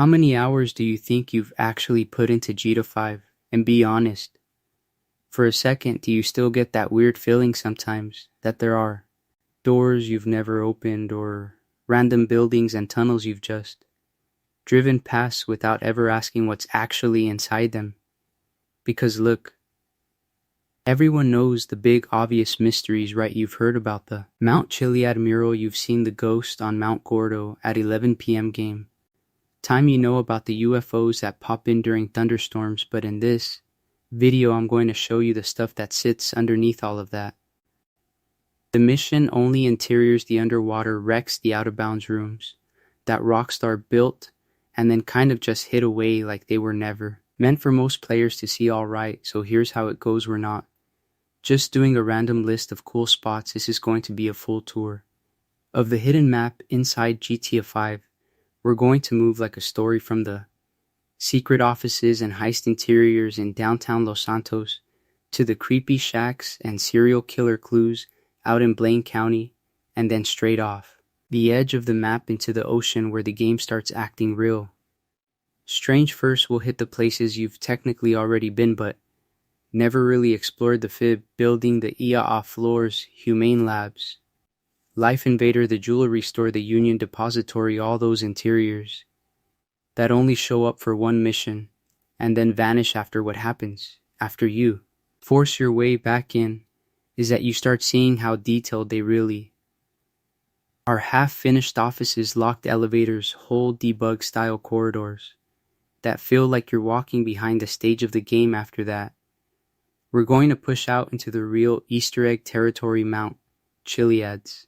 How many hours do you think you've actually put into GTA 5? And be honest. For a second, do you still get that weird feeling sometimes that there are doors you've never opened or random buildings and tunnels you've just driven past without ever asking what's actually inside them? Because look, everyone knows the big obvious mysteries, right? You've heard about the Mount Chiliad mural, you've seen the ghost on Mount Gordo at 11 p.m. game. Time you know about the UFOs that pop in during thunderstorms, but in this video I'm going to show you the stuff that sits underneath all of that. The mission only interiors the underwater wrecks, the out-of-bounds rooms that Rockstar built and then kind of just hid away like they were never meant for most players to see. Alright, so here's how it goes. We're not just doing a random list of cool spots. This is going to be a full tour of the hidden map inside GTA 5. We're going to move like a story from the secret offices and heist interiors in downtown Los Santos to the creepy shacks and serial killer clues out in Blaine County, and then straight off the edge of the map into the ocean where the game starts acting real strange. First, we'll hit the places you've technically already been but never really explored: the Fib building, the IAA floors, Humane labs, Life Invader, the jewelry store, the Union Depository, all those interiors that only show up for one mission and then vanish after what happens after you force your way back in is that you start seeing how detailed they really are. Half-finished offices, locked elevators, whole debug-style corridors that feel like you're walking behind the stage of the game. After that, we're going to push out into the real Easter egg territory: Mount Chiliad's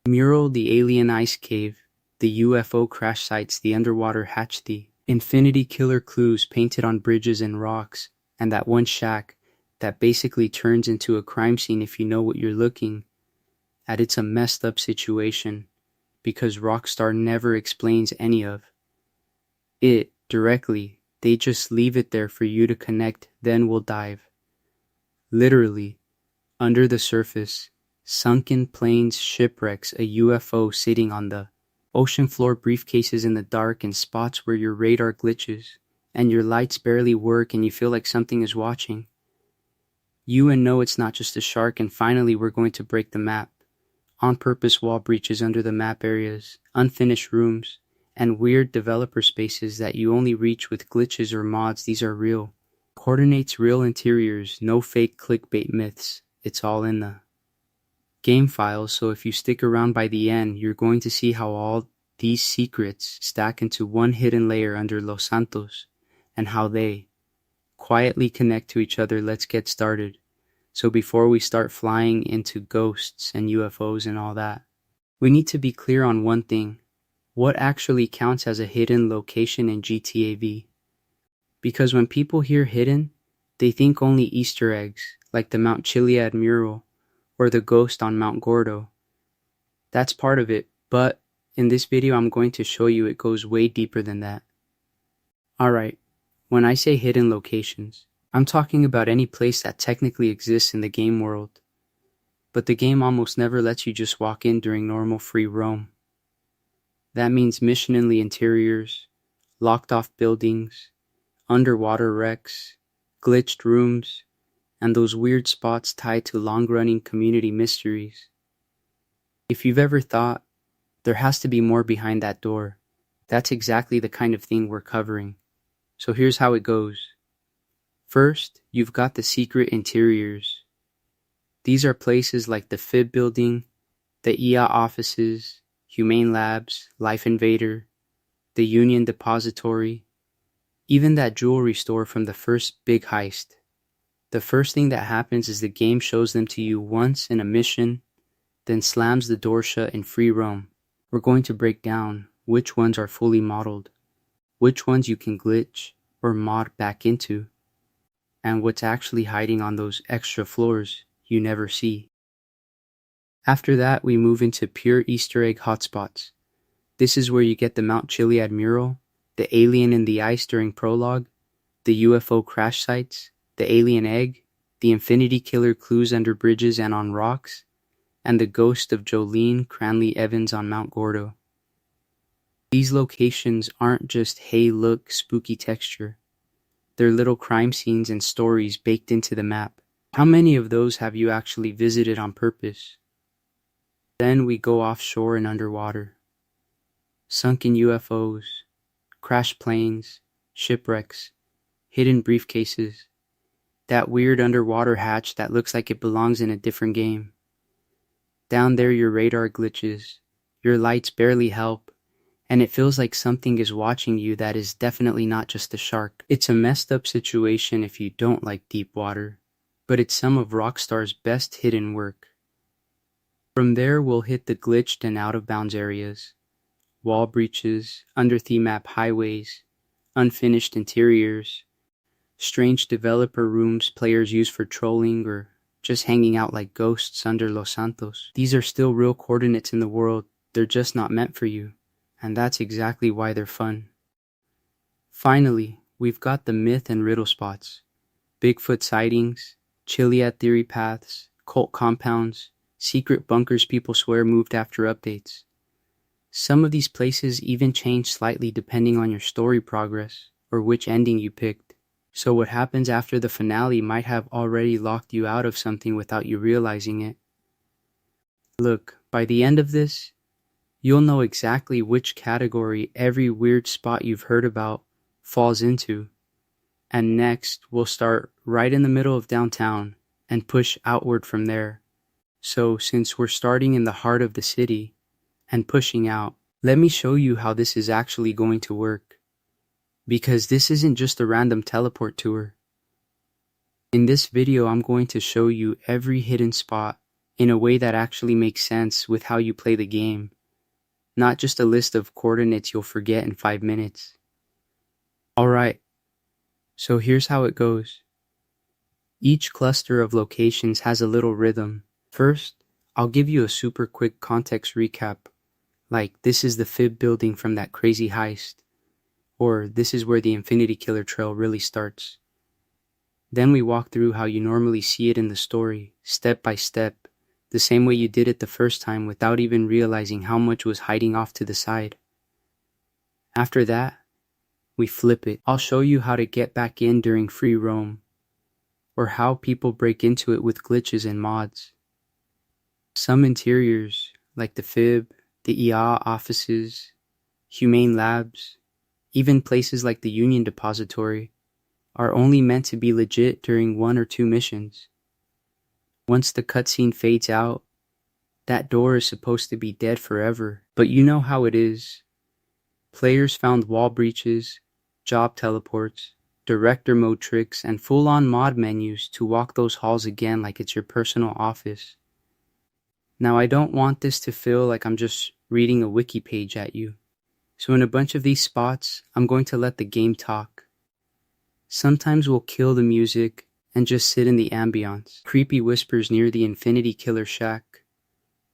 mural, the alien ice cave, the UFO crash sites, the underwater hatch, the infinity killer clues painted on bridges and rocks, and that one shack that basically turns into a crime scene if you know what you're looking at. It's a messed up situation because Rockstar never explains any of it directly. They just leave it there for you to connect. Then we'll dive literally under the surface: sunken planes, shipwrecks, a UFO sitting on the ocean floor, briefcases in the dark, and spots where your radar glitches and your lights barely work and you feel like something is watching you and no, it's not just a shark. And finally, we're going to break the map on purpose: wall breaches under the map areas, unfinished rooms, and weird developer spaces that you only reach with glitches or mods. These are real coordinates, real interiors, no fake clickbait myths. It's all in the game files, so if you stick around by the end, you're going to see how all these secrets stack into one hidden layer under Los Santos and how they quietly connect to each other. Let's get started. So before we start flying into ghosts and UFOs and all that, we need to be clear on one thing: what actually counts as a hidden location in GTA V? Because when people hear hidden, they think only Easter eggs like the Mount Chiliad mural or the ghost on Mount Gordo. That's part of it, but in this video I'm going to show you it goes way deeper than that. Alright, when I say hidden locations, I'm talking about any place that technically exists in the game world, but the game almost never lets you just walk in during normal free roam. That means mission in the interiors, locked off buildings, underwater wrecks, glitched rooms, and those weird spots tied to long-running community mysteries. If you've ever thought there has to be more behind that door, that's exactly the kind of thing we're covering. So here's how it goes. First, you've got the secret interiors. These are places like the Fib building, the IA offices, Humane labs, Life Invader, the Union Depository, even that jewelry store from the first big heist. The first thing that happens is the game shows them to you once in a mission, then slams the door shut in free roam. We're going to break down which ones are fully modeled, which ones you can glitch or mod back into, and what's actually hiding on those extra floors you never see. After that, we move into pure Easter egg hotspots. This is where you get the Mount Chiliad mural, the alien in the ice during prologue, the UFO crash sites, the alien egg, the infinity killer clues under bridges and on rocks, and the ghost of Jolene Cranley Evans on Mount Gordo. These locations aren't just, hey look, spooky texture. They're little crime scenes and stories baked into the map. How many of those have you actually visited on purpose? Then we go offshore and underwater. Sunken UFOs, crashed planes, shipwrecks, hidden briefcases, that weird underwater hatch that looks like it belongs in a different game. Down there your radar glitches, your lights barely help, and it feels like something is watching you that is definitely not just a shark. It's a messed up situation if you don't like deep water, but it's some of Rockstar's best hidden work. From there we'll hit the glitched and out-of-bounds areas, wall breaches, under-theme-map highways, unfinished interiors, strange developer rooms players use for trolling or just hanging out like ghosts under Los Santos. These are still real coordinates in the world, they're just not meant for you, and that's exactly why they're fun. Finally, we've got the myth and riddle spots, Bigfoot sightings, Chiliad theory paths, cult compounds, secret bunkers people swear moved after updates. Some of these places even change slightly depending on your story progress or which ending you picked. So what happens after the finale might have already locked you out of something without you realizing it. Look, by the end of this, you'll know exactly which category every weird spot you've heard about falls into. And next, we'll start right in the middle of downtown and push outward from there. So since we're starting in the heart of the city and pushing out, let me show you how this is actually going to work. Because this isn't just a random teleport tour. In this video, I'm going to show you every hidden spot in a way that actually makes sense with how you play the game, not just a list of coordinates you'll forget in 5 minutes. Alright, so here's how it goes. Each cluster of locations has a little rhythm. First, I'll give you a super quick context recap, like this is the Fib building from that crazy heist, or this is where the Infinity Killer trail really starts. Then we walk through how you normally see it in the story, step by step, the same way you did it the first time without even realizing how much was hiding off to the side. After that, we flip it. I'll show you how to get back in during free roam, or how people break into it with glitches and mods. Some interiors, like the Fib, the EA offices, Humane labs, even places like the Union Depository, are only meant to be legit during 1 or 2 missions. Once the cutscene fades out, that door is supposed to be dead forever, but you know how it is. Players found wall breaches, job teleports, director mode tricks, and full-on mod menus to walk those halls again like it's your personal office. Now I don't want this to feel like I'm just reading a wiki page at you. So in a bunch of these spots, I'm going to let the game talk. Sometimes we'll kill the music and just sit in the ambiance. Creepy whispers near the Infinity Killer shack,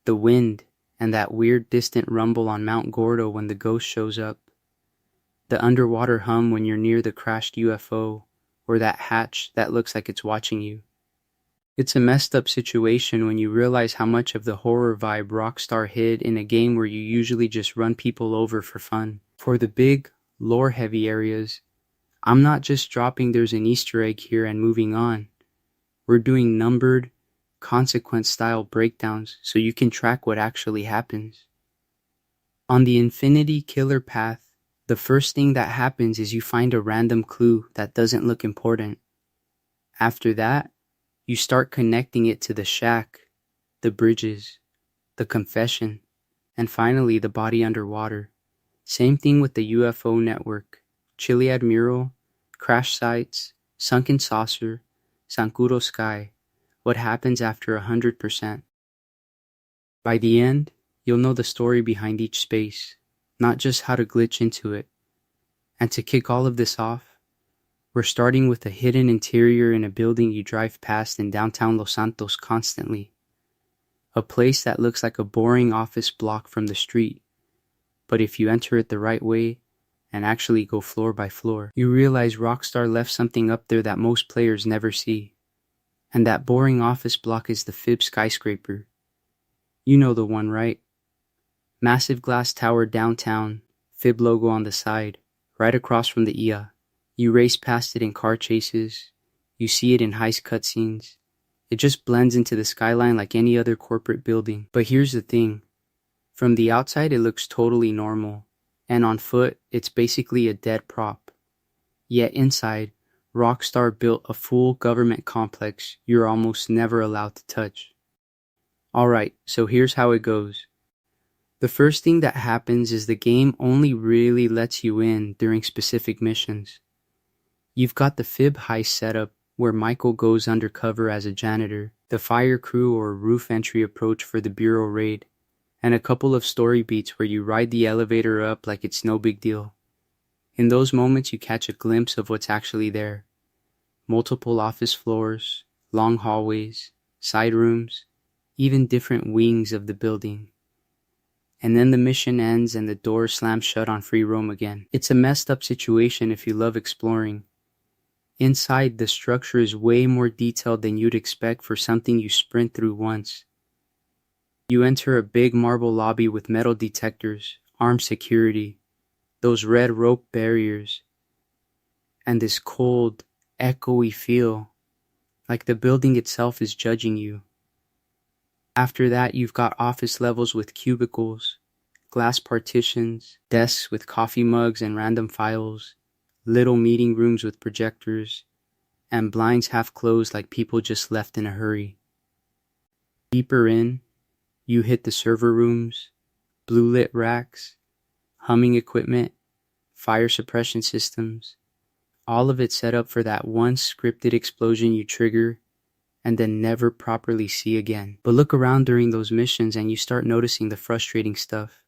the wind, and that weird distant rumble on Mount Gordo when the ghost shows up, the underwater hum when you're near the crashed UFO, or that hatch that looks like it's watching you. It's a messed up situation when you realize how much of the horror vibe Rockstar hid in a game where you usually just run people over for fun. For the big, lore-heavy areas, I'm not just dropping there's an Easter egg here and moving on. We're doing numbered, consequence-style breakdowns so you can track what actually happens. On the Infinity Killer path, the first thing that happens is you find a random clue that doesn't look important. After that, you start connecting it to the shack, the bridges, the confession, and finally the body underwater. Same thing with the UFO network, Chiliad mural, crash sites, sunken saucer, Sankuro sky, what happens after 100%. By the end, you'll know the story behind each space, not just how to glitch into it. And to kick all of this off, we're starting with a hidden interior in a building you drive past in downtown Los Santos constantly. A place that looks like a boring office block from the street, but if you enter it the right way and actually go floor by floor, you realize Rockstar left something up there that most players never see. And that boring office block is the Fib Skyscraper. You know the one, right? Massive glass tower downtown, Fib logo on the side, right across from the IA. You race past it in car chases. You see it in heist cutscenes. It just blends into the skyline like any other corporate building. But here's the thing. From the outside, it looks totally normal. And on foot, it's basically a dead prop. Yet inside, Rockstar built a full government complex you're almost never allowed to touch. Alright, so here's how it goes. The first thing that happens is the game only really lets you in during specific missions. You've got the Fib heist setup where Michael goes undercover as a janitor, the fire crew or roof entry approach for the bureau raid, and a couple of story beats where you ride the elevator up like it's no big deal. In those moments you catch a glimpse of what's actually there. Multiple office floors, long hallways, side rooms, even different wings of the building. And then the mission ends and the door slams shut on free roam again. It's a messed up situation if you love exploring. Inside, the structure is way more detailed than you'd expect for something you sprint through once. You enter a big marble lobby with metal detectors, armed security, those red rope barriers, and this cold, echoey feel, like the building itself is judging you. After that, you've got office levels with cubicles, glass partitions, desks with coffee mugs and random files, little meeting rooms with projectors, and blinds half closed like people just left in a hurry. Deeper in, you hit the server rooms, blue-lit racks, humming equipment, fire suppression systems, all of it set up for that one scripted explosion you trigger and then never properly see again. But look around during those missions and you start noticing the frustrating stuff.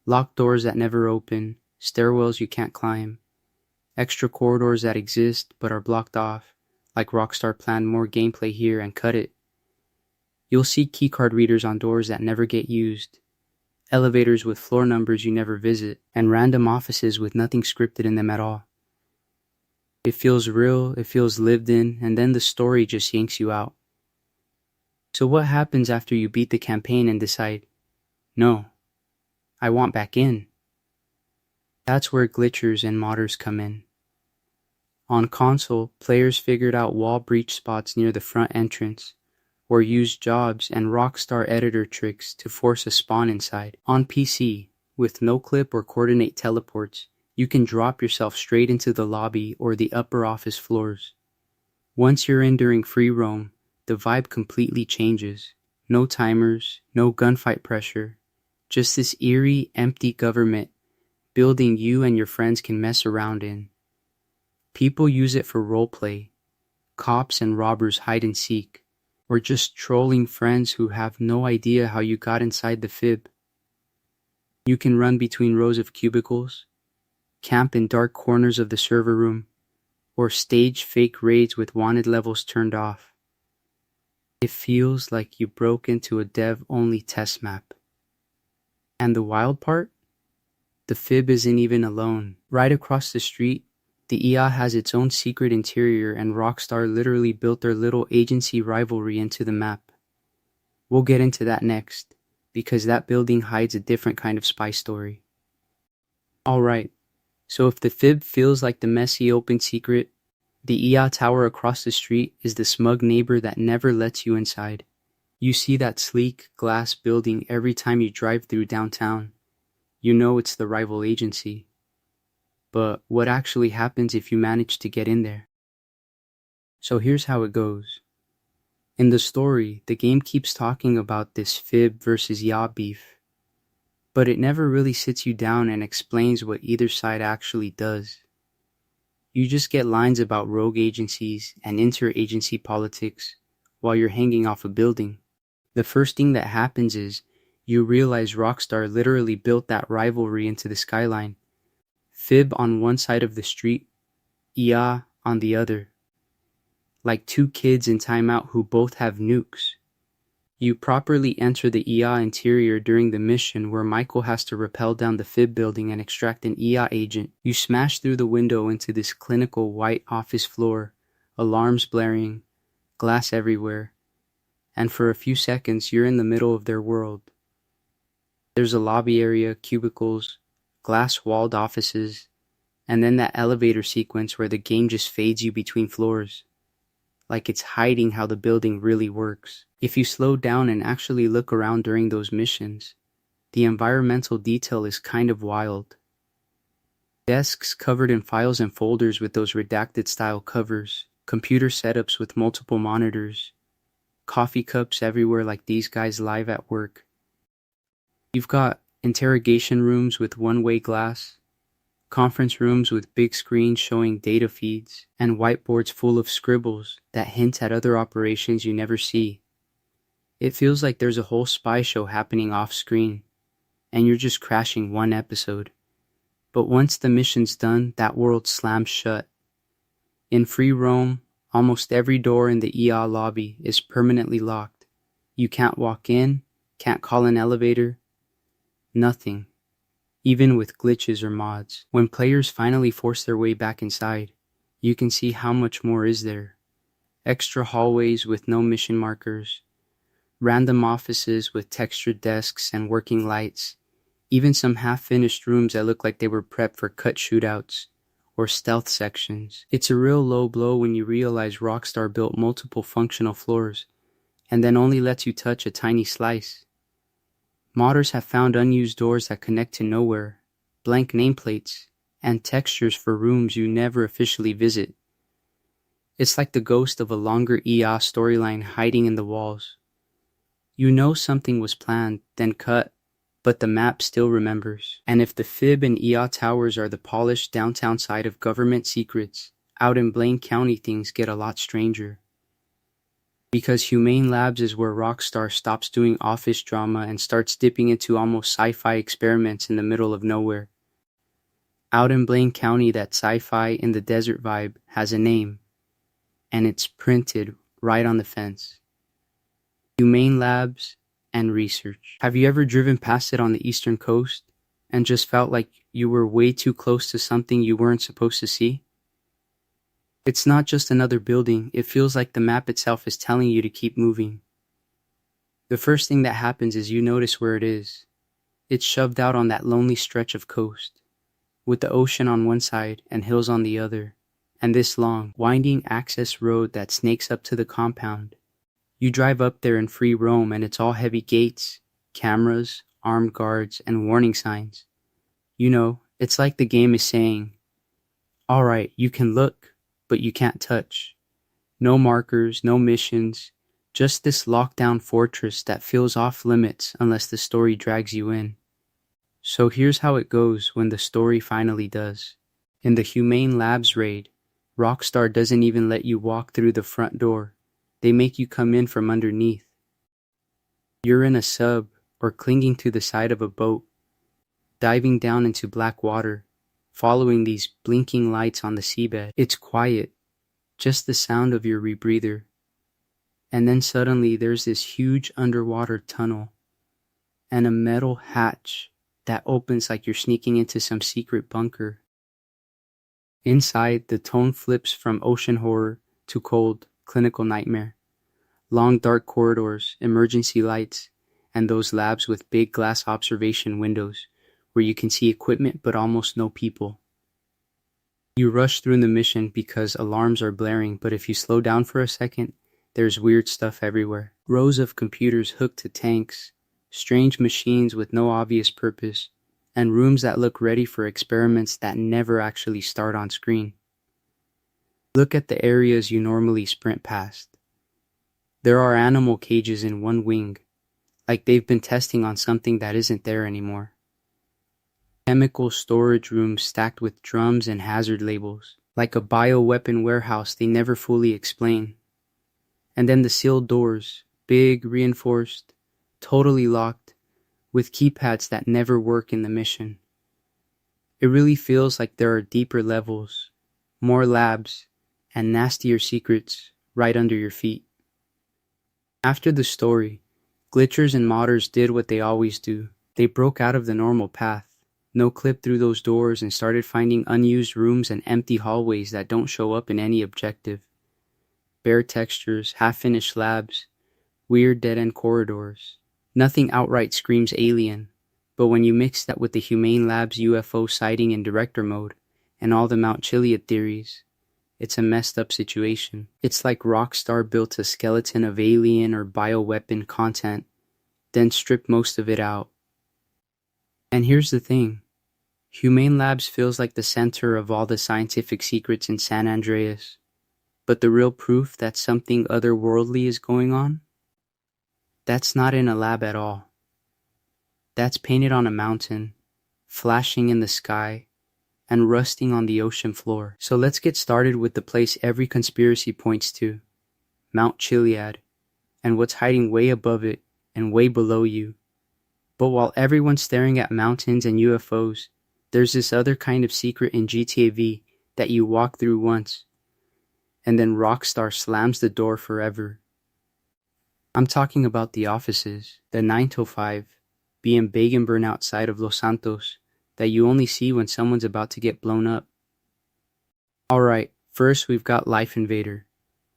Locked doors that never open, stairwells you can't climb, extra corridors that exist but are blocked off, like Rockstar planned more gameplay here and cut it. You'll see keycard readers on doors that never get used, elevators with floor numbers you never visit, and random offices with nothing scripted in them at all. It feels real, it feels lived in, and then the story just yanks you out. So what happens after you beat the campaign and decide, no, I want back in? That's where glitchers and modders come in. On console, players figured out wall breach spots near the front entrance, or used jobs and Rockstar editor tricks to force a spawn inside. On PC, with no-clip or coordinate teleports, you can drop yourself straight into the lobby or the upper office floors. Once you're in during free roam, the vibe completely changes. No timers, no gunfight pressure, just this eerie, empty government building you and your friends can mess around in. People use it for roleplay, cops and robbers hide and seek, or just trolling friends who have no idea how you got inside the Fib. You can run between rows of cubicles, camp in dark corners of the server room, or stage fake raids with wanted levels turned off. It feels like you broke into a dev-only test map. And the wild part? The Fib isn't even alone. Right across the street, the EA has its own secret interior and Rockstar literally built their little agency Rivalry into the map. We'll get into that next, because that building hides a different kind of spy story. Alright, so if the Fib feels like the messy open secret, the EA tower across the street is the smug neighbor that never lets you inside. You see that sleek glass building every time you drive through downtown. You know it's the rival agency. But what actually happens if you manage to get in there? So here's how it goes. In the story, the game keeps talking about this Fib versus Ya beef, but it never really sits you down and explains what either side actually does. You just get lines about rogue agencies and interagency politics while you're hanging off a building. The first thing that happens is you realize Rockstar literally built that rivalry into the skyline. Fib on one side of the street, EA on the other. Like two kids in timeout who both have nukes. You properly enter the EA interior during the mission where Michael has to rappel down the Fib building and extract an EA agent. You smash through the window into this clinical white office floor, alarms blaring, glass everywhere, and for a few seconds you're in the middle of their world. There's a lobby area, cubicles, glass-walled offices, and then that elevator sequence where the game just fades you between floors, like it's hiding how the building really works. If you slow down and actually look around during those missions, the environmental detail is kind of wild. Desks covered in files and folders with those redacted style covers, computer setups with multiple monitors, coffee cups everywhere like these guys live at work. You've got interrogation rooms with one-way glass, conference rooms with big screens showing data feeds, and whiteboards full of scribbles that hint at other operations you never see. It feels like there's a whole spy show happening off-screen, and you're just crashing one episode. But once the mission's done, that world slams shut. In free roam, almost every door in the EA lobby is permanently locked. You can't walk in, can't call an elevator, nothing. Even with glitches or mods. When players finally force their way back inside, you can see how much more is there. Extra hallways with no mission markers, random offices with textured desks and working lights, even some half-finished rooms that look like they were prepped for cut shootouts or stealth sections. It's a real low blow when you realize Rockstar built multiple functional floors and then only lets you touch a tiny slice. Modders have found unused doors that connect to nowhere, blank nameplates, and textures for rooms you never officially visit. It's like the ghost of a longer EA storyline hiding in the walls. You know something was planned, then cut, but the map still remembers. And if the Fib and EA towers are the polished downtown side of government secrets, out in Blaine County things get a lot stranger. Because Humane Labs is where Rockstar stops doing office drama and starts dipping into almost sci-fi experiments in the middle of nowhere. Out in Blaine County, that sci-fi in the desert vibe has a name, and it's printed right on the fence. Humane Labs and Research. Have you ever driven past it on the eastern coast and just felt like you were way too close to something you weren't supposed to see? It's not just another building, it feels like the map itself is telling you to keep moving. The first thing that happens is you notice where it is. It's shoved out on that lonely stretch of coast, with the ocean on one side and hills on the other, and this long, winding access road that snakes up to the compound. You drive up there in free roam and it's all heavy gates, cameras, armed guards, and warning signs. You know, it's like the game is saying, alright, you can look, but you can't touch. No markers, no missions, just this lockdown fortress that feels off limits unless the story drags you in. So here's how it goes when the story finally does. In the Humane Labs raid, Rockstar doesn't even let you walk through the front door. They make you come in from underneath. You're in a sub or clinging to the side of a boat, diving down into black water, following these blinking lights on the seabed. It's quiet, just the sound of your rebreather. And then suddenly there's this huge underwater tunnel and a metal hatch that opens like you're sneaking into some secret bunker. Inside, the tone flips from ocean horror to cold, clinical nightmare. Long dark corridors, emergency lights, and those labs with big glass observation windows where you can see equipment but almost no people. You rush through the mission because alarms are blaring, but if you slow down for a second, there's weird stuff everywhere. Rows of computers hooked to tanks, strange machines with no obvious purpose, and rooms that look ready for experiments that never actually start on screen. Look at the areas you normally sprint past. There are animal cages in one wing, like they've been testing on something that isn't there anymore. Chemical storage rooms stacked with drums and hazard labels, like a bioweapon warehouse they never fully explain. And then the sealed doors, big, reinforced, totally locked, with keypads that never work in the mission. It really feels like there are deeper levels, more labs, and nastier secrets right under your feet. After the story, glitchers and modders did what they always do. They broke out of the normal path, no-clipped through those doors and started finding unused rooms and empty hallways that don't show up in any objective. Bare textures, half-finished labs, weird dead-end corridors. Nothing outright screams alien, But when you mix that with the Humane Lab's UFO sighting in director mode and all the Mount Chiliad theories, it's a messed up situation. It's like Rockstar built a skeleton of alien or bioweapon content, then stripped most of it out. And here's the thing. Humane Labs feels like the center of all the scientific secrets in San Andreas. But the real proof that something otherworldly is going on? That's not in a lab at all. That's painted on a mountain, flashing in the sky, and rusting on the ocean floor. So let's get started with the place every conspiracy points to, Mount Chiliad, and what's hiding way above it and way below you. But while everyone's staring at mountains and UFOs, there's this other kind of secret in GTA V that you walk through once, and then Rockstar slams the door forever. I'm talking about the offices, the 9 to 5, being big and burn outside of Los Santos, that you only see when someone's about to get blown up. Alright, first we've got Life Invader,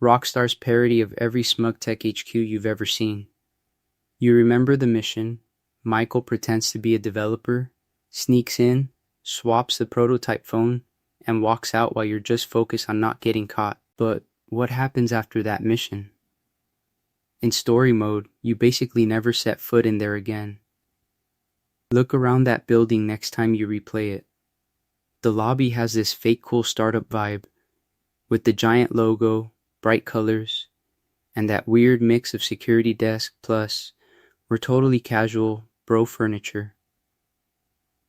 Rockstar's parody of every smug tech HQ you've ever seen. You remember the mission? Michael pretends to be a developer, sneaks in, swaps the prototype phone, and walks out while you're just focused on not getting caught. But what happens after that mission? In story mode, you basically never set foot in there again. Look around that building next time you replay it. The lobby has this fake cool startup vibe, with the giant logo, bright colors, and that weird mix of security desk plus we're totally casual bro furniture.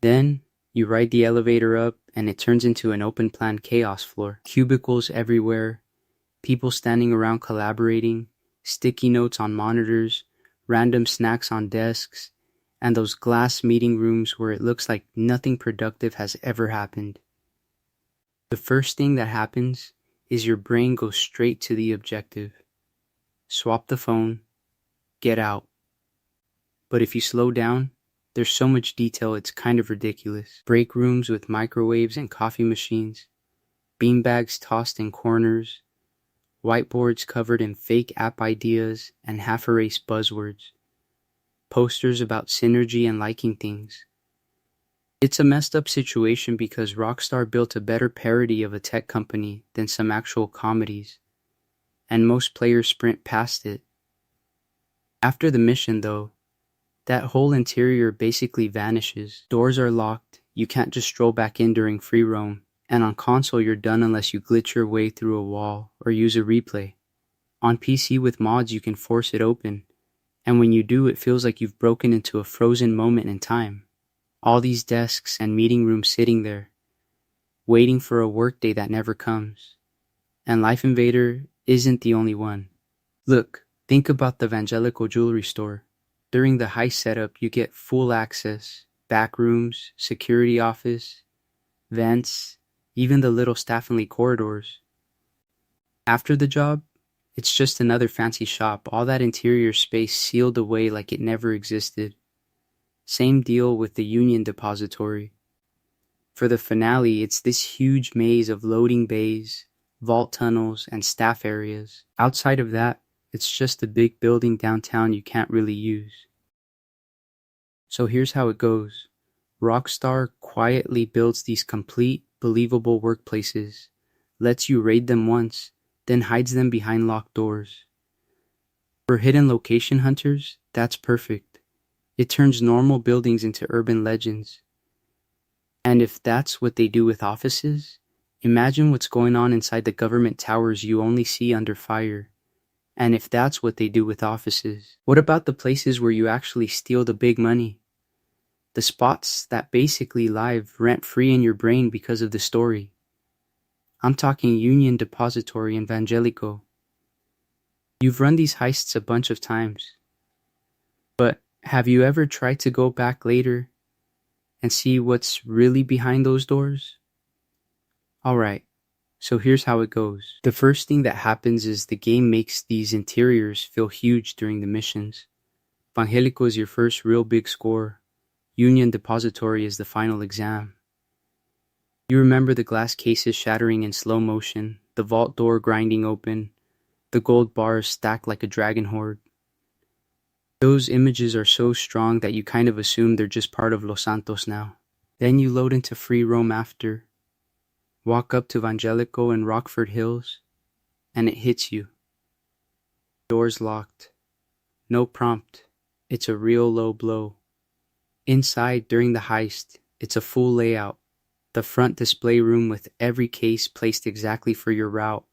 Then you ride the elevator up and it turns into an open plan chaos floor. Cubicles everywhere, people standing around collaborating, sticky notes on monitors, random snacks on desks, and those glass meeting rooms where it looks like nothing productive has ever happened. The first thing that happens is your brain goes straight to the objective. Swap the phone, get out. But if you slow down, there's so much detail it's kind of ridiculous. Break rooms with microwaves and coffee machines, beanbags tossed in corners, whiteboards covered in fake app ideas and half-erased buzzwords, posters about synergy and liking things. It's a messed up situation because Rockstar built a better parody of a tech company than some actual comedies, and most players sprint past it. After the mission though, that whole interior basically vanishes. Doors are locked, you can't just stroll back in during free roam, and on console you're done unless you glitch your way through a wall or use a replay. On PC with mods you can force it open, and when you do it feels like you've broken into a frozen moment in time. All these desks and meeting rooms sitting there, waiting for a workday that never comes. And Life Invader isn't the only one. Look, think about the Evangelical jewelry store. During the heist setup, you get full access, back rooms, security office, vents, even the little staff-only corridors. After the job, it's just another fancy shop, all that interior space sealed away like it never existed. Same deal with the Union Depository. For the finale, it's this huge maze of loading bays, vault tunnels, and staff areas. Outside of that, it's just a big building downtown you can't really use. So here's how it goes. Rockstar quietly builds these complete, believable workplaces, lets you raid them once, then hides them behind locked doors. For hidden location hunters, that's perfect. It turns normal buildings into urban legends. And if that's what they do with offices, imagine what's going on inside the government towers you only see under fire. And if that's what they do with offices, what about the places where you actually steal the big money? The spots that basically live rent-free in your brain because of the story. I'm talking Union Depository and Evangelico. You've run these heists a bunch of times. But have you ever tried to go back later and see what's really behind those doors? Alright. So here's how it goes. The first thing that happens is the game makes these interiors feel huge during the missions. Evangelico is your first real big score. Union Depository is the final exam. You remember the glass cases shattering in slow motion, the vault door grinding open, the gold bars stacked like a dragon horde. Those images are so strong that you kind of assume they're just part of Los Santos now. Then you load into free roam after, walk up to Vangelico and Rockford Hills, and it hits you. Doors locked. No prompt. It's a real low blow. Inside, during the heist, it's a full layout. The front display room with every case placed exactly for your route.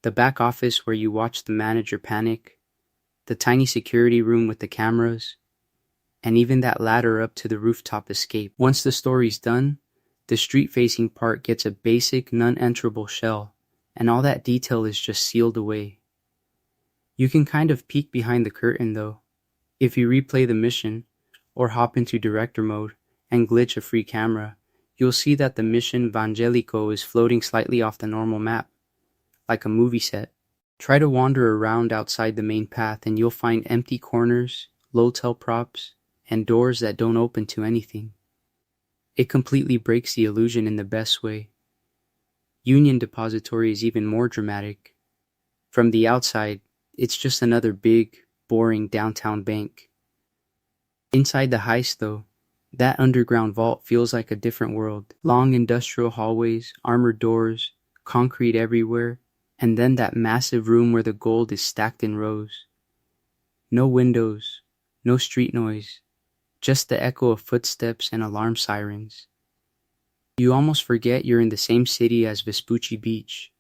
The back office where you watch the manager panic. The tiny security room with the cameras. And even that ladder up to the rooftop escape. Once the story's done, the street-facing part gets a basic, non-enterable shell, and all that detail is just sealed away. You can kind of peek behind the curtain, though. If you replay the mission, or hop into director mode, and glitch a free camera, you'll see that the mission Vangelico is floating slightly off the normal map, like a movie set. Try to wander around outside the main path and you'll find empty corners, low-tell props, and doors that don't open to anything. It completely breaks the illusion in the best way. Union Depository is even more dramatic. From the outside, it's just another big, boring downtown bank. Inside the heist, though, that underground vault feels like a different world. Long industrial hallways, armored doors, concrete everywhere, and then that massive room where the gold is stacked in rows. No windows, no street noise, just the echo of footsteps and alarm sirens. You almost forget you're in the same city as Vespucci Beach.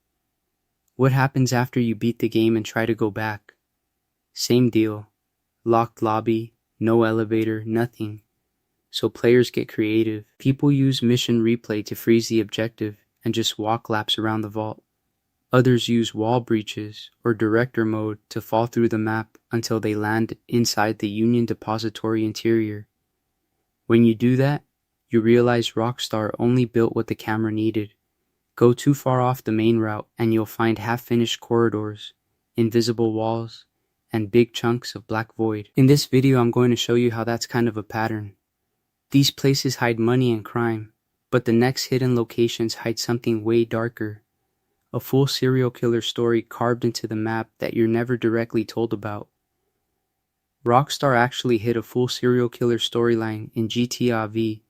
What happens after you beat the game and try to go back? Same deal. Locked lobby, no elevator, nothing. So players get creative. People use mission replay to freeze the objective and just walk laps around the vault. Others use wall breaches or director mode to fall through the map until they land inside the Union Depository interior. When you do that, you realize Rockstar only built what the camera needed. Go too far off the main route and you'll find half-finished corridors, invisible walls, and big chunks of black void. In this video, I'm going to show you how that's kind of a pattern. These places hide money and crime, but the next hidden locations hide something way darker. A full serial killer story carved into the map that you're never directly told about. Rockstar actually hid a full serial killer storyline in GTA V,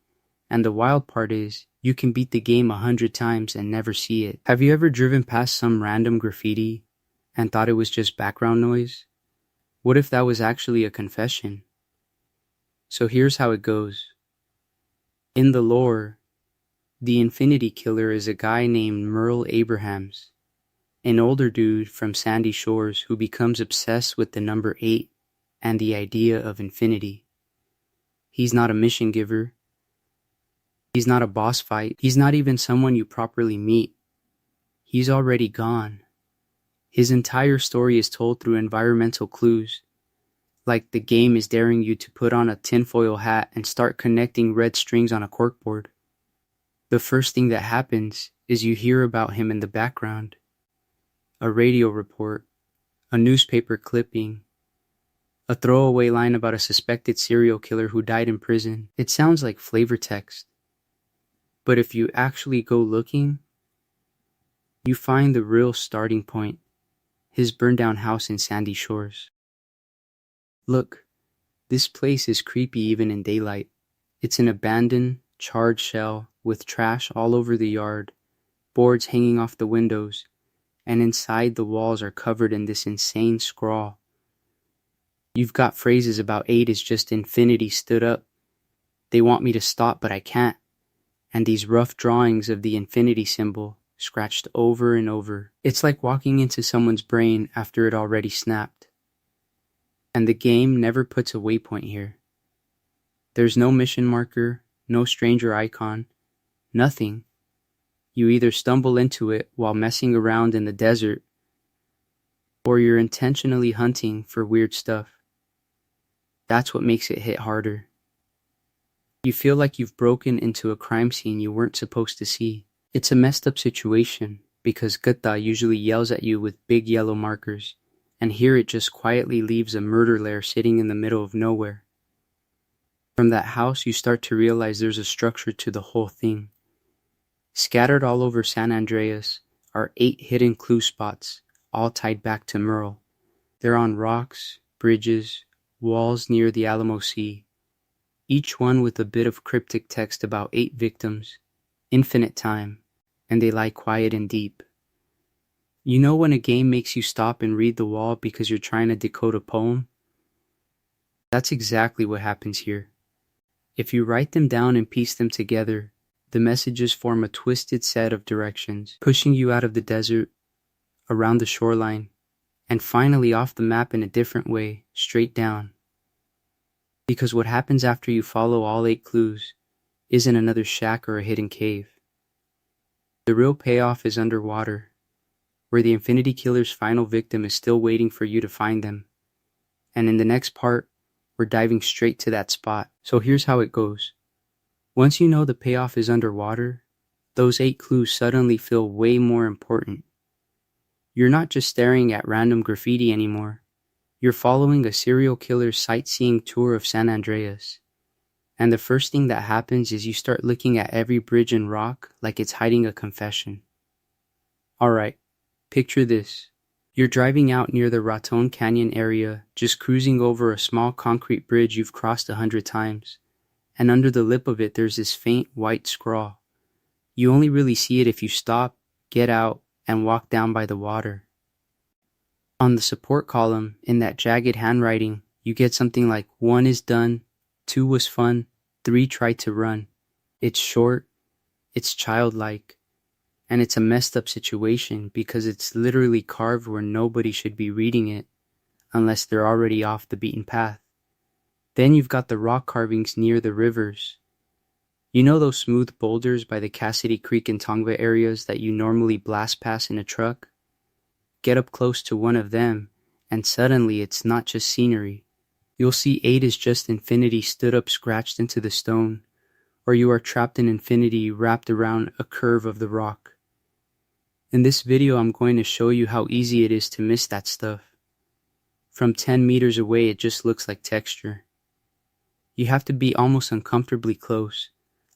and the wild part is, you can beat the game 100 times and never see it. Have you ever driven past some random graffiti and thought it was just background noise? What if that was actually a confession? So here's how it goes. In the lore, the Infinity Killer is a guy named Merle Abrahams, an older dude from Sandy Shores who becomes obsessed with the number 8 and the idea of infinity. He's not a mission giver. He's not a boss fight. He's not even someone you properly meet. He's already gone. His entire story is told through environmental clues, like the game is daring you to put on a tinfoil hat and start connecting red strings on a corkboard. The first thing that happens is you hear about him in the background. A radio report, a newspaper clipping, a throwaway line about a suspected serial killer who died in prison. It sounds like flavor text. But if you actually go looking, you find the real starting point, his burned down house in Sandy Shores. Look, this place is creepy even in daylight. It's an abandoned, charred shell with trash all over the yard, boards hanging off the windows, and inside the walls are covered in this insane scrawl. You've got phrases about 8 is just infinity stood up. They want me to stop, but I can't. And these rough drawings of the infinity symbol scratched over and over. It's like walking into someone's brain after it already snapped. And the game never puts a waypoint here. There's no mission marker, no stranger icon, nothing. You either stumble into it while messing around in the desert, or you're intentionally hunting for weird stuff. That's what makes it hit harder. You feel like you've broken into a crime scene you weren't supposed to see. It's a messed up situation because Gata usually yells at you with big yellow markers, and here it just quietly leaves a murder lair sitting in the middle of nowhere. From that house, you start to realize there's a structure to the whole thing. Scattered all over San Andreas are 8 hidden clue spots, all tied back to Merle. They're on rocks, bridges, walls near the Alamo Sea, each one with a bit of cryptic text about 8 victims, infinite time, and they lie quiet and deep. You know when a game makes you stop and read the wall because you're trying to decode a poem? That's exactly what happens here. If you write them down and piece them together, the messages form a twisted set of directions, pushing you out of the desert, around the shoreline, and finally off the map in a different way, straight down. Because what happens after you follow all 8 clues isn't another shack or a hidden cave. The real payoff is underwater, where the Infinity Killer's final victim is still waiting for you to find them. And in the next part, we're diving straight to that spot. So here's how it goes. Once you know the payoff is underwater, those 8 clues suddenly feel way more important. You're not just staring at random graffiti anymore. You're following a serial killer's sightseeing tour of San Andreas. And the first thing that happens is you start looking at every bridge and rock like it's hiding a confession. Alright, picture this. You're driving out near the Raton Canyon area, just cruising over a small concrete bridge you've crossed 100 times. And under the lip of it there's this faint white scrawl. You only really see it if you stop, get out, and walk down by the water. On the support column, in that jagged handwriting, you get something like 1 is done, 2 was fun, 3 tried to run. It's short, it's childlike, and it's a messed up situation because it's literally carved where nobody should be reading it unless they're already off the beaten path. Then you've got the rock carvings near the rivers. You know those smooth boulders by the Cassidy Creek and Tongva areas that you normally blast past in a truck? Get up close to one of them, and suddenly it's not just scenery. You'll see 8 is just infinity stood up scratched into the stone, or you are trapped in infinity wrapped around a curve of the rock. In this video I'm going to show you how easy it is to miss that stuff. From 10 meters away it just looks like texture. You have to be almost uncomfortably close,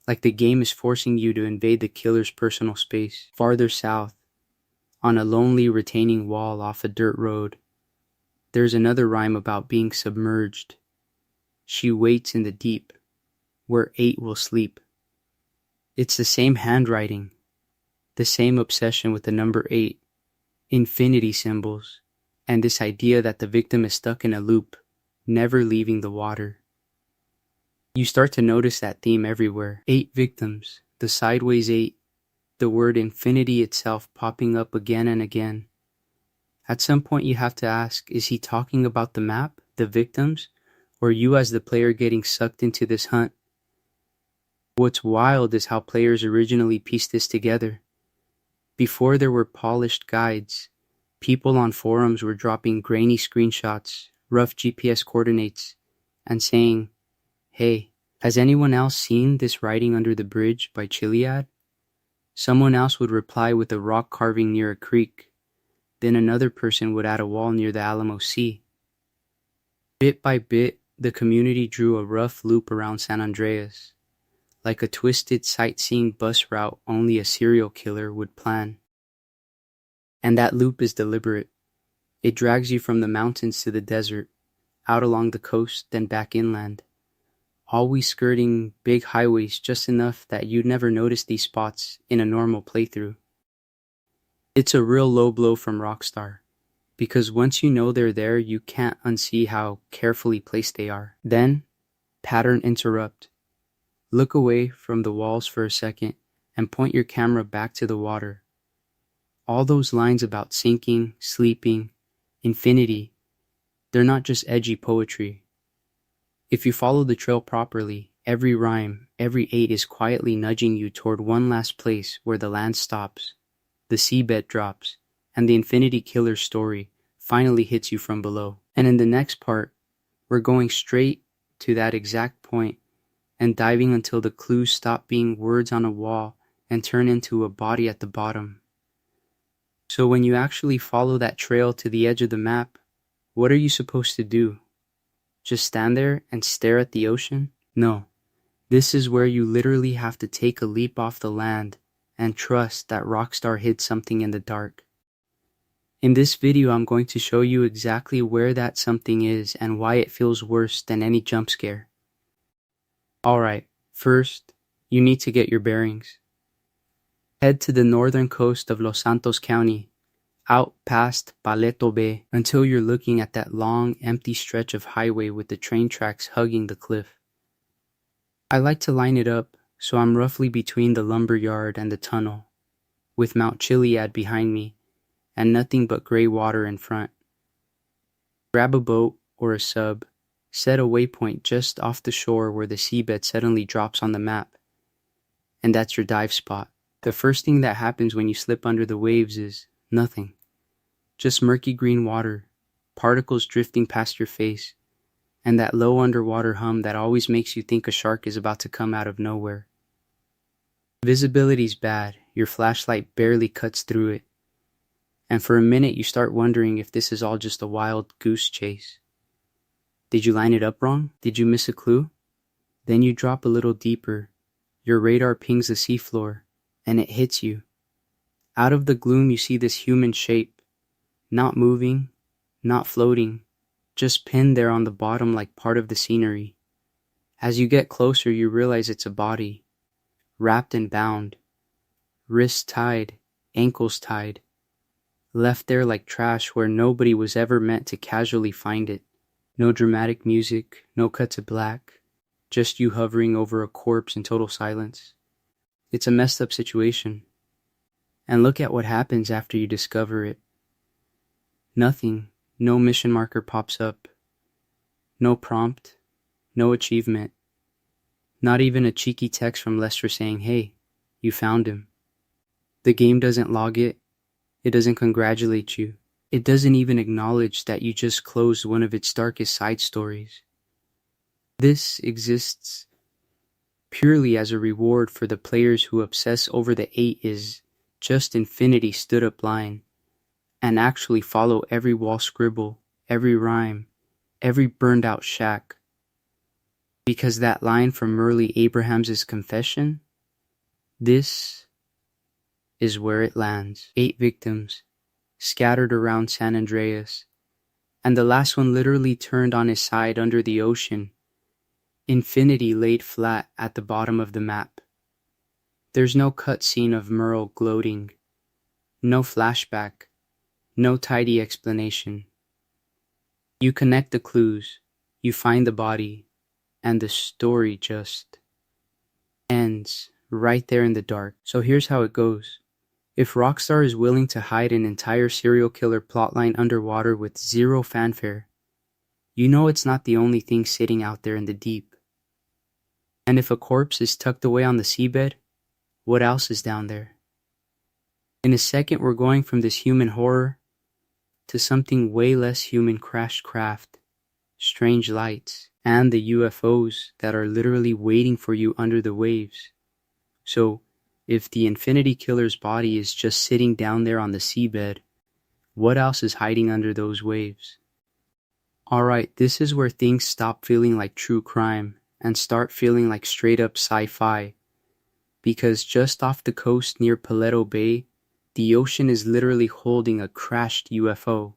like the game is forcing you to invade the killer's personal space. Farther south, on a lonely retaining wall off a dirt road, there's another rhyme about being submerged. She waits in the deep, where 8 will sleep. It's the same handwriting, the same obsession with the number 8, infinity symbols, and this idea that the victim is stuck in a loop, never leaving the water. You start to notice that theme everywhere. 8 victims, the sideways 8, the word infinity itself popping up again and again. At some point you have to ask, is he talking about the map, the victims, or you as the player getting sucked into this hunt? What's wild is how players originally pieced this together. Before there were polished guides, people on forums were dropping grainy screenshots, rough GPS coordinates, and saying, "Hey, has anyone else seen this writing under the bridge by Chiliad?" Someone else would reply with a rock carving near a creek. Then another person would add a wall near the Alamo Sea. Bit by bit, the community drew a rough loop around San Andreas, like a twisted sightseeing bus route only a serial killer would plan. And that loop is deliberate. It drags you from the mountains to the desert, out along the coast, then back inland. Always skirting big highways just enough that you'd never notice these spots in a normal playthrough. It's a real low blow from Rockstar, because once you know they're there, you can't unsee how carefully placed they are. Then, pattern interrupt. Look away from the walls for a second and point your camera back to the water. All those lines about sinking, sleeping, infinity, they're not just edgy poetry. If you follow the trail properly, every rhyme, every 8 is quietly nudging you toward one last place where the land stops, the seabed drops, and the Infinity Killer's story finally hits you from below. And in the next part, we're going straight to that exact point and diving until the clues stop being words on a wall and turn into a body at the bottom. So when you actually follow that trail to the edge of the map, what are you supposed to do? Just stand there and stare at the ocean? No. This is where you literally have to take a leap off the land and trust that Rockstar hid something in the dark. In this video, I'm going to show you exactly where that something is and why it feels worse than any jump scare. Alright, first, you need to get your bearings. Head to the northern coast of Los Santos County, out past Paleto Bay, until you're looking at that long, empty stretch of highway with the train tracks hugging the cliff. I like to line it up so I'm roughly between the lumber yard and the tunnel, with Mount Chiliad behind me, and nothing but gray water in front. Grab a boat or a sub, set a waypoint just off the shore where the seabed suddenly drops on the map, and that's your dive spot. The first thing that happens when you slip under the waves is nothing. Just murky green water, particles drifting past your face, and that low underwater hum that always makes you think a shark is about to come out of nowhere. Visibility's bad, your flashlight barely cuts through it. And for a minute you start wondering if this is all just a wild goose chase. Did you line it up wrong? Did you miss a clue? Then you drop a little deeper. Your radar pings the seafloor, and it hits you. Out of the gloom you see this human shape, not moving, not floating, just pinned there on the bottom like part of the scenery. As you get closer you realize it's a body, wrapped and bound, wrists tied, ankles tied, left there like trash where nobody was ever meant to casually find it. No dramatic music, no cut to black, just you hovering over a corpse in total silence. It's a messed up situation. And look at what happens after you discover it. Nothing, no mission marker pops up. No prompt, no achievement. Not even a cheeky text from Lester saying, "Hey, you found him." The game doesn't log it. It doesn't congratulate you. It doesn't even acknowledge that you just closed one of its darkest side stories. This exists purely as a reward for the players who obsess over the 8 is just infinity stood up line and actually follow every wall scribble, every rhyme, every burned out shack. Because that line from Merle Abrahams's confession, this is where it lands. 8 victims, scattered around San Andreas, and the last one literally turned on his side under the ocean. Infinity laid flat at the bottom of the map. There's no cutscene of Merle gloating, no flashback, no tidy explanation. You connect the clues, you find the body, and the story just ends right there in the dark. So here's how it goes. If Rockstar is willing to hide an entire serial killer plotline underwater with zero fanfare, you know it's not the only thing sitting out there in the deep. And if a corpse is tucked away on the seabed, what else is down there? In a second we're going from this human horror to something way less human: crashed craft, strange lights, and the UFOs that are literally waiting for you under the waves. So, if the Infinity Killer's body is just sitting down there on the seabed, what else is hiding under those waves? Alright, this is where things stop feeling like true crime and start feeling like straight up sci-fi. Because just off the coast near Paleto Bay, the ocean is literally holding a crashed UFO.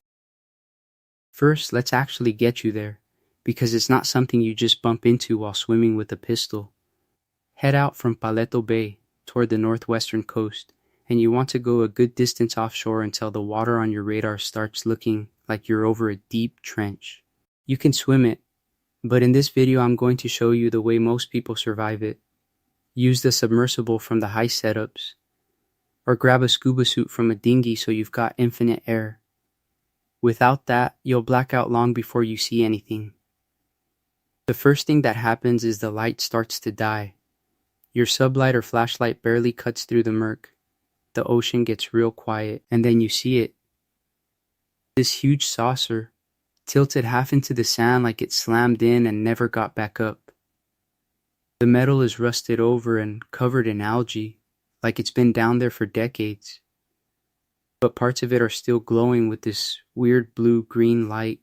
First, let's actually get you there, because it's not something you just bump into while swimming with a pistol. Head out from Paleto Bay toward the northwestern coast, and you want to go a good distance offshore until the water on your radar starts looking like you're over a deep trench. You can swim it, but in this video I'm going to show you the way most people survive it. Use the submersible from the high setups, or grab a scuba suit from a dinghy so you've got infinite air. Without that, you'll black out long before you see anything. The first thing that happens is the light starts to die. Your sublight or flashlight barely cuts through the murk. The ocean gets real quiet, and then you see it. This huge saucer, tilted half into the sand like it slammed in and never got back up. The metal is rusted over and covered in algae, like it's been down there for decades. But parts of it are still glowing with this weird blue-green light.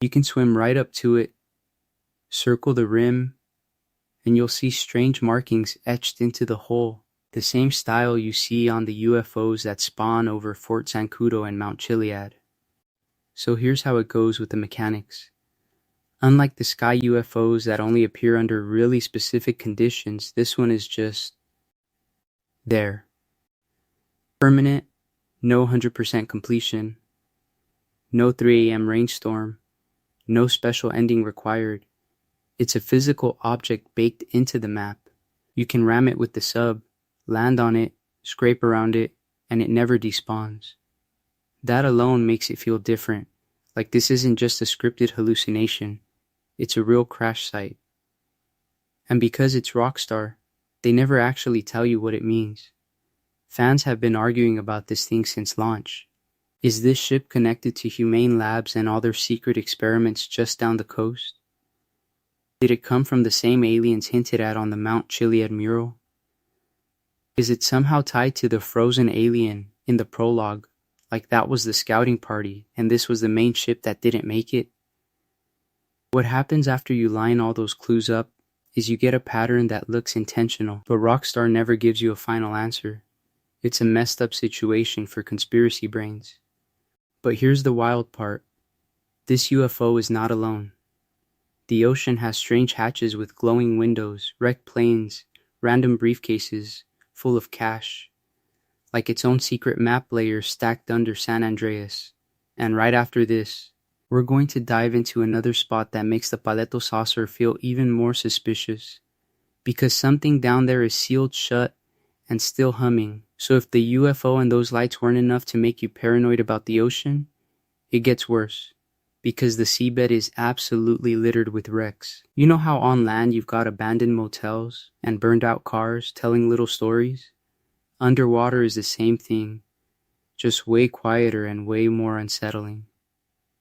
You can swim right up to it, circle the rim, and you'll see strange markings etched into the hole. The same style you see on the UFOs that spawn over Fort Zancudo and Mount Chiliad. So here's how it goes with the mechanics. Unlike the sky UFOs that only appear under really specific conditions, this one is just there. Permanent, no 100% completion, no 3 a.m. rainstorm, no special ending required. It's a physical object baked into the map. You can ram it with the sub, land on it, scrape around it, and it never despawns. That alone makes it feel different, like this isn't just a scripted hallucination, it's a real crash site. And because it's Rockstar, they never actually tell you what it means. Fans have been arguing about this thing since launch. Is this ship connected to Humane labs and all their secret experiments just down the coast? Did it come from the same aliens hinted at on the Mount Chiliad mural? Is it somehow tied to the frozen alien in the prologue, like that was the scouting party and this was the main ship that didn't make it? What happens after you line all those clues up is you get a pattern that looks intentional, but Rockstar never gives you a final answer. It's a messed up situation for conspiracy brains. But here's the wild part. This UFO is not alone. The ocean has strange hatches with glowing windows, wrecked planes, random briefcases full of cash, like its own secret map layer stacked under San Andreas. And right after this, we're going to dive into another spot that makes the Paleto saucer feel even more suspicious, because something down there is sealed shut and still humming. So if the UFO and those lights weren't enough to make you paranoid about the ocean, it gets worse, because the seabed is absolutely littered with wrecks. You know how on land you've got abandoned motels and burned out cars telling little stories? Underwater is the same thing, just way quieter and way more unsettling.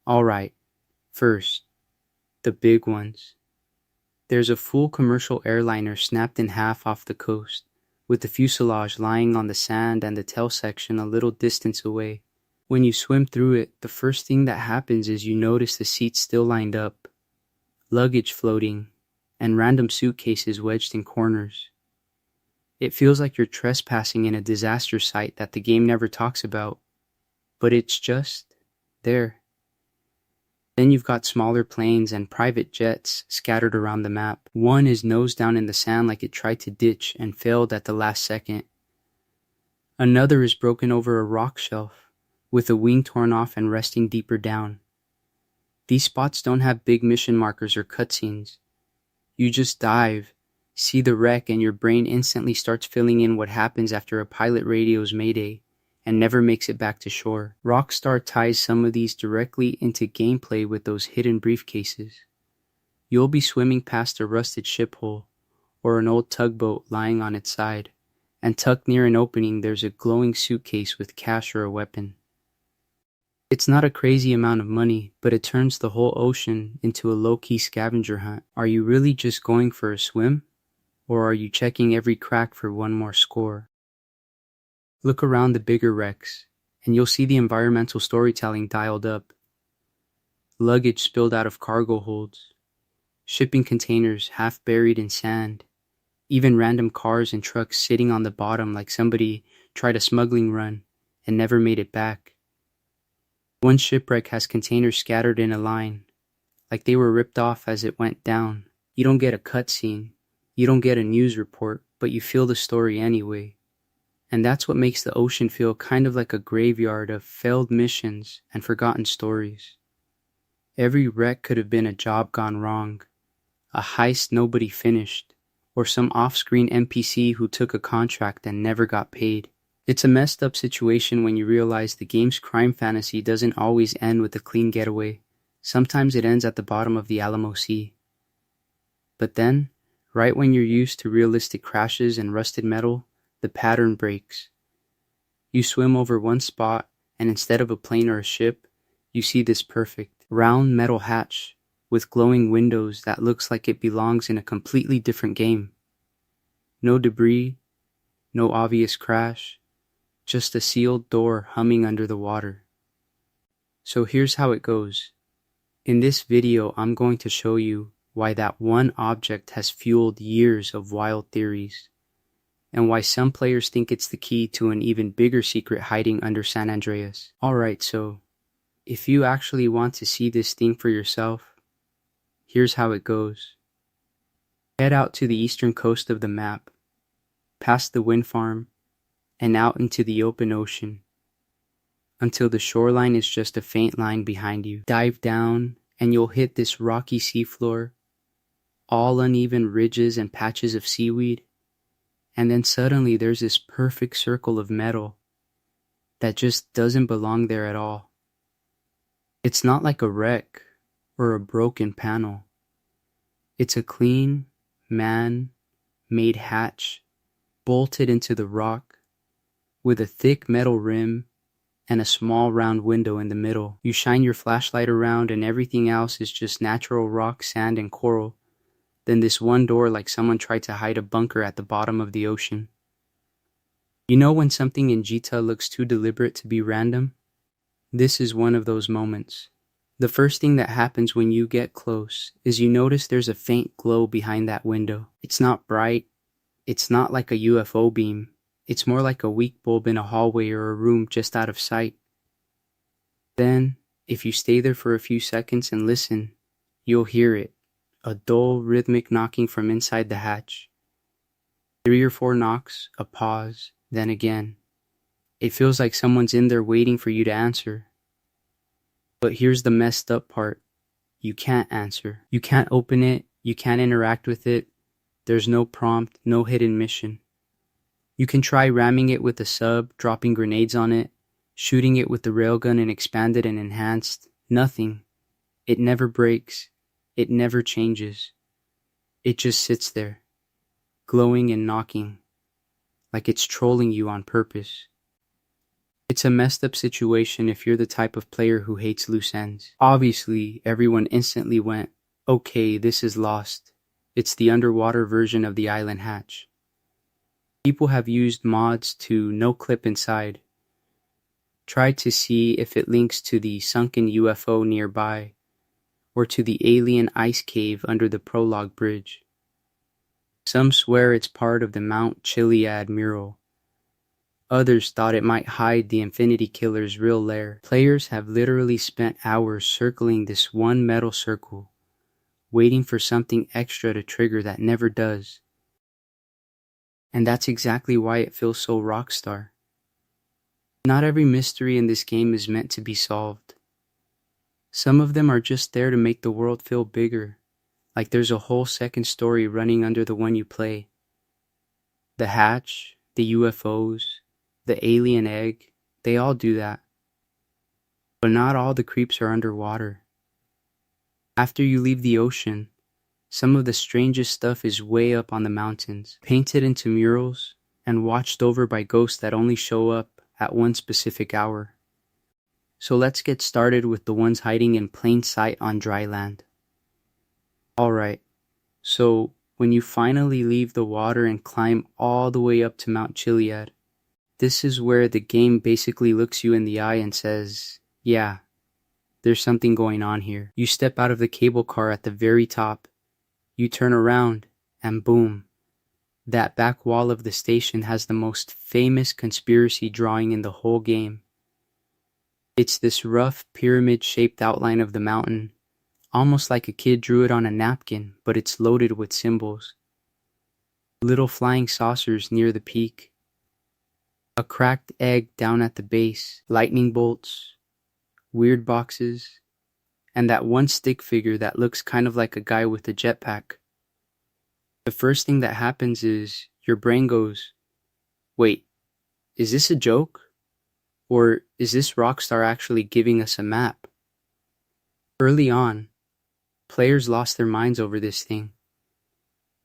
Alright, first, the big ones. There's a full commercial airliner snapped in half off the coast, with the fuselage lying on the sand and the tail section a little distance away. When you swim through it, the first thing that happens is you notice the seats still lined up, luggage floating, and random suitcases wedged in corners. It feels like you're trespassing in a disaster site that the game never talks about, but it's just there. Then you've got smaller planes and private jets scattered around the map. One is nose down in the sand like it tried to ditch and failed at the last second. Another is broken over a rock shelf, with a wing torn off and resting deeper down. These spots don't have big mission markers or cutscenes. You just dive, see the wreck, and your brain instantly starts filling in what happens after a pilot radios Mayday and never makes it back to shore. Rockstar ties some of these directly into gameplay with those hidden briefcases. You'll be swimming past a rusted ship hull or an old tugboat lying on its side, and tucked near an opening there's a glowing suitcase with cash or a weapon. It's not a crazy amount of money, but it turns the whole ocean into a low-key scavenger hunt. Are you really just going for a swim? Or are you checking every crack for one more score? Look around the bigger wrecks, and you'll see the environmental storytelling dialed up. Luggage spilled out of cargo holds, shipping containers half buried in sand, even random cars and trucks sitting on the bottom like somebody tried a smuggling run and never made it back. One shipwreck has containers scattered in a line, like they were ripped off as it went down. You don't get a cutscene, you don't get a news report, but you feel the story anyway. And that's what makes the ocean feel kind of like a graveyard of failed missions and forgotten stories. Every wreck could have been a job gone wrong, a heist nobody finished, or some off-screen NPC who took a contract and never got paid. It's a messed up situation when you realize the game's crime fantasy doesn't always end with a clean getaway. Sometimes it ends at the bottom of the Alamo Sea. But then, right when you're used to realistic crashes and rusted metal, the pattern breaks. You swim over one spot, and instead of a plane or a ship, you see this perfect, round metal hatch with glowing windows that looks like it belongs in a completely different game. No debris, no obvious crash, just a sealed door humming under the water. So here's how it goes. In this video, I'm going to show you why that one object has fueled years of wild theories. and why some players think it's the key to an even bigger secret hiding under San Andreas. Alright, so if you actually want to see this thing for yourself, here's how it goes. Head out to the eastern coast of the map, past the wind farm, and out into the open ocean, until the shoreline is just a faint line behind you. Dive down, and you'll hit this rocky seafloor, all uneven ridges and patches of seaweed, and then suddenly there's this perfect circle of metal that just doesn't belong there at all. It's not like a wreck or a broken panel. It's a clean, man-made hatch bolted into the rock with a thick metal rim and a small round window in the middle. You shine your flashlight around and everything else is just natural rock, sand, and coral. Then this one door, like someone tried to hide a bunker at the bottom of the ocean. You know when something in Jita looks too deliberate to be random? This is one of those moments. The first thing that happens when you get close is you notice there's a faint glow behind that window. It's not bright. It's not like a UFO beam. It's more like a weak bulb in a hallway or a room just out of sight. Then, if you stay there for a few seconds and listen, you'll hear it. A dull, rhythmic knocking from inside the hatch. 3 or 4 knocks, a pause, then again. It feels like someone's in there waiting for you to answer. But here's the messed up part. You can't answer. You can't open it. You can't interact with it. There's no prompt, no hidden mission. You can try ramming it with a sub, dropping grenades on it, shooting it with the railgun and expanded and enhanced. Nothing. It never breaks. It never changes. It just sits there, glowing and knocking, like it's trolling you on purpose. It's a messed up situation if you're the type of player who hates loose ends. Obviously, everyone instantly went, okay, this is Lost. It's the underwater version of the island hatch. People have used mods to no clip inside, tried to see if it links to the sunken UFO nearby, or to the alien ice cave under the Prologue Bridge. Some swear it's part of the Mount Chiliad mural. Others thought it might hide the Infinity Killer's real lair. Players have literally spent hours circling this one metal circle, waiting for something extra to trigger that never does. And that's exactly why it feels so rockstar. Not every mystery in this game is meant to be solved. Some of them are just there to make the world feel bigger, like there's a whole second story running under the one you play. The hatch, the UFOs, the alien egg, they all do that. But not all the creeps are underwater. After you leave the ocean, some of the strangest stuff is way up on the mountains, painted into murals and watched over by ghosts that only show up at one specific hour. So let's get started with the ones hiding in plain sight on dry land. Alright, so when you finally leave the water and climb all the way up to Mount Chiliad, this is where the game basically looks you in the eye and says, yeah, there's something going on here. You step out of the cable car at the very top, you turn around, and boom, that back wall of the station has the most famous conspiracy drawing in the whole game. It's this rough pyramid-shaped outline of the mountain, almost like a kid drew it on a napkin, but it's loaded with symbols. Little flying saucers near the peak, a cracked egg down at the base, lightning bolts, weird boxes, and that one stick figure that looks kind of like a guy with a jetpack. The first thing that happens is your brain goes, wait, is this a joke? Or is this Rockstar actually giving us a map? Early on, players lost their minds over this thing.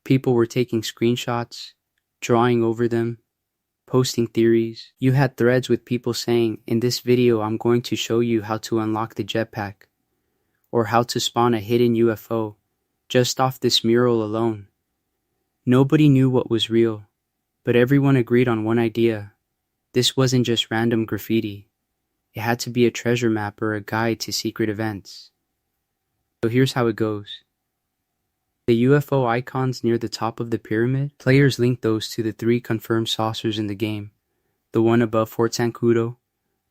People were taking screenshots, drawing over them, posting theories. You had threads with people saying, in this video I'm going to show you how to unlock the jetpack, or how to spawn a hidden UFO, just off this mural alone. Nobody knew what was real, but everyone agreed on one idea. This wasn't just random graffiti. It had to be a treasure map or a guide to secret events. So here's how it goes. The UFO icons near the top of the pyramid, players link those to the 3 confirmed saucers in the game. The one above Fort Zancudo,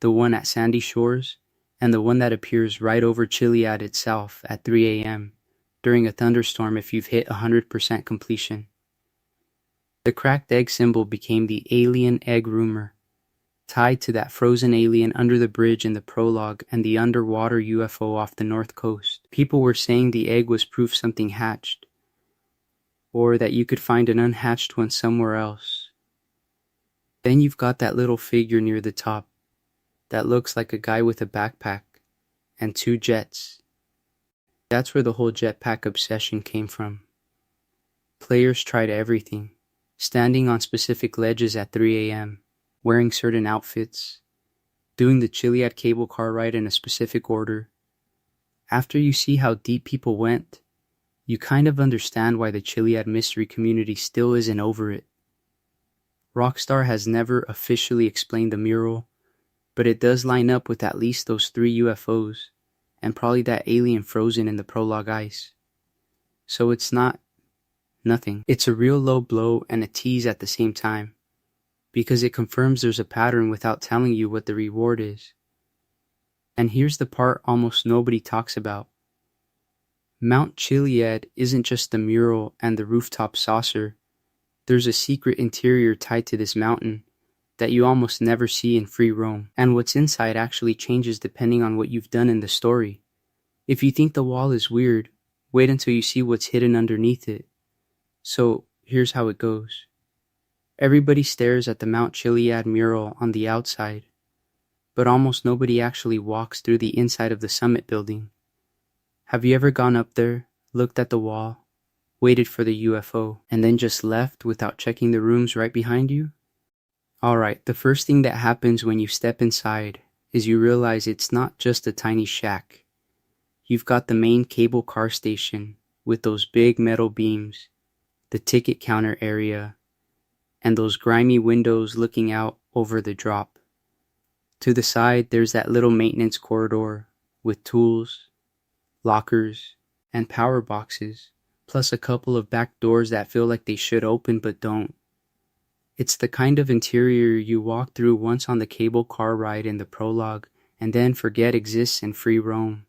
the one at Sandy Shores, and the one that appears right over Chiliad itself at 3 a.m. during a thunderstorm if you've hit 100% completion. The cracked egg symbol became the alien egg rumor, tied to that frozen alien under the bridge in the prologue and the underwater UFO off the north coast. People were saying the egg was proof something hatched, or that you could find an unhatched one somewhere else. Then you've got that little figure near the top that looks like a guy with a backpack and 2 jets. That's where the whole jetpack obsession came from. Players tried everything, standing on specific ledges at 3 a.m., wearing certain outfits, doing the Chiliad cable car ride in a specific order. After you see how deep people went, you kind of understand why the Chiliad mystery community still isn't over it. Rockstar has never officially explained the mural, but it does line up with at least those 3 UFOs, and probably that alien frozen in the prologue ice. So it's not nothing. It's a real low blow and a tease at the same time, because it confirms there's a pattern without telling you what the reward is. And here's the part almost nobody talks about. Mount Chiliad isn't just the mural and the rooftop saucer. There's a secret interior tied to this mountain that you almost never see in free roam, and what's inside actually changes depending on what you've done in the story. If you think the wall is weird, wait until you see what's hidden underneath it. So here's how it goes. Everybody stares at the Mount Chiliad mural on the outside, but almost nobody actually walks through the inside of the summit building. Have you ever gone up there, looked at the wall, waited for the UFO, and then just left without checking the rooms right behind you? Alright, the first thing that happens when you step inside is you realize it's not just a tiny shack. You've got the main cable car station with those big metal beams, the ticket counter area, and those grimy windows looking out over the drop. To the side, there's that little maintenance corridor with tools, lockers, and power boxes, plus a couple of back doors that feel like they should open but don't. It's the kind of interior you walk through once on the cable car ride in the prologue and then forget exists in free roam.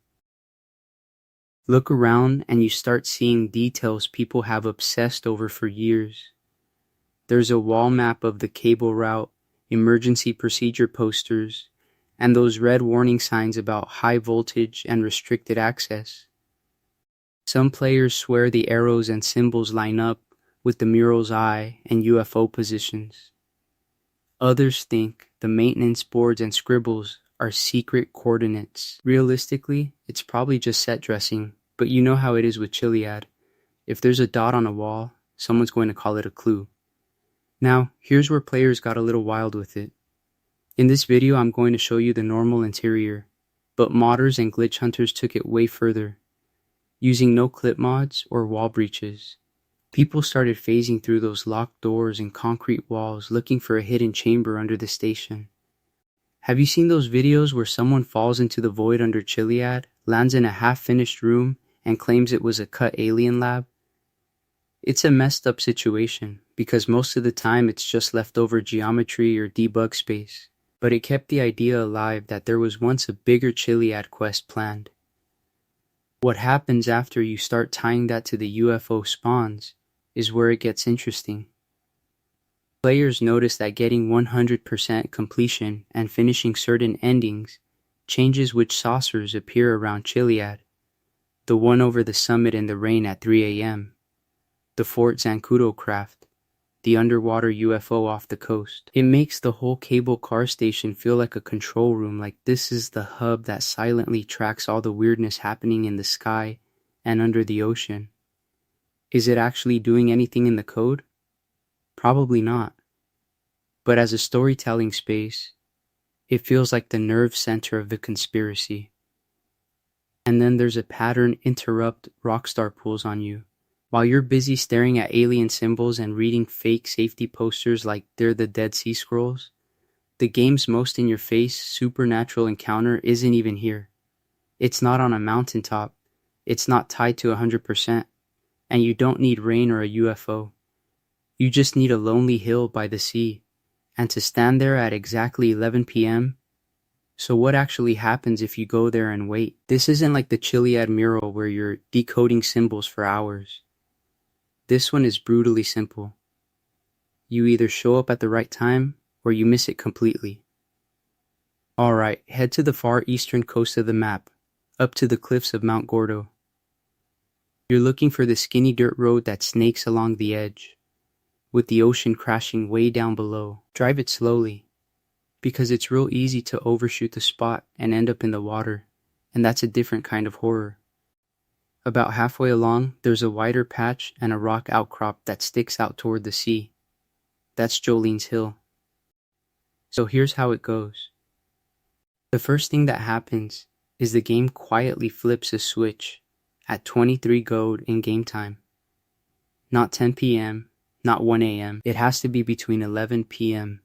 Look around and you start seeing details people have obsessed over for years. There's a wall map of the cable route, emergency procedure posters, and those red warning signs about high voltage and restricted access. Some players swear the arrows and symbols line up with the mural's eye and UFO positions. Others think the maintenance boards and scribbles are secret coordinates. Realistically, it's probably just set dressing, but you know how it is with Chiliad. If there's a dot on a wall, someone's going to call it a clue. Now, here's where players got a little wild with it. In this video, I'm going to show you the normal interior, but modders and glitch hunters took it way further, using no clip mods or wall breaches. People started phasing through those locked doors and concrete walls looking for a hidden chamber under the station. Have you seen those videos where someone falls into the void under Chiliad, lands in a half-finished room, and claims it was a cut alien lab? It's a messed up situation, because most of the time it's just leftover geometry or debug space, but it kept the idea alive that there was once a bigger Chiliad quest planned. What happens after you start tying that to the UFO spawns is where it gets interesting. Players notice that getting 100% completion and finishing certain endings changes which saucers appear around Chiliad. The one over the summit in the rain at 3 a.m., the Fort Zancudo craft, the underwater UFO off the coast. It makes the whole cable car station feel like a control room, like this is the hub that silently tracks all the weirdness happening in the sky and under the ocean. Is it actually doing anything in the code? Probably not. But as a storytelling space, it feels like the nerve center of the conspiracy. And then there's a pattern interrupt Rockstar pulls on you. While you're busy staring at alien symbols and reading fake safety posters like they're the Dead Sea Scrolls, the game's most in-your-face supernatural encounter isn't even here. It's not on a mountaintop. It's not tied to 100%. And you don't need rain or a UFO. You just need a lonely hill by the sea, and to stand there at exactly 11 p.m. So what actually happens if you go there and wait? This isn't like the Chiliad mural where you're decoding symbols for hours. This one is brutally simple. You either show up at the right time, or you miss it completely. Alright, head to the far eastern coast of the map, up to the cliffs of Mount Gordo. You're looking for the skinny dirt road that snakes along the edge, with the ocean crashing way down below. Drive it slowly, because it's real easy to overshoot the spot and end up in the water, and that's a different kind of horror. About halfway along, there's a wider patch and a rock outcrop that sticks out toward the sea. That's Jolene's Hill. So here's how it goes. The first thing that happens is the game quietly flips a switch at 23 gold in game time. Not 10 p.m., not 1 a.m. It has to be between 11 p.m.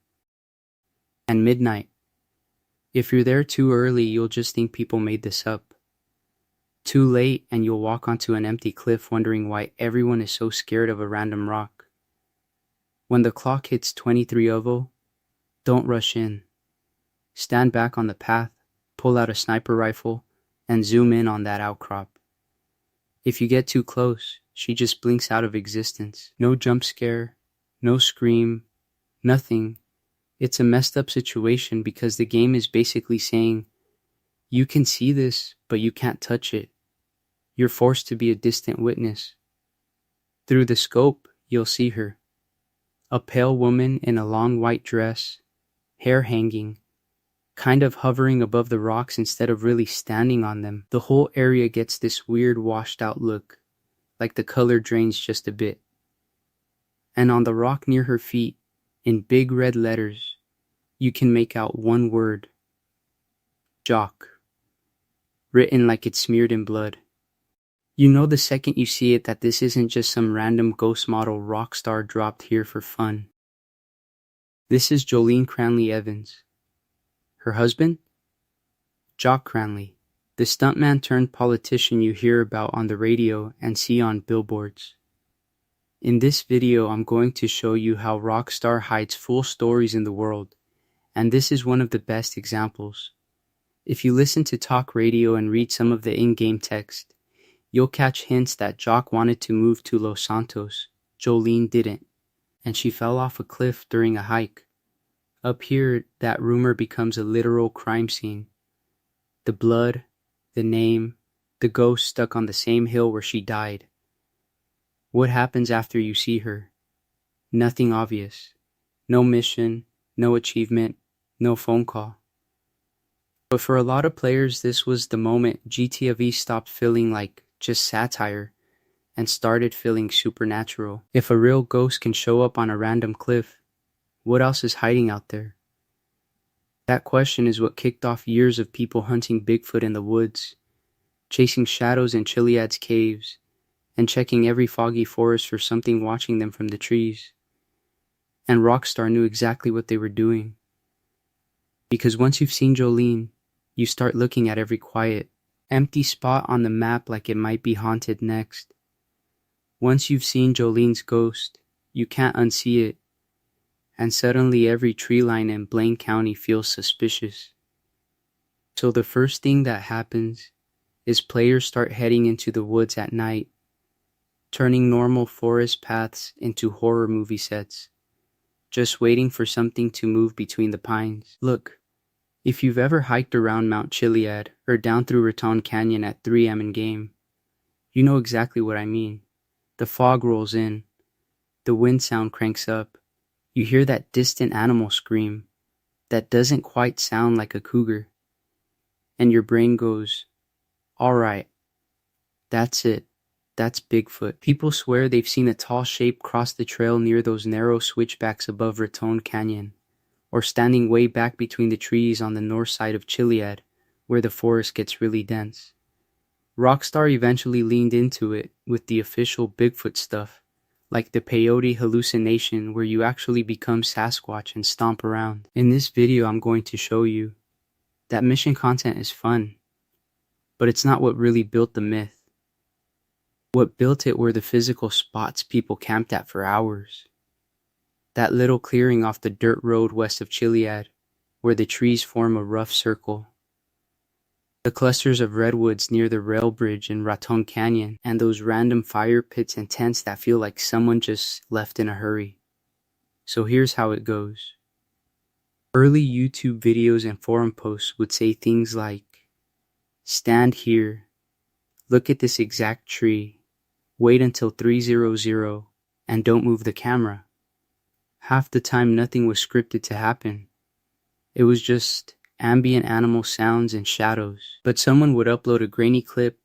and midnight. If you're there too early, you'll just think people made this up. Too late, and you'll walk onto an empty cliff wondering why everyone is so scared of a random rock. When the clock hits 23 OVO, don't rush in. Stand back on the path, pull out a sniper rifle, and zoom in on that outcrop. If you get too close, she just blinks out of existence. No jump scare, no scream, nothing. It's a messed up situation because the game is basically saying, you can see this, but you can't touch it. You're forced to be a distant witness. Through the scope, you'll see her. A pale woman in a long white dress, hair hanging, kind of hovering above the rocks instead of really standing on them. The whole area gets this weird washed out look, like the color drains just a bit. And on the rock near her feet, in big red letters, you can make out one word. Jock. Written like it's smeared in blood. You know the second you see it that this isn't just some random ghost model rock star dropped here for fun. This is Jolene Cranley Evans. Her husband? Jock Cranley, the stuntman turned politician you hear about on the radio and see on billboards. In this video, I'm going to show you how Rockstar hides full stories in the world, and this is one of the best examples. If you listen to talk radio and read some of the in-game text, you'll catch hints that Jock wanted to move to Los Santos. Jolene didn't, and she fell off a cliff during a hike. Up here, that rumor becomes a literal crime scene. The blood, the name, the ghost stuck on the same hill where she died. What happens after you see her? Nothing obvious. No mission, no achievement, no phone call. But for a lot of players, this was the moment GTA stopped feeling like just satire and started feeling supernatural. If a real ghost can show up on a random cliff, what else is hiding out there? That question is what kicked off years of people hunting Bigfoot in the woods, chasing shadows in Chiliad's caves, and checking every foggy forest for something watching them from the trees. And Rockstar knew exactly what they were doing. Because once you've seen Jolene, you start looking at every quiet, empty spot on the map like it might be haunted next. Once you've seen Jolene's ghost, you can't unsee it, and suddenly every tree line in Blaine County feels suspicious. So the first thing that happens is players start heading into the woods at night, turning normal forest paths into horror movie sets, just waiting for something to move between the pines. Look, if you've ever hiked around Mount Chiliad or down through Raton Canyon at 3 a.m. in game, you know exactly what I mean. The fog rolls in, the wind sound cranks up, you hear that distant animal scream that doesn't quite sound like a cougar, and your brain goes, alright, that's it, that's Bigfoot. People swear they've seen a tall shape cross the trail near those narrow switchbacks above Raton Canyon, or standing way back between the trees on the north side of Chiliad, where the forest gets really dense. Rockstar eventually leaned into it with the official Bigfoot stuff, like the peyote hallucination where you actually become Sasquatch and stomp around. In this video I'm going to show you that mission content is fun, but it's not what really built the myth. What built it were the physical spots people camped at for hours. That little clearing off the dirt road west of Chiliad, where the trees form a rough circle. The clusters of redwoods near the rail bridge in Raton Canyon, and those random fire pits and tents that feel like someone just left in a hurry. So here's how it goes. Early YouTube videos and forum posts would say things like, "Stand here, look at this exact tree, wait until 300, and don't move the camera." Half the time nothing was scripted to happen. It was just ambient animal sounds and shadows. But someone would upload a grainy clip,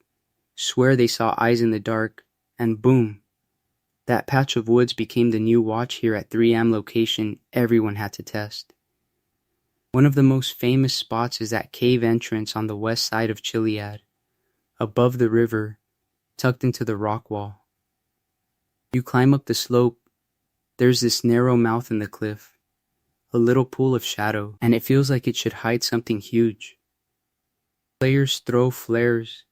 swear they saw eyes in the dark, and boom, that patch of woods became the new watch here at 3am location everyone had to test. One of the most famous spots is that cave entrance on the west side of Chiliad, above the river, tucked into the rock wall. You climb up the slope, there's this narrow mouth in the cliff, a little pool of shadow, and it feels like it should hide something huge. Players throw flares,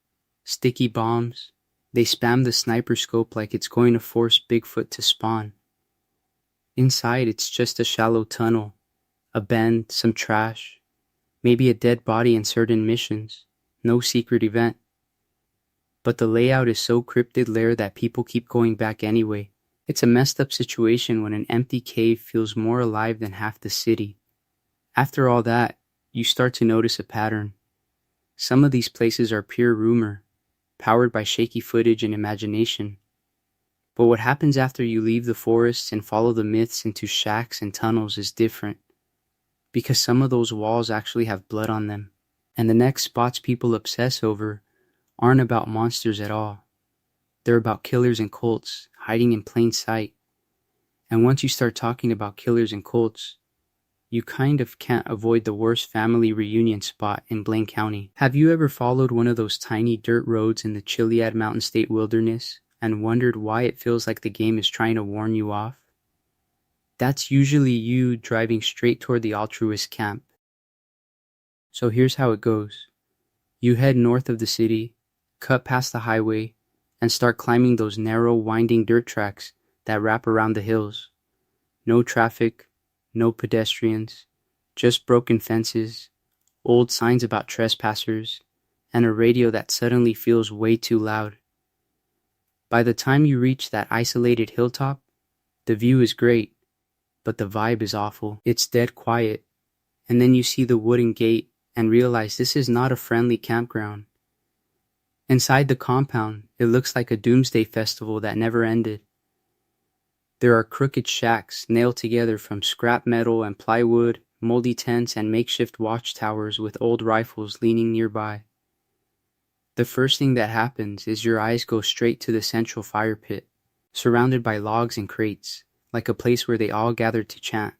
sticky bombs, they spam the sniper scope like it's going to force Bigfoot to spawn. Inside it's just a shallow tunnel, a bend, some trash, maybe a dead body in certain missions, no secret event. But the layout is so cryptid lair that people keep going back anyway. It's a messed up situation when an empty cave feels more alive than half the city. After all that, you start to notice a pattern. Some of these places are pure rumor, powered by shaky footage and imagination. But what happens after you leave the forests and follow the myths into shacks and tunnels is different. Because some of those walls actually have blood on them. And the next spots people obsess over aren't about monsters at all. They're about killers and cults, hiding in plain sight. And once you start talking about killers and cults, you kind of can't avoid the worst family reunion spot in Blaine County. Have you ever followed one of those tiny dirt roads in the Chiliad Mountain State Wilderness and wondered why it feels like the game is trying to warn you off? That's usually you driving straight toward the altruist camp. So here's how it goes. You head north of the city, cut past the highway, and start climbing those narrow, winding dirt tracks that wrap around the hills. No traffic, no pedestrians, just broken fences, old signs about trespassers, and a radio that suddenly feels way too loud. By the time you reach that isolated hilltop, the view is great, but the vibe is awful. It's dead quiet, and then you see the wooden gate and realize this is not a friendly campground. Inside the compound, it looks like a doomsday festival that never ended. There are crooked shacks nailed together from scrap metal and plywood, moldy tents, and makeshift watchtowers with old rifles leaning nearby. The first thing that happens is your eyes go straight to the central fire pit, surrounded by logs and crates, like a place where they all gathered to chant.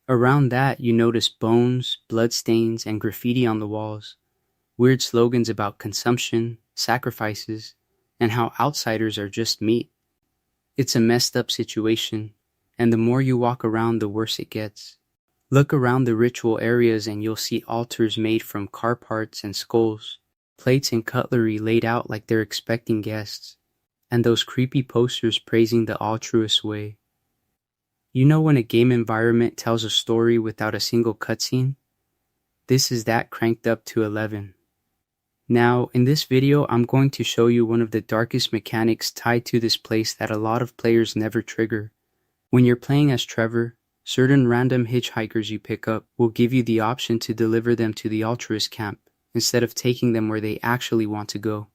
Around that, you notice bones, bloodstains, and graffiti on the walls, weird slogans about consumption, sacrifices, and how outsiders are just meat. It's a messed up situation, and the more you walk around, the worse it gets. Look around the ritual areas and you'll see altars made from car parts and skulls, plates and cutlery laid out like they're expecting guests, and those creepy posters praising the altruist way. You know when a game environment tells a story without a single cutscene? This is that cranked up to 11. Now, in this video, I'm going to show you one of the darkest mechanics tied to this place that a lot of players never trigger. When you're playing as Trevor, certain random hitchhikers you pick up will give you the option to deliver them to the altruist camp, instead of taking them where they actually want to go.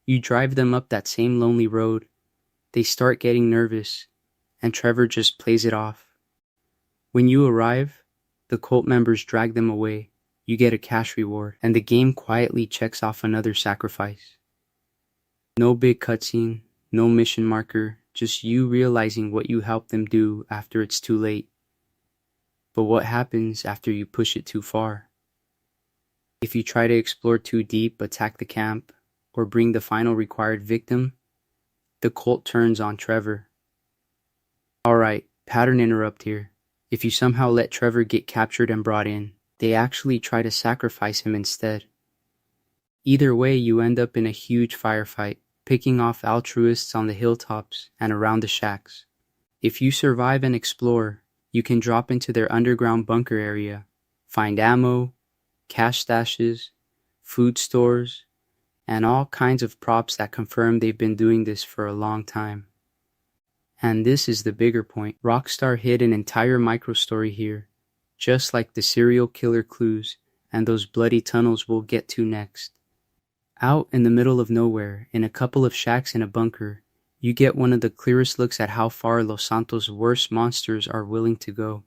You drive them up that same lonely road, they start getting nervous, and Trevor just plays it off. When you arrive, the cult members drag them away. You get a cash reward, and the game quietly checks off another sacrifice. No big cutscene, no mission marker, just you realizing what you helped them do after it's too late. But what happens after you push it too far? If you try to explore too deep, attack the camp, or bring the final required victim, the cult turns on Trevor. Alright, pattern interrupt here. If you somehow let Trevor get captured and brought in, they actually try to sacrifice him instead. Either way, you end up in a huge firefight, picking off altruists on the hilltops and around the shacks. If you survive and explore, you can drop into their underground bunker area, find ammo, cash stashes, food stores, and all kinds of props that confirm they've been doing this for a long time. And this is the bigger point. Rockstar hid an entire microstory here, just like the serial killer clues and those bloody tunnels we'll get to next. Out in the middle of nowhere, in a couple of shacks in a bunker, you get one of the clearest looks at how far Los Santos' worst monsters are willing to go.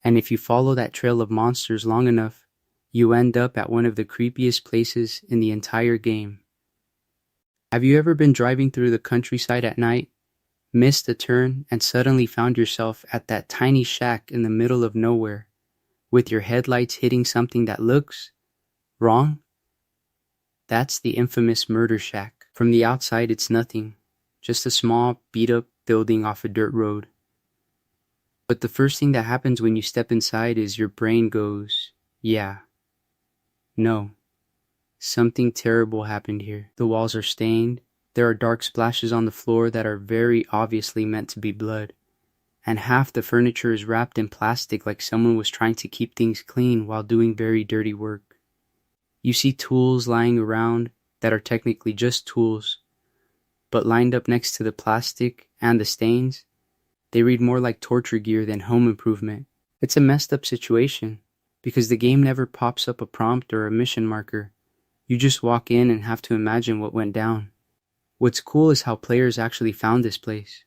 And if you follow that trail of monsters long enough, you end up at one of the creepiest places in the entire game. Have you ever been driving through the countryside at night, missed a turn, and suddenly found yourself at that tiny shack in the middle of nowhere, with your headlights hitting something that looks wrong? That's the infamous murder shack. From the outside, it's nothing, just a small, beat-up building off a dirt road. But the first thing that happens when you step inside is your brain goes, yeah. No. Something terrible happened here. The walls are stained. There are dark splashes on the floor that are very obviously meant to be blood. And half the furniture is wrapped in plastic like someone was trying to keep things clean while doing very dirty work. You see tools lying around that are technically just tools, but lined up next to the plastic and the stains, they read more like torture gear than home improvement. It's a messed up situation, because the game never pops up a prompt or a mission marker. You just walk in and have to imagine what went down. What's cool is how players actually found this place.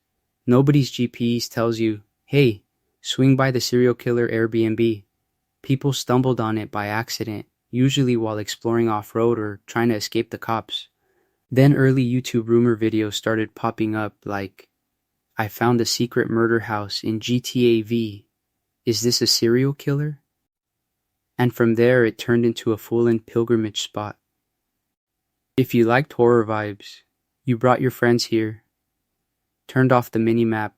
Nobody's GPS tells you, hey, swing by the serial killer Airbnb. People stumbled on it by accident, usually while exploring off-road or trying to escape the cops. Then early YouTube rumor videos started popping up like, I found a secret murder house in GTA V. Is this a serial killer? And from there it turned into a full-in pilgrimage spot. If you liked horror vibes, you brought your friends here, turned off the minimap,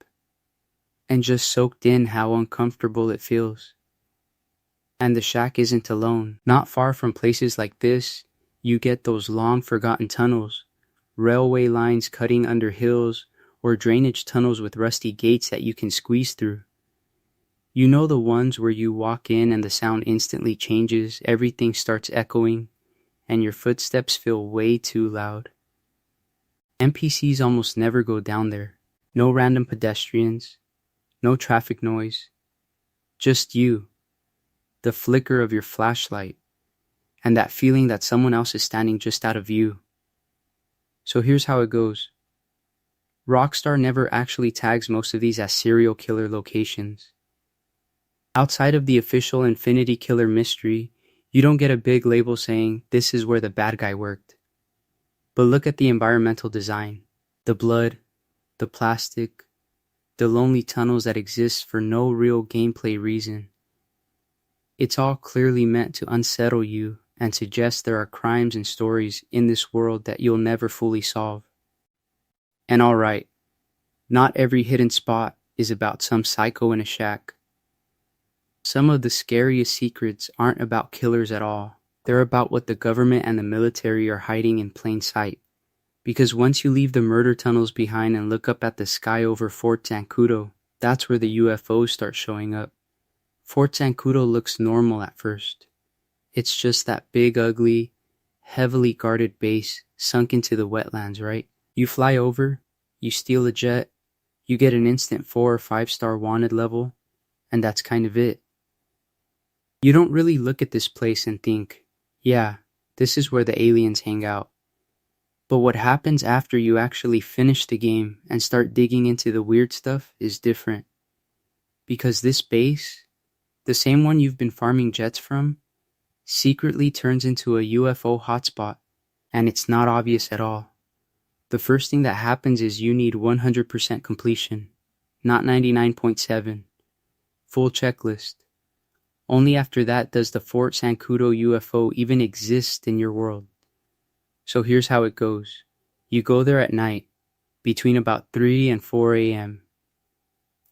and just soaked in how uncomfortable it feels. And the shack isn't alone. Not far from places like this, you get those long forgotten tunnels, railway lines cutting under hills, or drainage tunnels with rusty gates that you can squeeze through. You know the ones where you walk in and the sound instantly changes, everything starts echoing, and your footsteps feel way too loud. NPCs almost never go down there. No random pedestrians, no traffic noise, just you, the flicker of your flashlight, and that feeling that someone else is standing just out of view. So here's how it goes. Rockstar never actually tags most of these as serial killer locations. Outside of the official Infinity Killer mystery, you don't get a big label saying this is where the bad guy worked. But look at the environmental design, the blood, the plastic, the lonely tunnels that exist for no real gameplay reason. It's all clearly meant to unsettle you and suggest there are crimes and stories in this world that you'll never fully solve. And alright, not every hidden spot is about some psycho in a shack. Some of the scariest secrets aren't about killers at all. They're about what the government and the military are hiding in plain sight. Because once you leave the murder tunnels behind and look up at the sky over Fort Zancudo, that's where the UFOs start showing up. Fort Zancudo looks normal at first. It's just that big, ugly, heavily guarded base sunk into the wetlands, right? You fly over, you steal a jet, you get an instant 4 or 5-star wanted level, and that's kind of it. You don't really look at this place and think, yeah, this is where the aliens hang out. But what happens after you actually finish the game and start digging into the weird stuff is different. Because this base, the same one you've been farming jets from, secretly turns into a UFO hotspot, and it's not obvious at all. The first thing that happens is you need 100% completion, not 99.7. Full checklist. Only after that does the Fort Zancudo UFO even exist in your world. So here's how it goes. You go there at night, between about 3 and 4 a.m.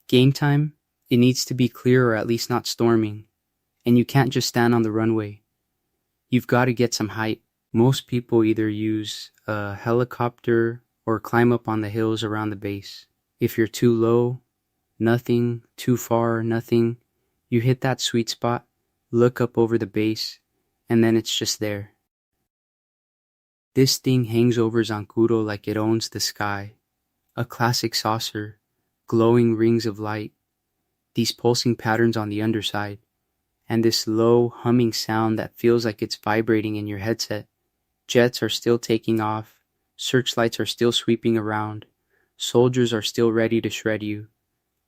Game time, it needs to be clear or at least not storming, and you can't just stand on the runway. You've got to get some height. Most people either use a helicopter or climb up on the hills around the base. If you're too low, nothing, too far, nothing, you hit that sweet spot, look up over the base, and then it's just there. This thing hangs over Zancudo like it owns the sky. A classic saucer, glowing rings of light, these pulsing patterns on the underside, and this low, humming sound that feels like it's vibrating in your headset. Jets are still taking off, searchlights are still sweeping around, soldiers are still ready to shred you,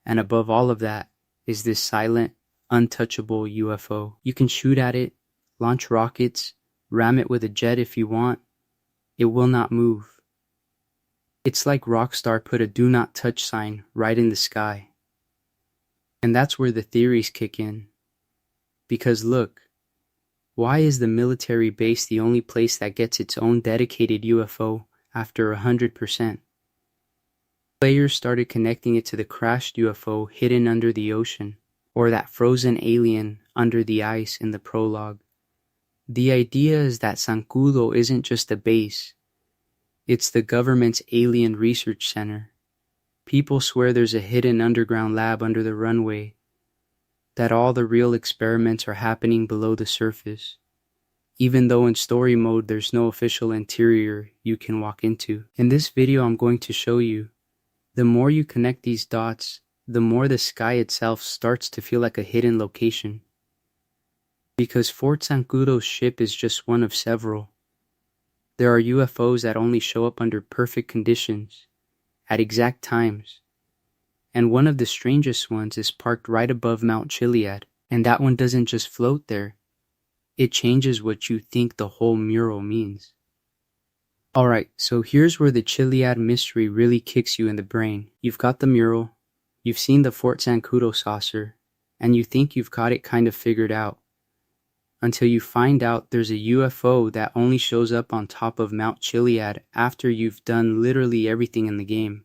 and above all of that is this silent, untouchable UFO. You can shoot at it, launch rockets, ram it with a jet if you want. It will not move. It's like Rockstar put a do not touch sign right in the sky. And that's where the theories kick in. Because look, why is the military base the only place that gets its own dedicated UFO after 100%? Players started connecting it to the crashed UFO hidden under the ocean, or that frozen alien under the ice in the prologue. The idea is that Zancudo isn't just a base, it's the government's alien research center. People swear there's a hidden underground lab under the runway, that all the real experiments are happening below the surface, even though in story mode there's no official interior you can walk into. In this video I'm going to show you, the more you connect these dots, the more the sky itself starts to feel like a hidden location. Because Fort Zancudo's ship is just one of several. There are UFOs that only show up under perfect conditions, at exact times. And one of the strangest ones is parked right above Mount Chiliad, and that one doesn't just float there. It changes what you think the whole mural means. Alright, so here's where the Chiliad mystery really kicks you in the brain. You've got the mural, you've seen the Fort Zancudo saucer, and you think you've got it kind of figured out. Until you find out there's a UFO that only shows up on top of Mount Chiliad after you've done literally everything in the game.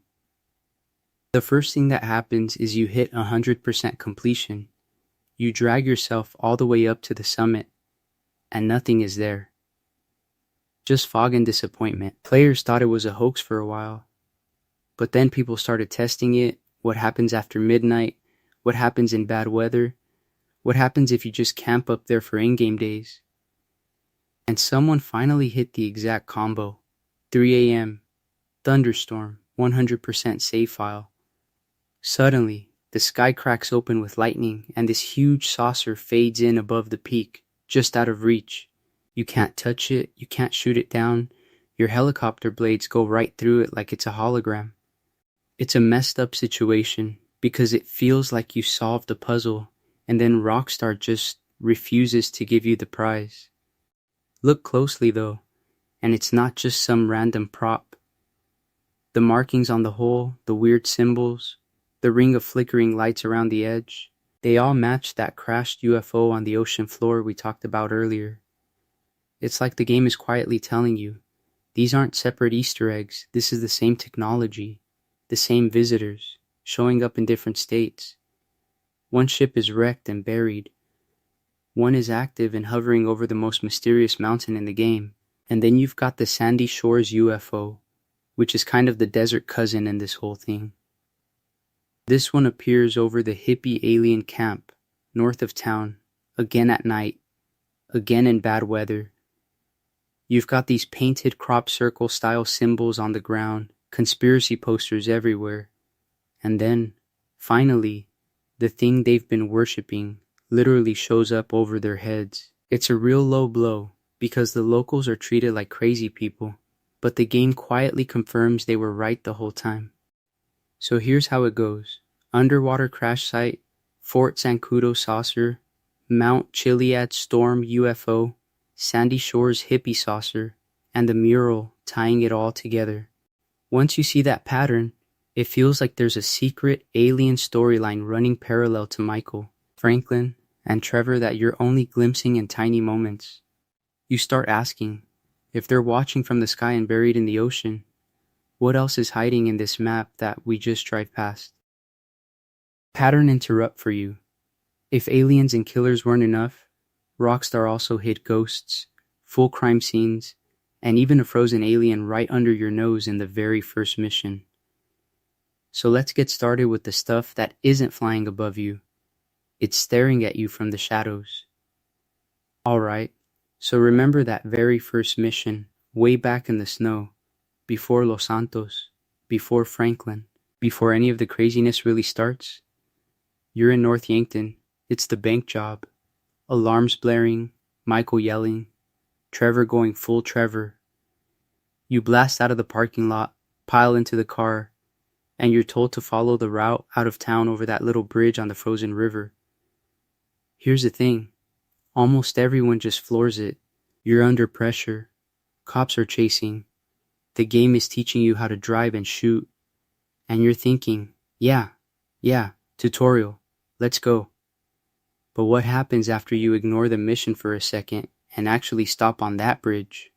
The first thing that happens is you hit 100% completion. You drag yourself all the way up to the summit, and nothing is there. Just fog and disappointment. Players thought it was a hoax for a while, but then people started testing it, what happens after midnight, what happens in bad weather, what happens if you just camp up there for in-game days. And someone finally hit the exact combo. 3 a.m., thunderstorm, 100% save file. Suddenly, the sky cracks open with lightning and this huge saucer fades in above the peak, just out of reach. You can't touch it, you can't shoot it down, your helicopter blades go right through it like it's a hologram. It's a messed up situation because it feels like you solved a puzzle and then Rockstar just refuses to give you the prize. Look closely though, and it's not just some random prop. The markings on the hull, the weird symbols, the ring of flickering lights around the edge, they all match that crashed UFO on the ocean floor we talked about earlier. It's like the game is quietly telling you, these aren't separate Easter eggs, this is the same technology, the same visitors, showing up in different states. One ship is wrecked and buried. One is active and hovering over the most mysterious mountain in the game. And then you've got the Sandy Shores UFO, which is kind of the desert cousin in this whole thing. This one appears over the hippie alien camp, north of town, again at night, again in bad weather. You've got these painted crop circle style symbols on the ground, conspiracy posters everywhere. And then, finally, the thing they've been worshipping literally shows up over their heads. It's a real low blow because the locals are treated like crazy people, but the game quietly confirms they were right the whole time. So here's how it goes. Underwater crash site, Fort Zancudo saucer, Mount Chiliad storm UFO, Sandy Shores hippie saucer, and the mural tying it all together. Once you see that pattern, it feels like there's a secret alien storyline running parallel to Michael, Franklin, and Trevor that you're only glimpsing in tiny moments. You start asking, if they're watching from the sky and buried in the ocean, what else is hiding in this map that we just drive past? Pattern interrupt for you. If aliens and killers weren't enough, Rockstar also hid ghosts, full crime scenes, and even a frozen alien right under your nose in the very first mission. So let's get started with the stuff that isn't flying above you. It's staring at you from the shadows. Alright, so remember that very first mission, way back in the snow, before Los Santos, before Franklin, before any of the craziness really starts? You're in North Yankton. It's the bank job. Alarms blaring, Michael yelling, Trevor going full Trevor. You blast out of the parking lot, pile into the car, and you're told to follow the route out of town over that little bridge on the frozen river. Here's the thing. Almost everyone just floors it. You're under pressure. Cops are chasing. The game is teaching you how to drive and shoot. And you're thinking, yeah, tutorial, let's go. But what happens after you ignore the mission for a second and actually stop on that bridge?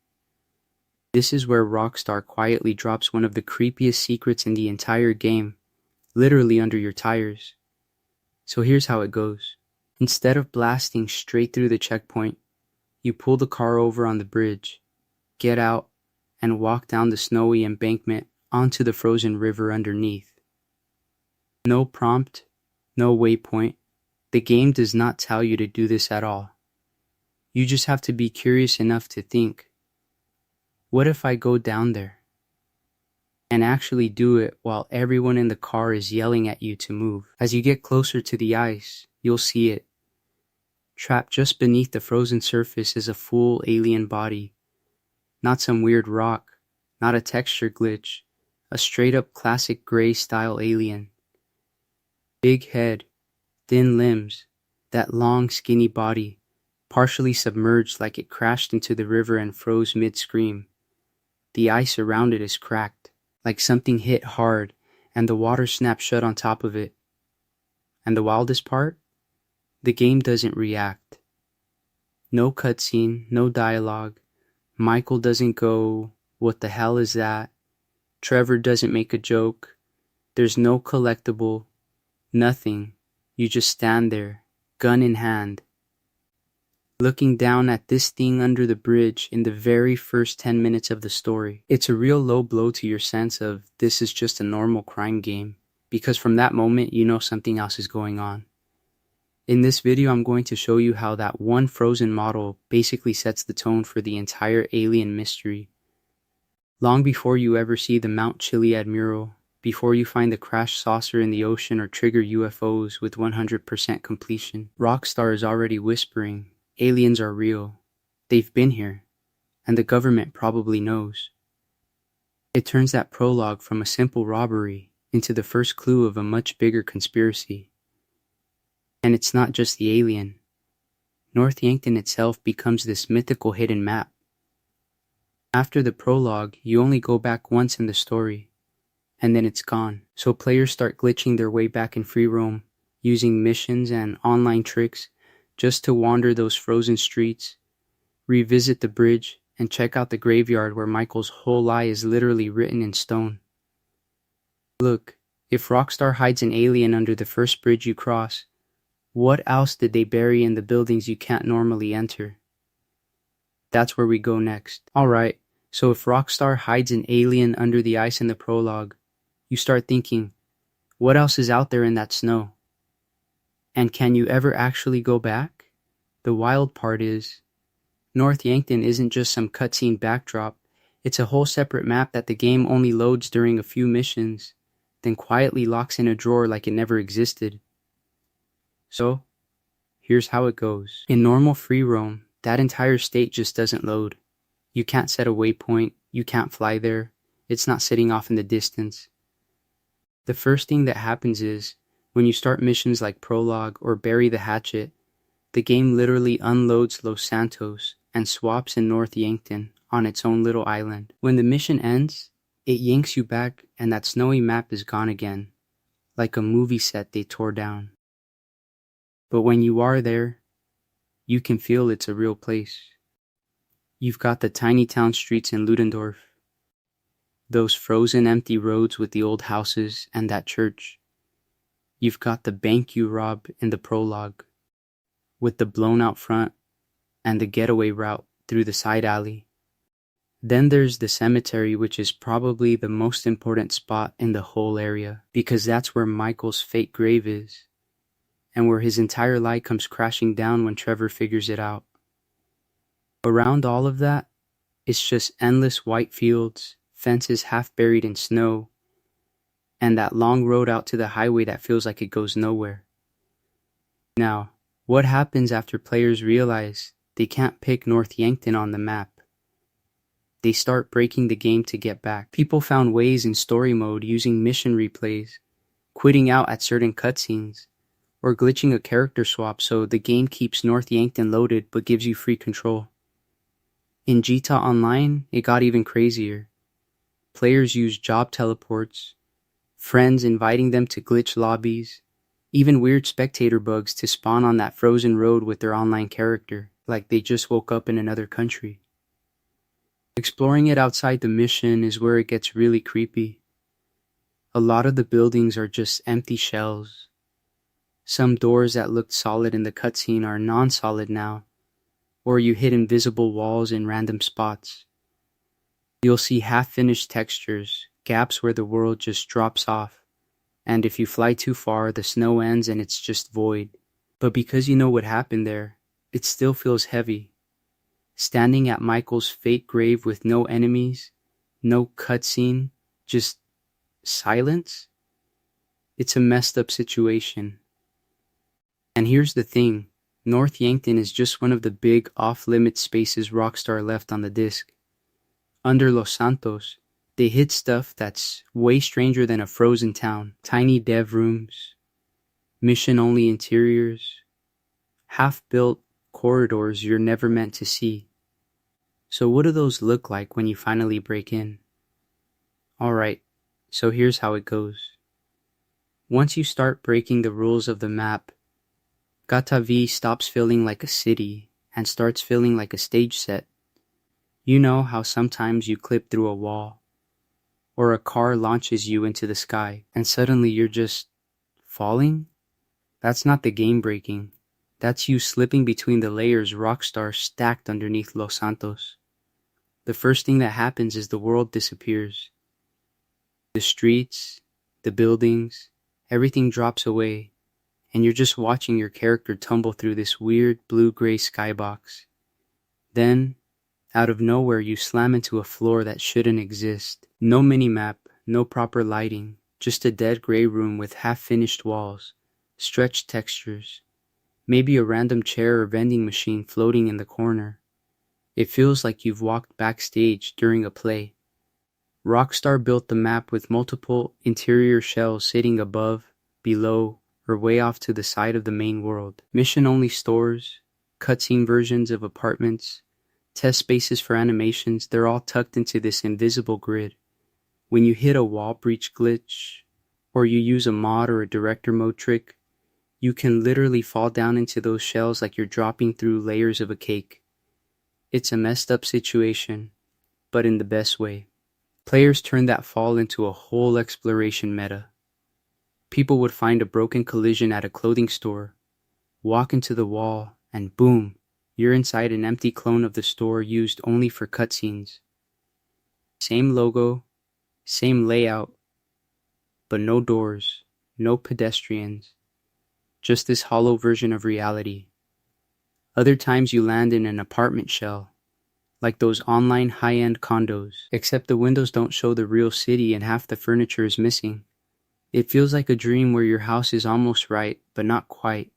This is where Rockstar quietly drops one of the creepiest secrets in the entire game, literally under your tires. So here's how it goes. Instead of blasting straight through the checkpoint, you pull the car over on the bridge, get out, and walk down the snowy embankment onto the frozen river underneath. No prompt, no waypoint. The game does not tell you to do this at all. You just have to be curious enough to think, what if I go down there? And actually do it while everyone in the car is yelling at you to move. As you get closer to the ice, you'll see it. Trapped just beneath the frozen surface is a full alien body. Not some weird rock, not a texture glitch, a straight-up classic gray-style alien. Big head, thin limbs, that long skinny body, partially submerged like it crashed into the river and froze mid-scream. The ice around it is cracked, like something hit hard, and the water snapped shut on top of it. And the wildest part? The game doesn't react. No cutscene, no dialogue. Michael doesn't go, "What the hell is that?" Trevor doesn't make a joke. There's no collectible, nothing. You just stand there, gun in hand, looking down at this thing under the bridge in the very first 10 minutes of the story. It's a real low blow to your sense of this is just a normal crime game, because from that moment you know something else is going on. In this video I'm going to show you how that one frozen model basically sets the tone for the entire alien mystery. Long before you ever see the Mount Chiliad mural, before you find the crashed saucer in the ocean or trigger UFOs with 100% completion, Rockstar is already whispering, aliens are real, they've been here, and the government probably knows. It turns that prologue from a simple robbery into the first clue of a much bigger conspiracy. And it's not just the alien. North Yankton itself becomes this mythical hidden map. After the prologue, you only go back once in the story, and then it's gone. So players start glitching their way back in free roam, using missions and online tricks just to wander those frozen streets, revisit the bridge, and check out the graveyard where Michael's whole lie is literally written in stone. Look, if Rockstar hides an alien under the first bridge you cross, what else did they bury in the buildings you can't normally enter? That's where we go next. Alright, so if Rockstar hides an alien under the ice in the prologue, you start thinking, what else is out there in that snow? And can you ever actually go back? The wild part is, North Yankton isn't just some cutscene backdrop, it's a whole separate map that the game only loads during a few missions, then quietly locks in a drawer like it never existed. So, here's how it goes. In normal free roam, that entire state just doesn't load. You can't set a waypoint, you can't fly there, it's not sitting off in the distance. The first thing that happens is, when you start missions like Prologue or Bury the Hatchet, the game literally unloads Los Santos and swaps in North Yankton on its own little island. When the mission ends, it yanks you back and that snowy map is gone again, like a movie set they tore down. But when you are there, you can feel it's a real place. You've got the tiny town streets in Ludendorff, those frozen empty roads with the old houses and that church. You've got the bank you rob in the prologue, with the blown out front and the getaway route through the side alley. Then there's the cemetery, which is probably the most important spot in the whole area, because that's where Michael's fake grave is, and where his entire life comes crashing down when Trevor figures it out. Around all of that, it's just endless white fields, fences half buried in snow, and that long road out to the highway that feels like it goes nowhere. Now, what happens after players realize they can't pick North Yankton on the map? They start breaking the game to get back. People found ways in story mode using mission replays, quitting out at certain cutscenes, or glitching a character swap so the game keeps North Yankton loaded but gives you free control. In GTA Online, it got even crazier. Players used job teleports, friends inviting them to glitch lobbies, even weird spectator bugs to spawn on that frozen road with their online character, like they just woke up in another country. Exploring it outside the mission is where it gets really creepy. A lot of the buildings are just empty shells. Some doors that looked solid in the cutscene are non-solid now, or you hit invisible walls in random spots. You'll see half-finished textures, gaps where the world just drops off, and if you fly too far, the snow ends and it's just void. But because you know what happened there, it still feels heavy. Standing at Michael's fake grave with no enemies, no cutscene, just silence? It's a messed up situation. And here's the thing, North Yankton is just one of the big off-limits spaces Rockstar left on the disc. Under Los Santos, they hid stuff that's way stranger than a frozen town. Tiny dev rooms, mission-only interiors, half-built corridors you're never meant to see. So what do those look like when you finally break in? Alright, so here's how it goes. Once you start breaking the rules of the map, Gatavi stops feeling like a city and starts feeling like a stage set. You know how sometimes you clip through a wall, or a car launches you into the sky, and suddenly you're just falling? That's not the game breaking. That's you slipping between the layers Rockstar stacked underneath Los Santos. The first thing that happens is the world disappears. The streets, the buildings, everything drops away, and you're just watching your character tumble through this weird blue-gray skybox. Then, out of nowhere, you slam into a floor that shouldn't exist. No minimap, no proper lighting, just a dead gray room with half-finished walls, stretched textures, maybe a random chair or vending machine floating in the corner. It feels like you've walked backstage during a play. Rockstar built the map with multiple interior shells sitting above, below, or way off to the side of the main world. Mission-only stores, cutscene versions of apartments, test spaces for animations, they're all tucked into this invisible grid. When you hit a wall breach glitch, or you use a mod or a director mode trick, you can literally fall down into those shells like you're dropping through layers of a cake. It's a messed up situation, but in the best way. Players turned that fall into a whole exploration meta. People would find a broken collision at a clothing store, walk into the wall, and boom, you're inside an empty clone of the store used only for cutscenes. Same logo, same layout, but no doors, no pedestrians, just this hollow version of reality. Other times you land in an apartment shell, like those online high-end condos, except the windows don't show the real city and half the furniture is missing. It feels like a dream where your house is almost right, but not quite.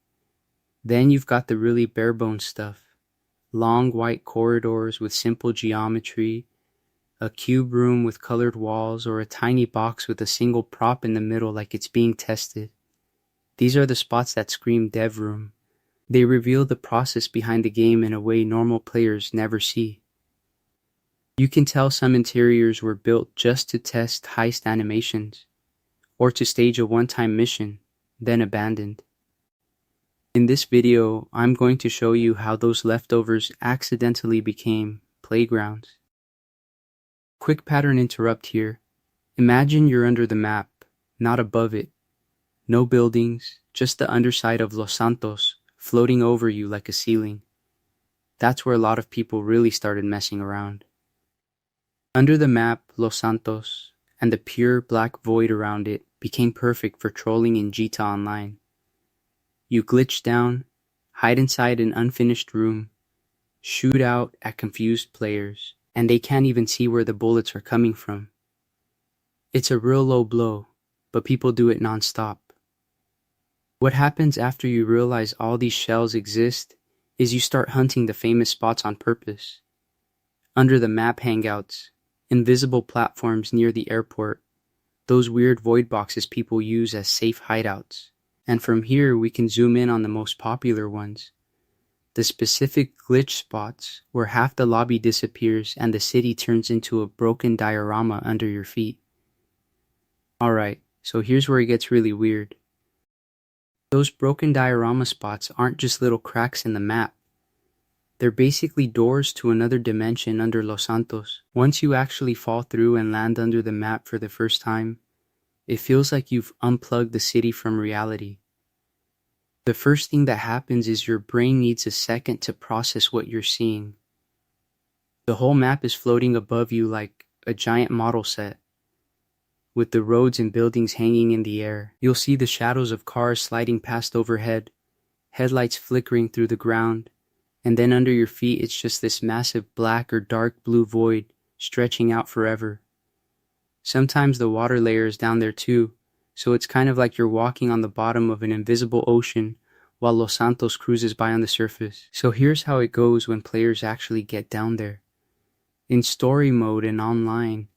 Then you've got the really bare-bones stuff. Long white corridors with simple geometry, a cube room with colored walls, or a tiny box with a single prop in the middle like it's being tested. These are the spots that scream dev room. They reveal the process behind the game in a way normal players never see. You can tell some interiors were built just to test heist animations, or to stage a one-time mission, then abandoned. In this video, I'm going to show you how those leftovers accidentally became playgrounds. Quick pattern interrupt here. Imagine you're under the map, not above it. No buildings, just the underside of Los Santos, floating over you like a ceiling. That's where a lot of people really started messing around. Under the map, Los Santos, and the pure black void around it became perfect for trolling in GTA Online. You glitch down, hide inside an unfinished room, shoot out at confused players, and they can't even see where the bullets are coming from. It's a real low blow, but people do it non-stop. What happens after you realize all these shells exist is you start hunting the famous spots on purpose. Under the map hangouts, invisible platforms near the airport, those weird void boxes people use as safe hideouts. And from here we can zoom in on the most popular ones. The specific glitch spots where half the lobby disappears and the city turns into a broken diorama under your feet. Alright, so here's where it gets really weird. Those broken diorama spots aren't just little cracks in the map. They're basically doors to another dimension under Los Santos. Once you actually fall through and land under the map for the first time, it feels like you've unplugged the city from reality. The first thing that happens is your brain needs a second to process what you're seeing. The whole map is floating above you like a giant model set, with the roads and buildings hanging in the air. You'll see the shadows of cars sliding past overhead, headlights flickering through the ground, and then under your feet it's just this massive black or dark blue void stretching out forever. Sometimes the water layer is down there too, so it's kind of like you're walking on the bottom of an invisible ocean while Los Santos cruises by on the surface. So here's how it goes when players actually get down there. In story mode and online,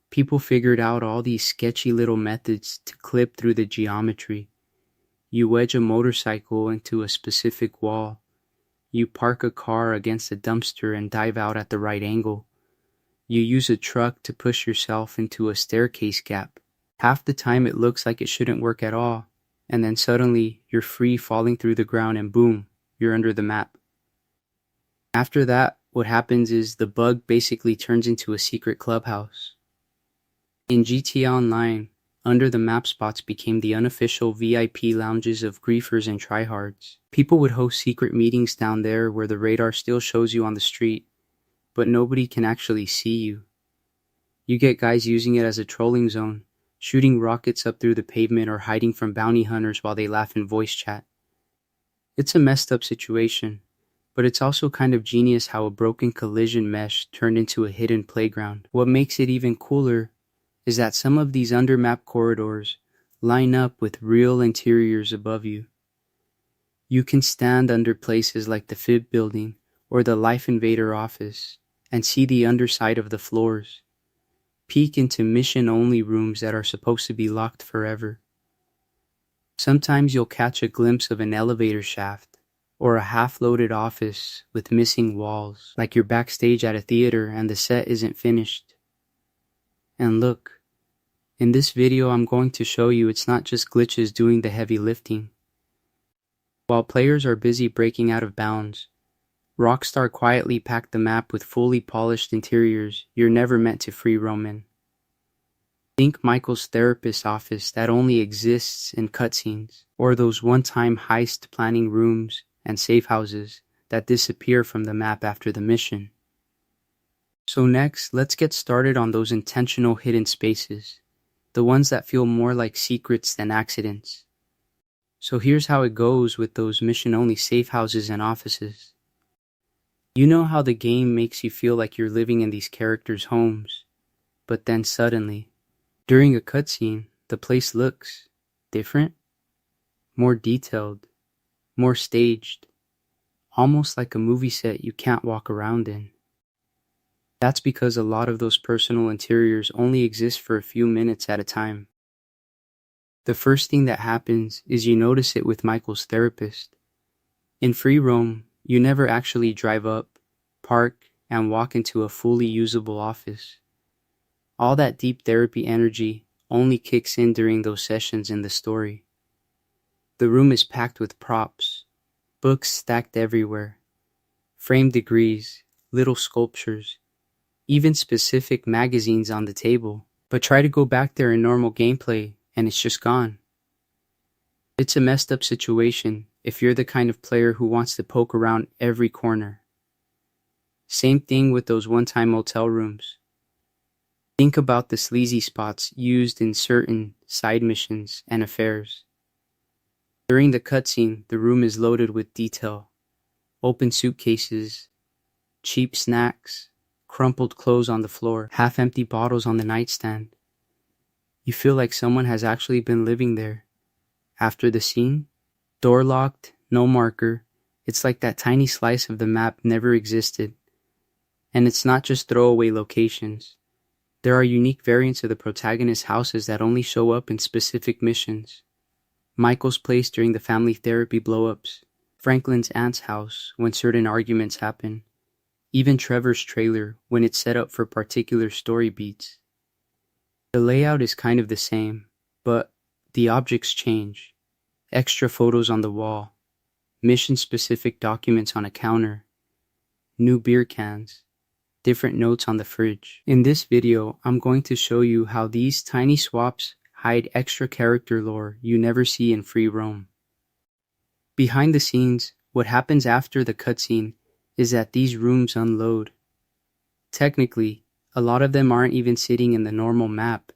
people figured out all these sketchy little methods to clip through the geometry. You wedge a motorcycle into a specific wall. You park a car against a dumpster and dive out at the right angle. You use a truck to push yourself into a staircase gap. Half the time it looks like it shouldn't work at all, and then suddenly you're free falling through the ground and boom, you're under the map. After that, what happens is the bug basically turns into a secret clubhouse. In GTA Online, under the map spots became the unofficial VIP lounges of griefers and tryhards. People would host secret meetings down there where the radar still shows you on the street, but nobody can actually see you. You get guys using it as a trolling zone, shooting rockets up through the pavement or hiding from bounty hunters while they laugh in voice chat. It's a messed up situation, but it's also kind of genius how a broken collision mesh turned into a hidden playground. What makes it even cooler is that some of these under-map corridors line up with real interiors above you. You can stand under places like the Fib building or the Life Invader office and see the underside of the floors. Peek into mission-only rooms that are supposed to be locked forever. Sometimes you'll catch a glimpse of an elevator shaft or a half-loaded office with missing walls, like you're backstage at a theater and the set isn't finished. And look, in this video I'm going to show you it's not just glitches doing the heavy lifting. While players are busy breaking out of bounds, Rockstar quietly packed the map with fully polished interiors you're never meant to free roam in. Think Michael's therapist's office that only exists in cutscenes, or those one-time heist planning rooms and safe houses that disappear from the map after the mission. So next, let's get started on those intentional hidden spaces, the ones that feel more like secrets than accidents. So here's how it goes with those mission-only safe houses and offices. You know how the game makes you feel like you're living in these characters' homes, but then suddenly, during a cutscene, the place looks different, more detailed, more staged, almost like a movie set you can't walk around in. That's because a lot of those personal interiors only exist for a few minutes at a time. The first thing that happens is you notice it with Michael's therapist. In free roam, you never actually drive up, park, and walk into a fully usable office. All that deep therapy energy only kicks in during those sessions in the story. The room is packed with props, books stacked everywhere, framed degrees, little sculptures, even specific magazines on the table. But try to go back there in normal gameplay and it's just gone. It's a messed up situation if you're the kind of player who wants to poke around every corner. Same thing with those one-time motel rooms. Think about the sleazy spots used in certain side missions and affairs. During the cutscene, the room is loaded with detail. Open suitcases, cheap snacks, crumpled clothes on the floor, half-empty bottles on the nightstand. You feel like someone has actually been living there. After the scene, door locked, no marker. It's like that tiny slice of the map never existed. And it's not just throwaway locations. There are unique variants of the protagonist's houses that only show up in specific missions. Michael's place during the family therapy blow-ups, Franklin's aunt's house when certain arguments happen, even Trevor's trailer when it's set up for particular story beats. The layout is kind of the same, but the objects change. Extra photos on the wall, mission-specific documents on a counter, new beer cans, different notes on the fridge. In this video, I'm going to show you how these tiny swaps hide extra character lore you never see in free roam. Behind the scenes, what happens after the cutscene is that these rooms unload. Technically, a lot of them aren't even sitting in the normal map.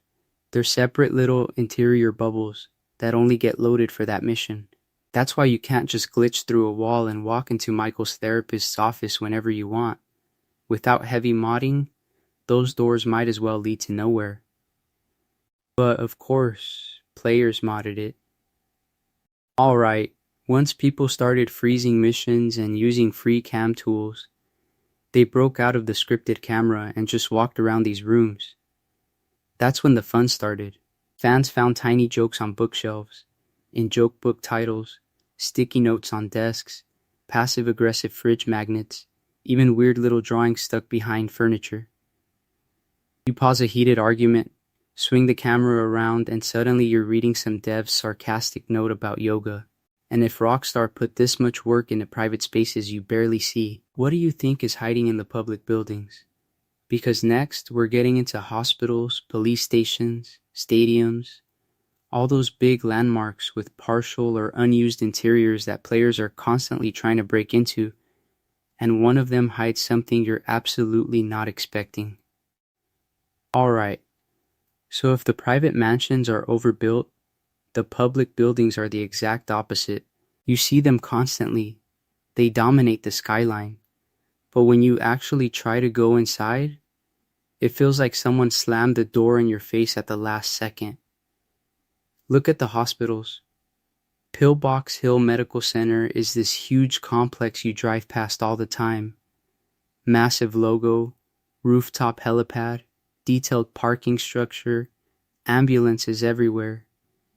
They're separate little interior bubbles that only get loaded for that mission. That's why you can't just glitch through a wall and walk into Michael's therapist's office whenever you want. Without heavy modding, those doors might as well lead to nowhere. But of course, players modded it. Alright, once people started freezing missions and using free cam tools, they broke out of the scripted camera and just walked around these rooms. That's when the fun started. Fans found tiny jokes on bookshelves, in joke book titles, sticky notes on desks, passive-aggressive fridge magnets, even weird little drawings stuck behind furniture. You pause a heated argument, swing the camera around, and suddenly you're reading some dev's sarcastic note about yoga. And if Rockstar put this much work into private spaces you barely see, what do you think is hiding in the public buildings? Because next, we're getting into hospitals, police stations, stadiums, all those big landmarks with partial or unused interiors that players are constantly trying to break into, and one of them hides something you're absolutely not expecting. Alright, so if the private mansions are overbuilt, the public buildings are the exact opposite. You see them constantly. They dominate the skyline. But when you actually try to go inside, it feels like someone slammed the door in your face at the last second. Look at the hospitals. Pillbox Hill Medical Center is this huge complex you drive past all the time. Massive logo, rooftop helipad, detailed parking structure, ambulances everywhere.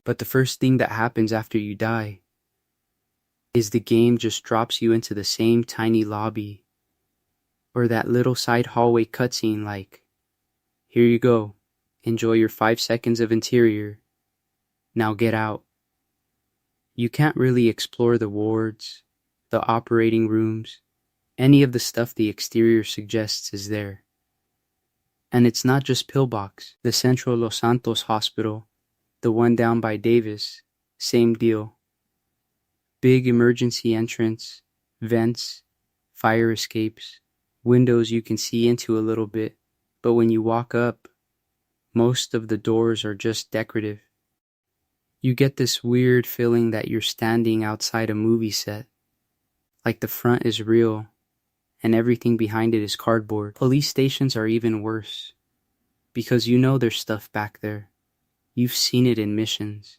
But the first thing that happens after you die is the game just drops you into the same tiny lobby, or that little side hallway cutscene like, here you go, enjoy your 5 seconds of interior, now get out. You can't really explore the wards, the operating rooms, any of the stuff the exterior suggests is there. And it's not just Pillbox, the Central Los Santos hospital, the one down by Davis, same deal. Big emergency entrance, vents, fire escapes, windows you can see into a little bit, but when you walk up, most of the doors are just decorative. You get this weird feeling that you're standing outside a movie set, like the front is real and everything behind it is cardboard. Police stations are even worse, because you know there's stuff back there. You've seen it in missions.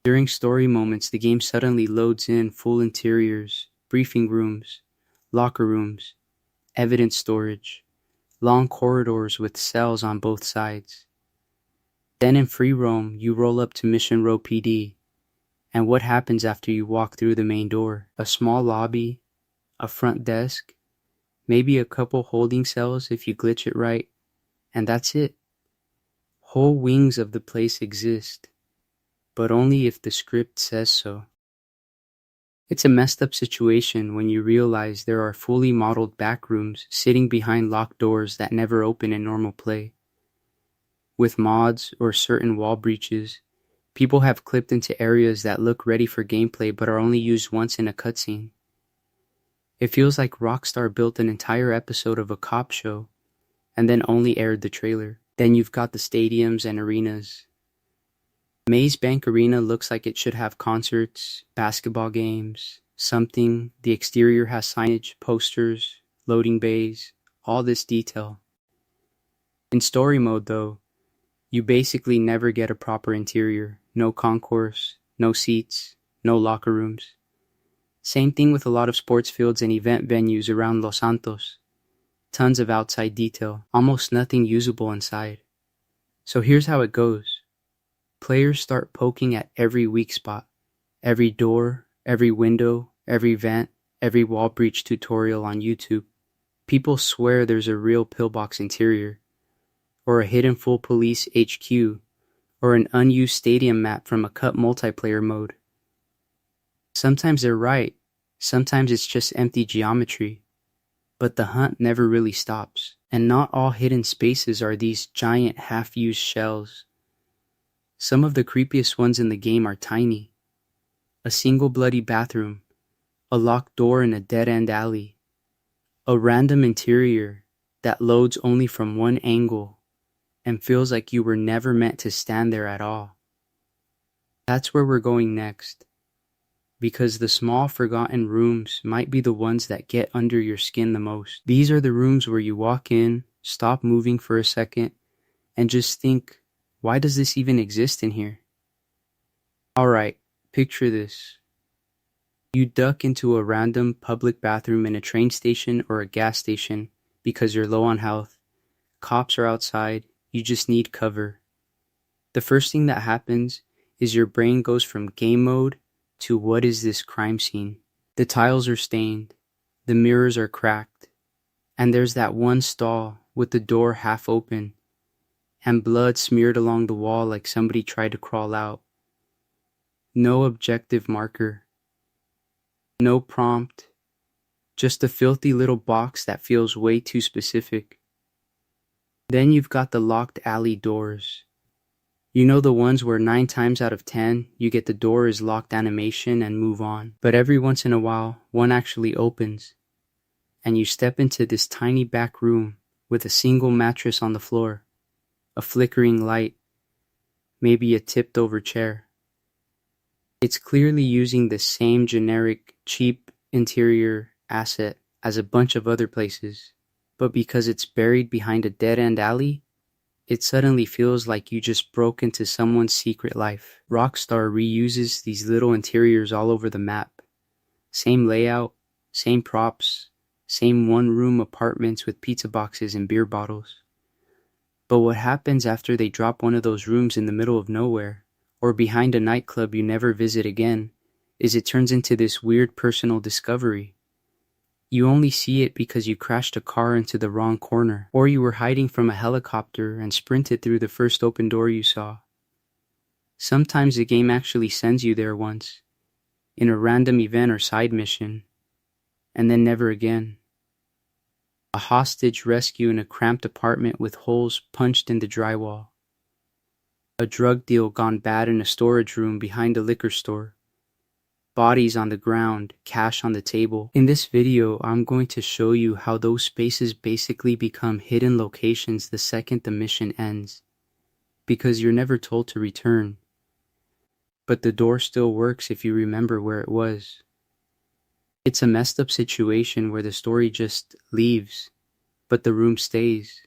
During story moments, the game suddenly loads in full interiors, briefing rooms, locker rooms, evidence storage, long corridors with cells on both sides. Then in free roam, you roll up to Mission Row PD, and what happens after you walk through the main door? A small lobby, a front desk, maybe a couple holding cells if you glitch it right, and that's it. Whole wings of the place exist, but only if the script says so. It's a messed up situation when you realize there are fully modeled back rooms sitting behind locked doors that never open in normal play. With mods or certain wall breaches, people have clipped into areas that look ready for gameplay but are only used once in a cutscene. It feels like Rockstar built an entire episode of a cop show and then only aired the trailer. Then you've got the stadiums and arenas. Maze Bank Arena looks like it should have concerts, basketball games, something. The exterior has signage, posters, loading bays, all this detail. In story mode though, you basically never get a proper interior. No concourse, no seats, no locker rooms. Same thing with a lot of sports fields and event venues around Los Santos. Tons of outside detail, almost nothing usable inside. So here's how it goes. Players start poking at every weak spot. Every door, every window, every vent, every wall breach tutorial on YouTube. People swear there's a real pillbox interior, or a hidden full police HQ, or an unused stadium map from a cut multiplayer mode. Sometimes they're right, sometimes it's just empty geometry. But the hunt never really stops, and not all hidden spaces are these giant half-used shells. Some of the creepiest ones in the game are tiny. A single bloody bathroom, a locked door in a dead-end alley, a random interior that loads only from one angle and feels like you were never meant to stand there at all. That's where we're going next. Because the small forgotten rooms might be the ones that get under your skin the most. These are the rooms where you walk in, stop moving for a second, and just think, why does this even exist in here? Alright, picture this. You duck into a random public bathroom in a train station or a gas station because you're low on health. Cops are outside, you just need cover. The first thing that happens is your brain goes from game mode to what is this crime scene? The tiles are stained, the mirrors are cracked, and there's that one stall with the door half open, and blood smeared along the wall like somebody tried to crawl out. No objective marker, no prompt, just a filthy little box that feels way too specific. Then you've got the locked alley doors. You know, the ones where 9 times out of 10, you get the door is locked animation and move on. But every once in a while, one actually opens, and you step into this tiny back room with a single mattress on the floor, a flickering light, maybe a tipped over chair. It's clearly using the same generic, cheap interior asset as a bunch of other places, but because it's buried behind a dead-end alley, it suddenly feels like you just broke into someone's secret life. Rockstar reuses these little interiors all over the map. Same layout, same props, same one-room apartments with pizza boxes and beer bottles. But what happens after they drop one of those rooms in the middle of nowhere, or behind a nightclub you never visit again, is it turns into this weird personal discovery. You only see it because you crashed a car into the wrong corner, or you were hiding from a helicopter and sprinted through the first open door you saw. Sometimes the game actually sends you there once, in a random event or side mission, and then never again. A hostage rescue in a cramped apartment with holes punched in the drywall. A drug deal gone bad in a storage room behind a liquor store. Bodies on the ground, cash on the table. In this video, I'm going to show you how those spaces basically become hidden locations the second the mission ends, because you're never told to return. But the door still works if you remember where it was. It's a messed up situation where the story just leaves, but the room stays.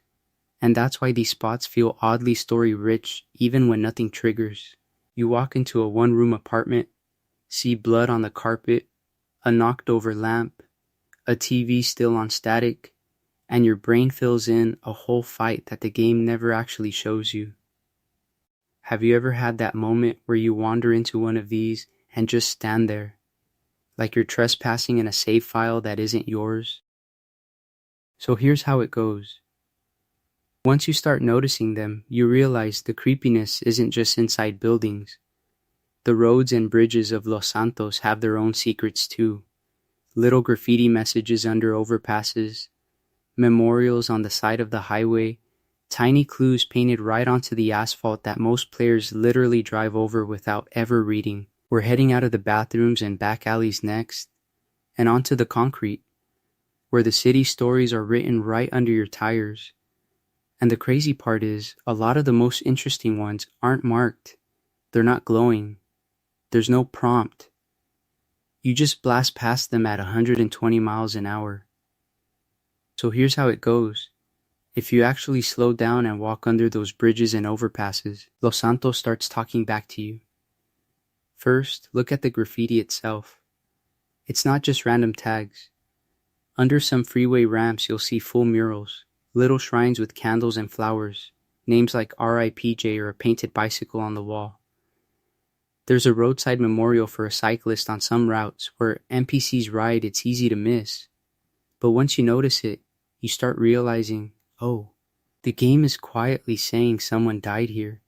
And that's why these spots feel oddly story-rich even when nothing triggers. You walk into a one-room apartment, see blood on the carpet, a knocked-over lamp, a TV still on static, and your brain fills in a whole fight that the game never actually shows you. Have you ever had that moment where you wander into one of these and just stand there, like you're trespassing in a save file that isn't yours? So here's how it goes. Once you start noticing them, you realize the creepiness isn't just inside buildings. The roads and bridges of Los Santos have their own secrets too. Little graffiti messages under overpasses, memorials on the side of the highway, tiny clues painted right onto the asphalt that most players literally drive over without ever reading. We're heading out of the bathrooms and back alleys next, and onto the concrete, where the city stories are written right under your tires. And the crazy part is, a lot of the most interesting ones aren't marked. They're not glowing. There's no prompt. You just blast past them at 120 miles an hour. So here's how it goes. If you actually slow down and walk under those bridges and overpasses, Los Santos starts talking back to you. First, look at the graffiti itself. It's not just random tags. Under some freeway ramps, you'll see full murals, little shrines with candles and flowers, names like RIPJ or a painted bicycle on the wall. There's a roadside memorial for a cyclist on some routes where NPCs ride. It's easy to miss. But once you notice it, you start realizing, oh, the game is quietly saying someone died here.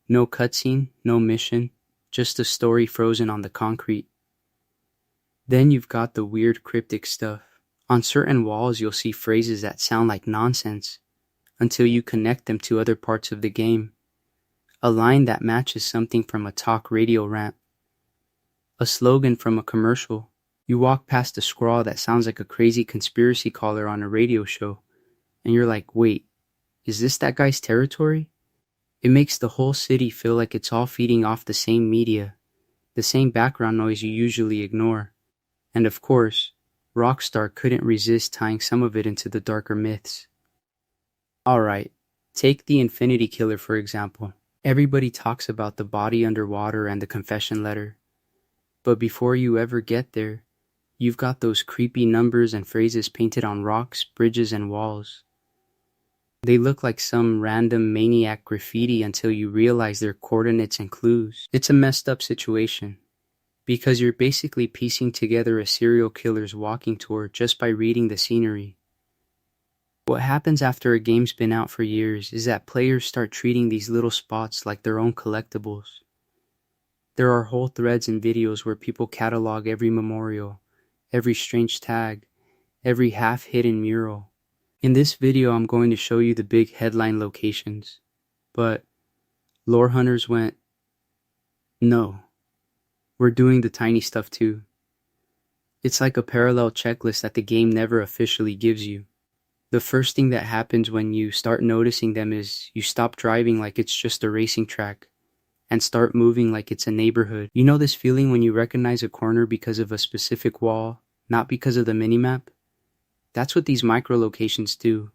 No cutscene, no mission, just a story frozen on the concrete. Then you've got the weird cryptic stuff. On certain walls you'll see phrases that sound like nonsense until you connect them to other parts of the game. A line that matches something from a talk radio rant. A slogan from a commercial. You walk past a scrawl that sounds like a crazy conspiracy caller on a radio show, and you're like, wait, is this that guy's territory? It makes the whole city feel like it's all feeding off the same media, the same background noise you usually ignore. And of course, Rockstar couldn't resist tying some of it into the darker myths. Alright, take the Infinity Killer for example. Everybody talks about the body underwater and the confession letter. But before you ever get there, you've got those creepy numbers and phrases painted on rocks, bridges, and walls. They look like some random maniac graffiti until you realize they're coordinates and clues. It's a messed up situation, because you're basically piecing together a serial killer's walking tour just by reading the scenery. What happens after a game's been out for years is that players start treating these little spots like their own collectibles. There are whole threads and videos where people catalog every memorial, every strange tag, every half-hidden mural. In this video I'm going to show you the big headline locations, but lore hunters went, no, we're doing the tiny stuff too. It's like a parallel checklist that the game never officially gives you. The first thing that happens when you start noticing them is you stop driving like it's just a racing track and start moving like it's a neighborhood. You know this feeling when you recognize a corner because of a specific wall, not because of the minimap? That's what these micro-locations do.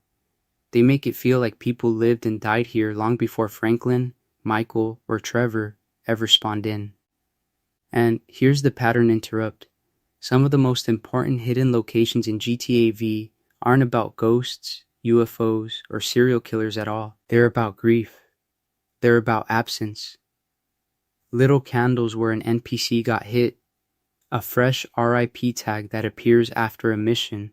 They make it feel like people lived and died here long before Franklin, Michael, or Trevor ever spawned in. And here's the pattern interrupt. Some of the most important hidden locations in GTA V aren't about ghosts, UFOs, or serial killers at all. They're about grief. They're about absence. Little candles where an NPC got hit. A fresh RIP tag that appears after a mission.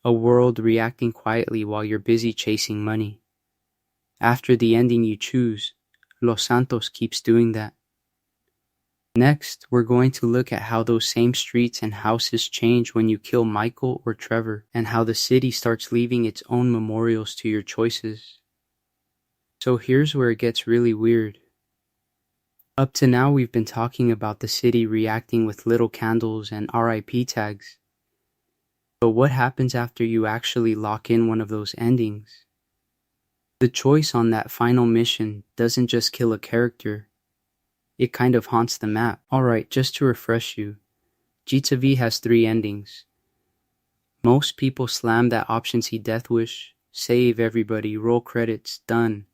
A world reacting quietly while you're busy chasing money. After the ending you choose, Los Santos keeps doing that. Next, we're going to look at how those same streets and houses change when you kill Michael or Trevor, and how the city starts leaving its own memorials to your choices. So here's where it gets really weird. Up to now we've been talking about the city reacting with little candles and RIP tags. But what happens after you actually lock in one of those endings? The choice on that final mission doesn't just kill a character. It kind of haunts the map. Alright, just to refresh you, GTA V has 3 endings. Most people slam that option C death wish, save everybody, roll credits, done.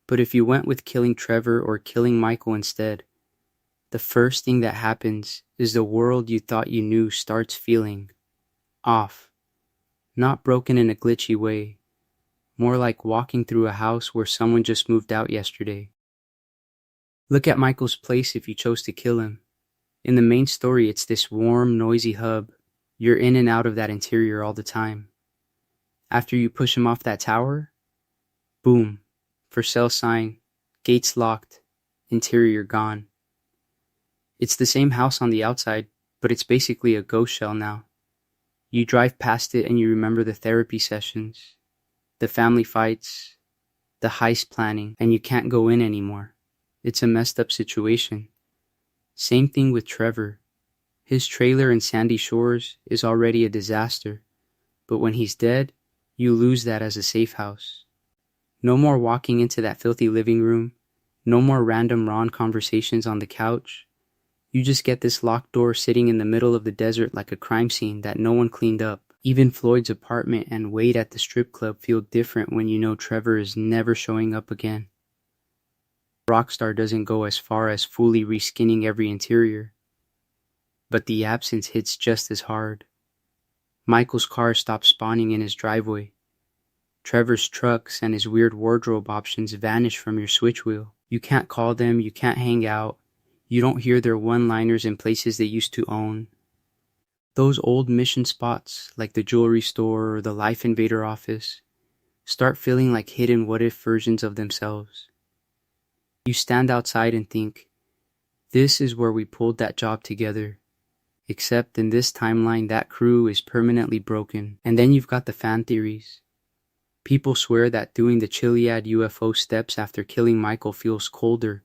But if you went with killing Trevor or killing Michael instead, the first thing that happens is the world you thought you knew starts feeling off. Not broken in a glitchy way, more like walking through a house where someone just moved out yesterday. Look at Michael's place if you chose to kill him. In the main story, it's this warm, noisy hub. You're in and out of that interior all the time. After you push him off that tower, boom, for sale sign, gates locked, interior gone. It's the same house on the outside, but it's basically a ghost shell now. You drive past it and you remember the therapy sessions, the family fights, the heist planning, and you can't go in anymore. It's a messed up situation. Same thing with Trevor. His trailer in Sandy Shores is already a disaster, but when he's dead, you lose that as a safe house. No more walking into that filthy living room. No more random Ron conversations on the couch. You just get this locked door sitting in the middle of the desert like a crime scene that no one cleaned up. Even Floyd's apartment and Wade at the strip club feel different when you know Trevor is never showing up again. Rockstar doesn't go as far as fully reskinning every interior, but the absence hits just as hard. Michael's car stops spawning in his driveway. Trevor's trucks and his weird wardrobe options vanish from your switch wheel. You can't call them, you can't hang out. You don't hear their one-liners in places they used to own. Those old mission spots, like the jewelry store or the Life Invader office, start feeling like hidden what-if versions of themselves. You stand outside and think, this is where we pulled that job together. Except in this timeline, that crew is permanently broken. And then you've got the fan theories. People swear that doing the Chiliad UFO steps after killing Michael feels colder,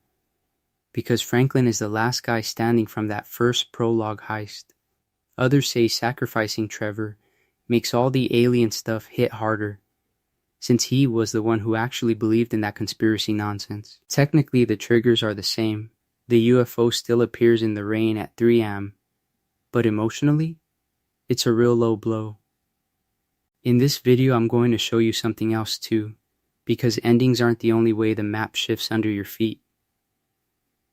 because Franklin is the last guy standing from that first prologue heist. Others say sacrificing Trevor makes all the alien stuff hit harder, since he was the one who actually believed in that conspiracy nonsense. Technically, the triggers are the same. The UFO still appears in the rain at 3 a.m., but emotionally, it's a real low blow. In this video, I'm going to show you something else too, because endings aren't the only way the map shifts under your feet.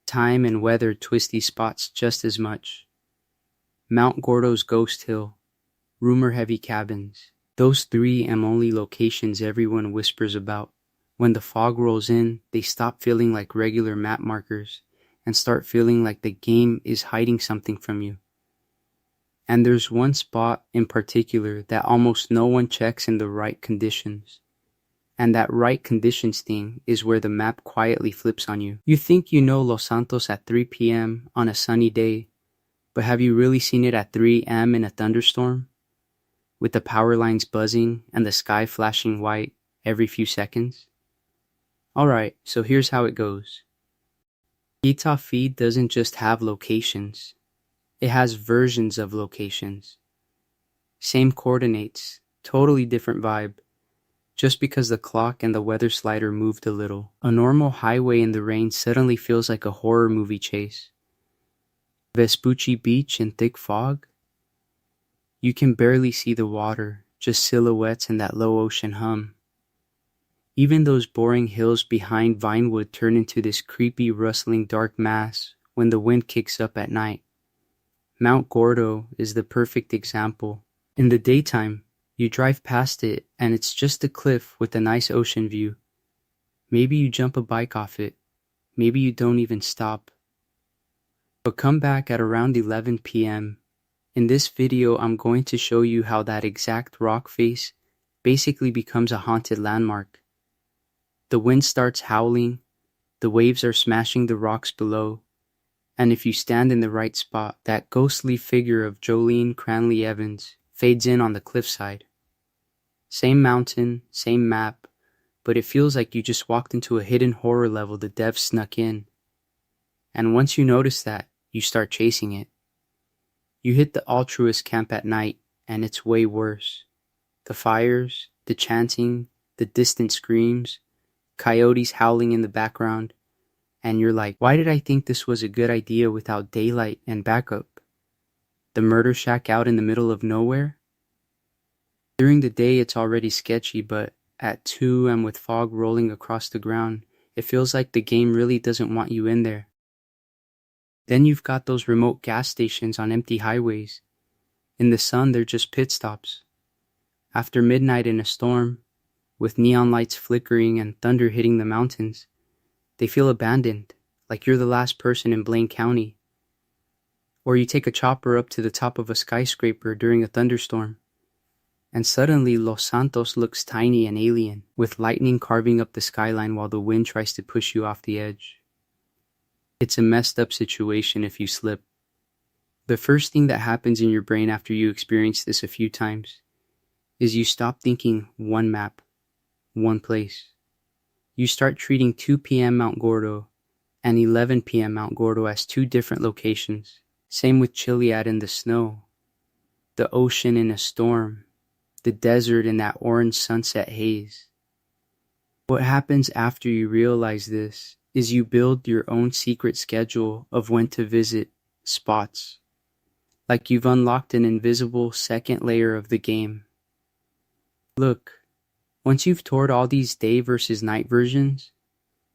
Time and weather twist these spots just as much. Mount Gordo's Ghost Hill, rumor-heavy cabins. Those 3 only locations everyone whispers about. When the fog rolls in, they stop feeling like regular map markers and start feeling like the game is hiding something from you. And there's one spot in particular that almost no one checks in the right conditions. And that right conditions thing is where the map quietly flips on you. You think you know Los Santos at 3 p.m. on a sunny day, but have you really seen it at 3 a.m. in a thunderstorm? With the power lines buzzing and the sky flashing white every few seconds? Alright, so here's how it goes. Utah Feed doesn't just have locations. It has versions of locations. Same coordinates, totally different vibe. Just because the clock and the weather slider moved a little. A normal highway in the rain suddenly feels like a horror movie chase. Vespucci Beach in thick fog? You can barely see the water, just silhouettes and that low ocean hum. Even those boring hills behind Vinewood turn into this creepy rustling dark mass when the wind kicks up at night. Mount Gordo is the perfect example. In the daytime, you drive past it and it's just a cliff with a nice ocean view. Maybe you jump a bike off it. Maybe you don't even stop. But come back at around 11 p.m. In this video, I'm going to show you how that exact rock face basically becomes a haunted landmark. The wind starts howling, the waves are smashing the rocks below, and if you stand in the right spot, that ghostly figure of Jolene Cranley Evans fades in on the cliffside. Same mountain, same map, but it feels like you just walked into a hidden horror level the devs snuck in. And once you notice that, you start chasing it. You hit the altruist camp at night, and it's way worse. The fires, the chanting, the distant screams, coyotes howling in the background, and you're like, why did I think this was a good idea without daylight and backup? The murder shack out in the middle of nowhere? During the day it's already sketchy, but at 2 and with fog rolling across the ground, it feels like the game really doesn't want you in there. Then you've got those remote gas stations on empty highways. In the sun, they're just pit stops. After midnight in a storm, with neon lights flickering and thunder hitting the mountains, they feel abandoned, like you're the last person in Blaine County. Or you take a chopper up to the top of a skyscraper during a thunderstorm, and suddenly Los Santos looks tiny and alien, with lightning carving up the skyline while the wind tries to push you off the edge. It's a messed up situation if you slip. The first thing that happens in your brain after you experience this a few times is you stop thinking one map, one place. You start treating 2 p.m. Mount Gordo and 11 p.m. Mount Gordo as 2 different locations. Same with Chiliad in the snow, the ocean in a storm, the desert in that orange sunset haze. What happens after you realize this is you build your own secret schedule of when to visit spots. Like you've unlocked an invisible second layer of the game. Look, once you've toured all these day versus night versions,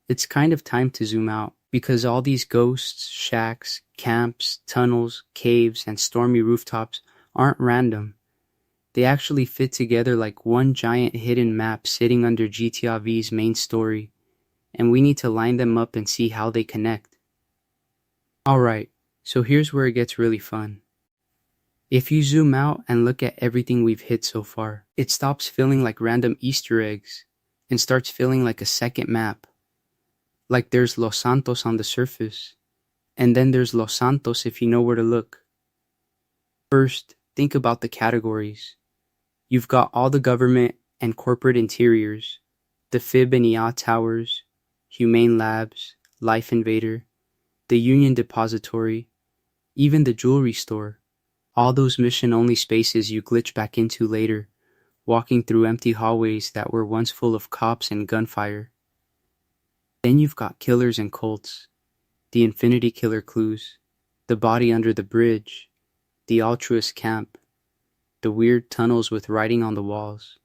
it's kind of time to zoom out, because all these ghosts, shacks, camps, tunnels, caves, and stormy rooftops aren't random. They actually fit together like one giant hidden map sitting under GTA V's main story, and we need to line them up and see how they connect. Alright, so here's where it gets really fun. If you zoom out and look at everything we've hit so far, it stops feeling like random Easter eggs and starts feeling like a second map. Like there's Los Santos on the surface, and then there's Los Santos if you know where to look. First, think about the categories. You've got all the government and corporate interiors, the Fib and IA towers, Humane Labs, Life Invader, the Union Depository, even the jewelry store. All those mission-only spaces you glitch back into later, walking through empty hallways that were once full of cops and gunfire. Then you've got killers and cults, the Infinity Killer clues, the body under the bridge, the altruist camp, the weird tunnels with writing on the walls.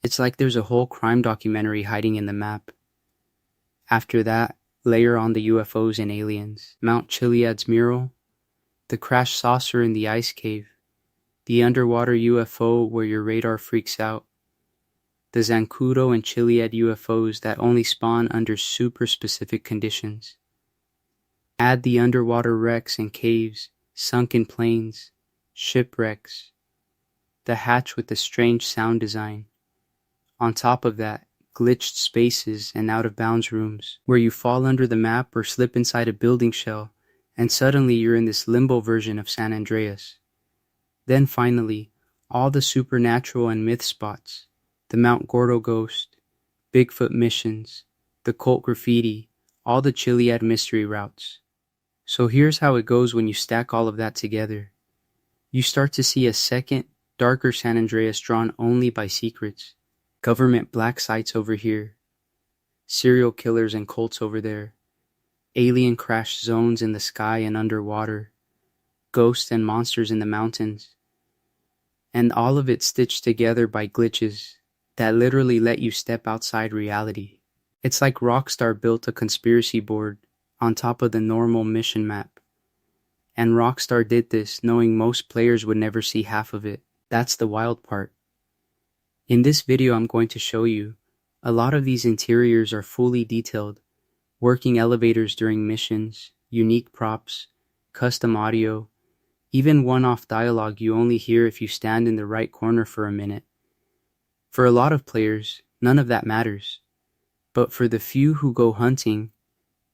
It's like there's a whole crime documentary hiding in the map. After that, layer on the UFOs and aliens, Mount Chiliad's mural, the crash saucer in the ice cave, the underwater UFO where your radar freaks out, the Zancudo and Chiliad UFOs that only spawn under super specific conditions. Add the underwater wrecks and caves, sunken planes, shipwrecks, the hatch with the strange sound design. On top of that, glitched spaces and out-of-bounds rooms where you fall under the map or slip inside a building shell, and suddenly you're in this limbo version of San Andreas. Then finally, all the supernatural and myth spots, the Mount Gordo ghost, Bigfoot missions, the cult graffiti, all the Chiliad mystery routes. So here's how it goes when you stack all of that together. You start to see a second, darker San Andreas drawn only by secrets. Government black sites over here, serial killers and cults over there, alien crash zones in the sky and underwater, ghosts and monsters in the mountains, and all of it stitched together by glitches that literally let you step outside reality. It's like Rockstar built a conspiracy board on top of the normal mission map. And Rockstar did this knowing most players would never see half of it. That's the wild part. In this video I'm going to show you, a lot of these interiors are fully detailed, working elevators during missions, unique props, custom audio, even one-off dialogue you only hear if you stand in the right corner for a minute. For a lot of players, none of that matters. But for the few who go hunting,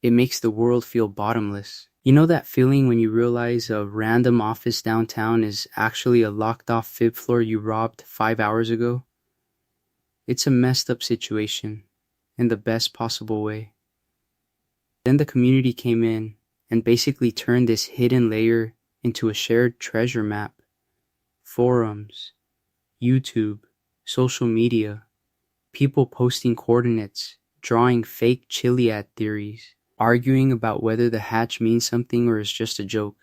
it makes the world feel bottomless. You know that feeling when you realize a random office downtown is actually a locked-off fib floor you robbed 5 hours ago? It's a messed up situation, in the best possible way. Then the community came in and basically turned this hidden layer into a shared treasure map. Forums, YouTube, social media, people posting coordinates, drawing fake Chiliad theories, arguing about whether the hatch means something or is just a joke.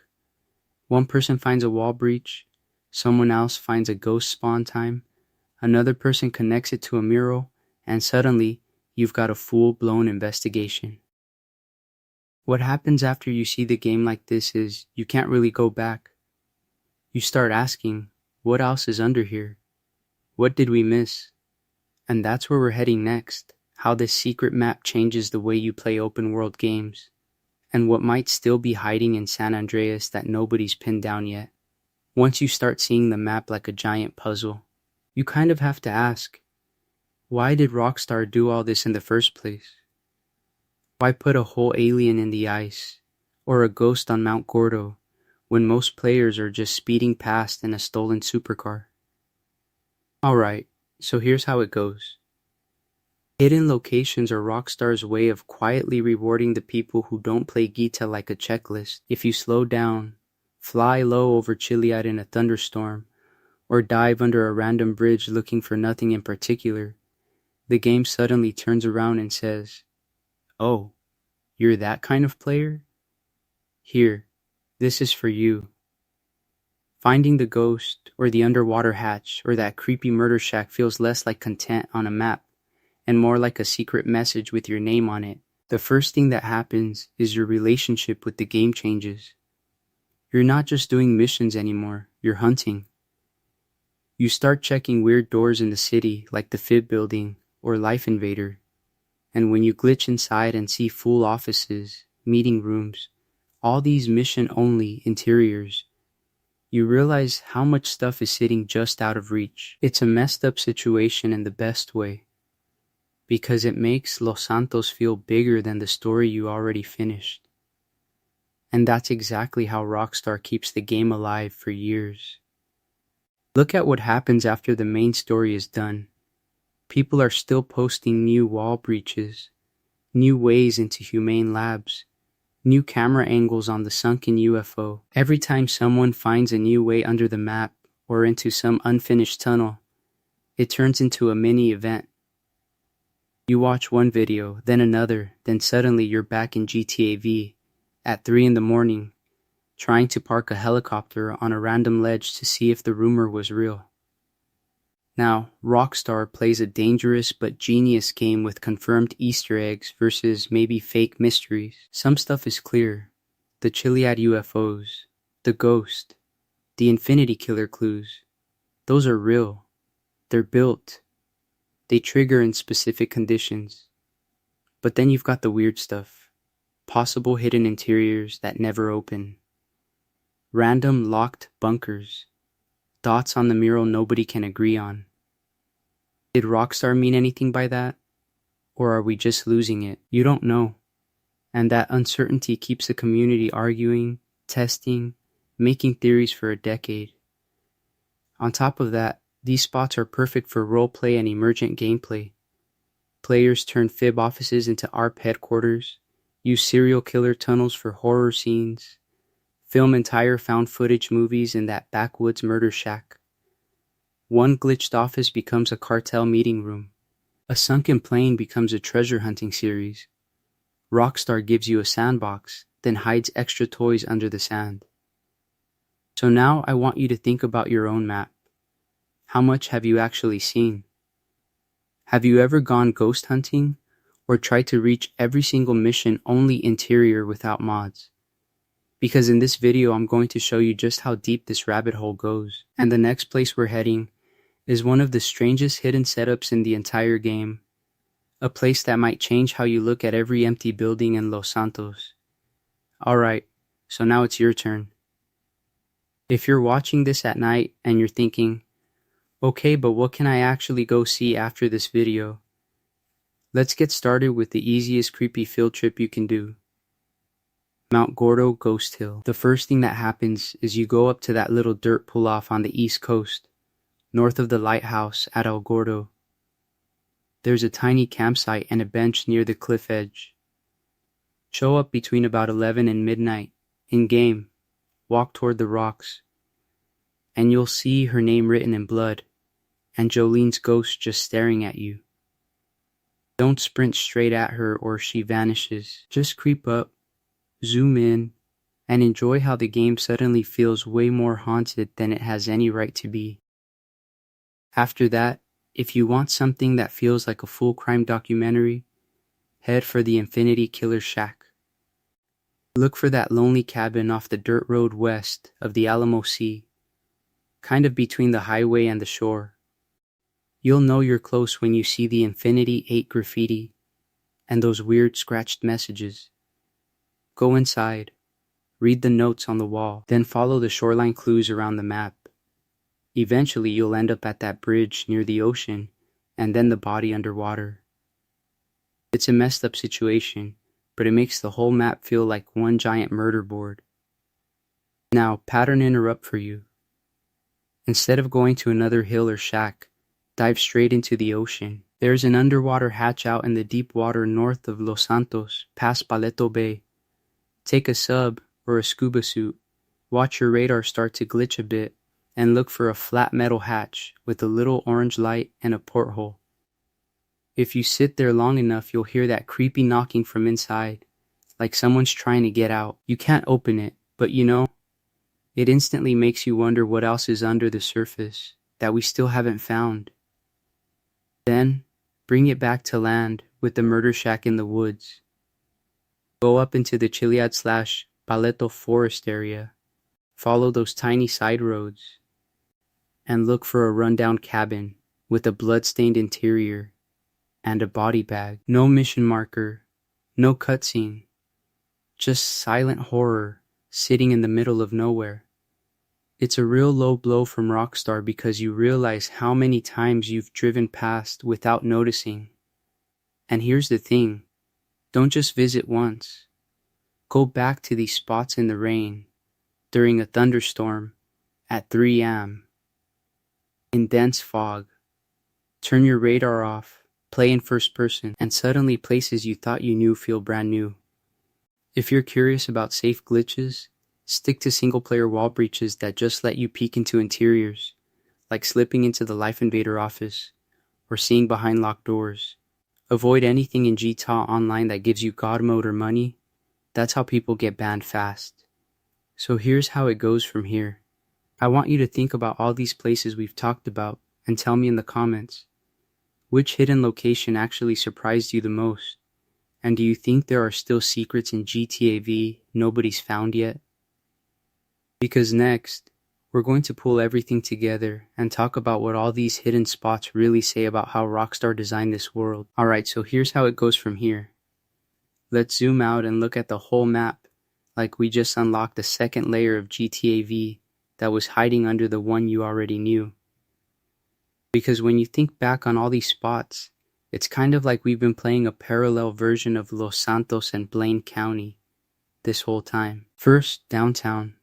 One person finds a wall breach, someone else finds a ghost spawn time, another person connects it to a mural, and suddenly you've got a full-blown investigation. What happens after you see the game like this is you can't really go back. You start asking, what else is under here? What did we miss? And that's where we're heading next, how this secret map changes the way you play open world games, and what might still be hiding in San Andreas that nobody's pinned down yet. Once you start seeing the map like a giant puzzle, you kind of have to ask, why did Rockstar do all this in the first place? Why put a whole alien in the ice, or a ghost on Mount Gordo, when most players are just speeding past in a stolen supercar? Alright, so here's how it goes. Hidden locations are Rockstar's way of quietly rewarding the people who don't play Gita like a checklist. If you slow down, fly low over Chiliad in a thunderstorm, or dive under a random bridge looking for nothing in particular, the game suddenly turns around and says, "Oh, you're that kind of player? Here, this is for you." Finding the ghost, or the underwater hatch, or that creepy murder shack feels less like content on a map, and more like a secret message with your name on it. The first thing that happens is your relationship with the game changes. You're not just doing missions anymore, you're hunting. You start checking weird doors in the city, like the Fib building or Life Invader, and when you glitch inside and see full offices, meeting rooms, all these mission-only interiors, you realize how much stuff is sitting just out of reach. It's a messed up situation in the best way, because it makes Los Santos feel bigger than the story you already finished. And that's exactly how Rockstar keeps the game alive for years. Look at what happens after the main story is done. People are still posting new wall breaches, new ways into Humane labs, new camera angles on the sunken UFO. Every time someone finds a new way under the map or into some unfinished tunnel, it turns into a mini event. You watch one video, then another, then suddenly you're back in GTA V at 3 in the morning, trying to park a helicopter on a random ledge to see if the rumor was real. Now, Rockstar plays a dangerous but genius game with confirmed Easter eggs versus maybe fake mysteries. Some stuff is clear. The Chiliad UFOs, the ghost, the Infinity Killer clues. Those are real. They're built. They trigger in specific conditions. But then you've got the weird stuff. Possible hidden interiors that never open. Random locked bunkers. Dots on the mural nobody can agree on. Did Rockstar mean anything by that? Or are we just losing it? You don't know. And that uncertainty keeps the community arguing, testing, making theories for a decade. On top of that, these spots are perfect for roleplay and emergent gameplay. Players turn Fib offices into ARP headquarters, use serial killer tunnels for horror scenes, film entire found footage movies in that backwoods murder shack. One glitched office becomes a cartel meeting room. A sunken plane becomes a treasure hunting series. Rockstar gives you a sandbox, then hides extra toys under the sand. So now I want you to think about your own map. How much have you actually seen? Have you ever gone ghost hunting or tried to reach every single mission only interior without mods? Because in this video I'm going to show you just how deep this rabbit hole goes. And the next place we're heading is one of the strangest hidden setups in the entire game. A place that might change how you look at every empty building in Los Santos. Alright, so now it's your turn. If you're watching this at night and you're thinking, okay, but what can I actually go see after this video? Let's get started with the easiest creepy field trip you can do. Mount Gordo Ghost Hill. The first thing that happens is you go up to that little dirt pull-off on the east coast, north of the lighthouse at El Gordo. There's a tiny campsite and a bench near the cliff edge. Show up between about 11 and midnight, in-game, walk toward the rocks, and you'll see her name written in blood, and Jolene's ghost just staring at you. Don't sprint straight at her or she vanishes. Just creep up, zoom in, and enjoy how the game suddenly feels way more haunted than it has any right to be. After that, if you want something that feels like a full crime documentary, head for the Infinity Killer Shack. Look for that lonely cabin off the dirt road west of the Alamo Sea, kind of between the highway and the shore. You'll know you're close when you see the Infinity 8 graffiti and those weird scratched messages. Go inside, read the notes on the wall, then follow the shoreline clues around the map. Eventually you'll end up at that bridge near the ocean and then the body underwater. It's a messed up situation, but it makes the whole map feel like one giant murder board. Now, pattern interrupt for you. Instead of going to another hill or shack, dive straight into the ocean. There's an underwater hatch out in the deep water north of Los Santos, past Paleto Bay. Take a sub or a scuba suit, watch your radar start to glitch a bit, and look for a flat metal hatch with a little orange light and a porthole. If you sit there long enough, you'll hear that creepy knocking from inside, like someone's trying to get out. You can't open it, but it instantly makes you wonder what else is under the surface that we still haven't found. Then, bring it back to land with the murder shack in the woods. Go up into the Chiliad/Paleto forest area, follow those tiny side roads, and look for a rundown cabin with a blood-stained interior and a body bag. No mission marker, no cutscene, just silent horror sitting in the middle of nowhere. It's a real low blow from Rockstar because you realize how many times you've driven past without noticing. And here's the thing, don't just visit once. Go back to these spots in the rain, during a thunderstorm, at 3 a.m., in dense fog. Turn your radar off, play in first person, and suddenly places you thought you knew feel brand new. If you're curious about safe glitches, stick to single-player wall breaches that just let you peek into interiors, like slipping into the Life Invader office, or seeing behind locked doors. Avoid anything in GTA Online that gives you God mode or money. That's how people get banned fast. So here's how it goes from here. I want you to think about all these places we've talked about and tell me in the comments, which hidden location actually surprised you the most? And do you think there are still secrets in GTA V nobody's found yet? Because next, we're going to pull everything together and talk about what all these hidden spots really say about how Rockstar designed this world. Alright, so here's how it goes from here. Let's zoom out and look at the whole map, like we just unlocked a second layer of GTA V that was hiding under the one you already knew. Because when you think back on all these spots, it's kind of like we've been playing a parallel version of Los Santos and Blaine County this whole time. First, downtown.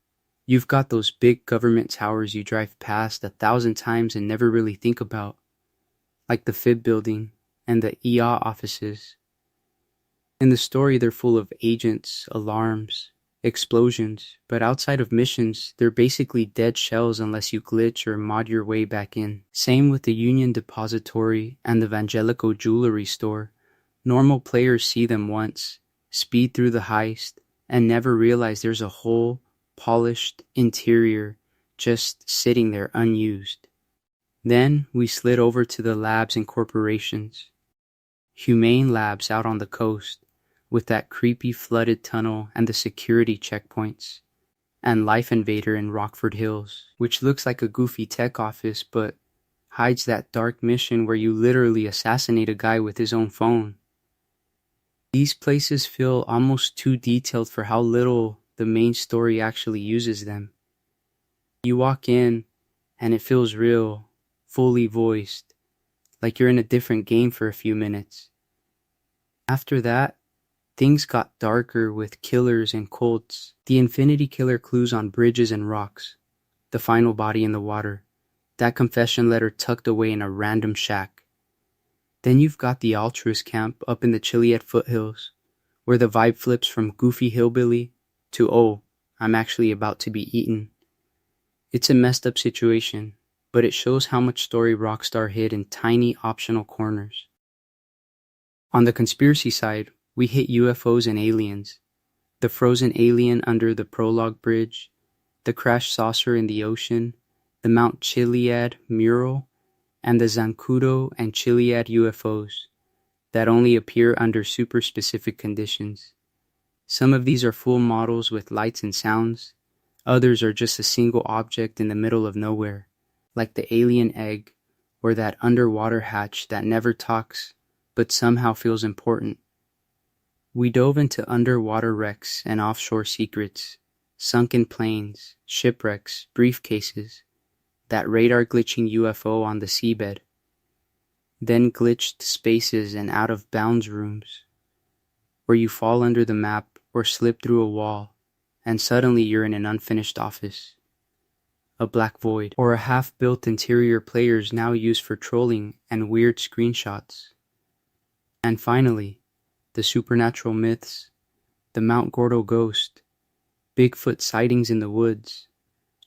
You've got those big government towers you drive past 1,000 times and never really think about, like the FIB building and the EA offices. In the story, they're full of agents, alarms, explosions, but outside of missions, they're basically dead shells unless you glitch or mod your way back in. Same with the Union Depository and the Evangelico jewelry store. Normal players see them once, speed through the heist, and never realize there's a whole, polished interior just sitting there unused. Then we slid over to the labs and corporations. Humane labs out on the coast, with that creepy flooded tunnel and the security checkpoints, and Life Invader in Rockford Hills, which looks like a goofy tech office but hides that dark mission where you literally assassinate a guy with his own phone. These places feel almost too detailed for how little the main story actually uses them. You walk in and it feels real, fully voiced, like you're in a different game for a few minutes. After that, things got darker with killers and cults, the Infinity Killer clues on bridges and rocks, the final body in the water, that confession letter tucked away in a random shack. Then you've got the Altruist camp up in the Chiliad foothills, where the vibe flips from goofy hillbilly to, oh, I'm actually about to be eaten. It's a messed up situation, but it shows how much story Rockstar hid in tiny optional corners. On the conspiracy side, we hit UFOs and aliens, the frozen alien under the Prologue Bridge, the crashed saucer in the ocean, the Mount Chiliad mural, and the Zancudo and Chiliad UFOs that only appear under super specific conditions. Some of these are full models with lights and sounds, others are just a single object in the middle of nowhere, like the alien egg or that underwater hatch that never talks but somehow feels important. We dove into underwater wrecks and offshore secrets, sunken planes, shipwrecks, briefcases, that radar glitching UFO on the seabed, then glitched spaces and out-of-bounds rooms, where you fall under the map or slip through a wall, and suddenly you're in an unfinished office, a black void, or a half-built interior players now use for trolling and weird screenshots. And finally, the supernatural myths, the Mount Gordo ghost, Bigfoot sightings in the woods,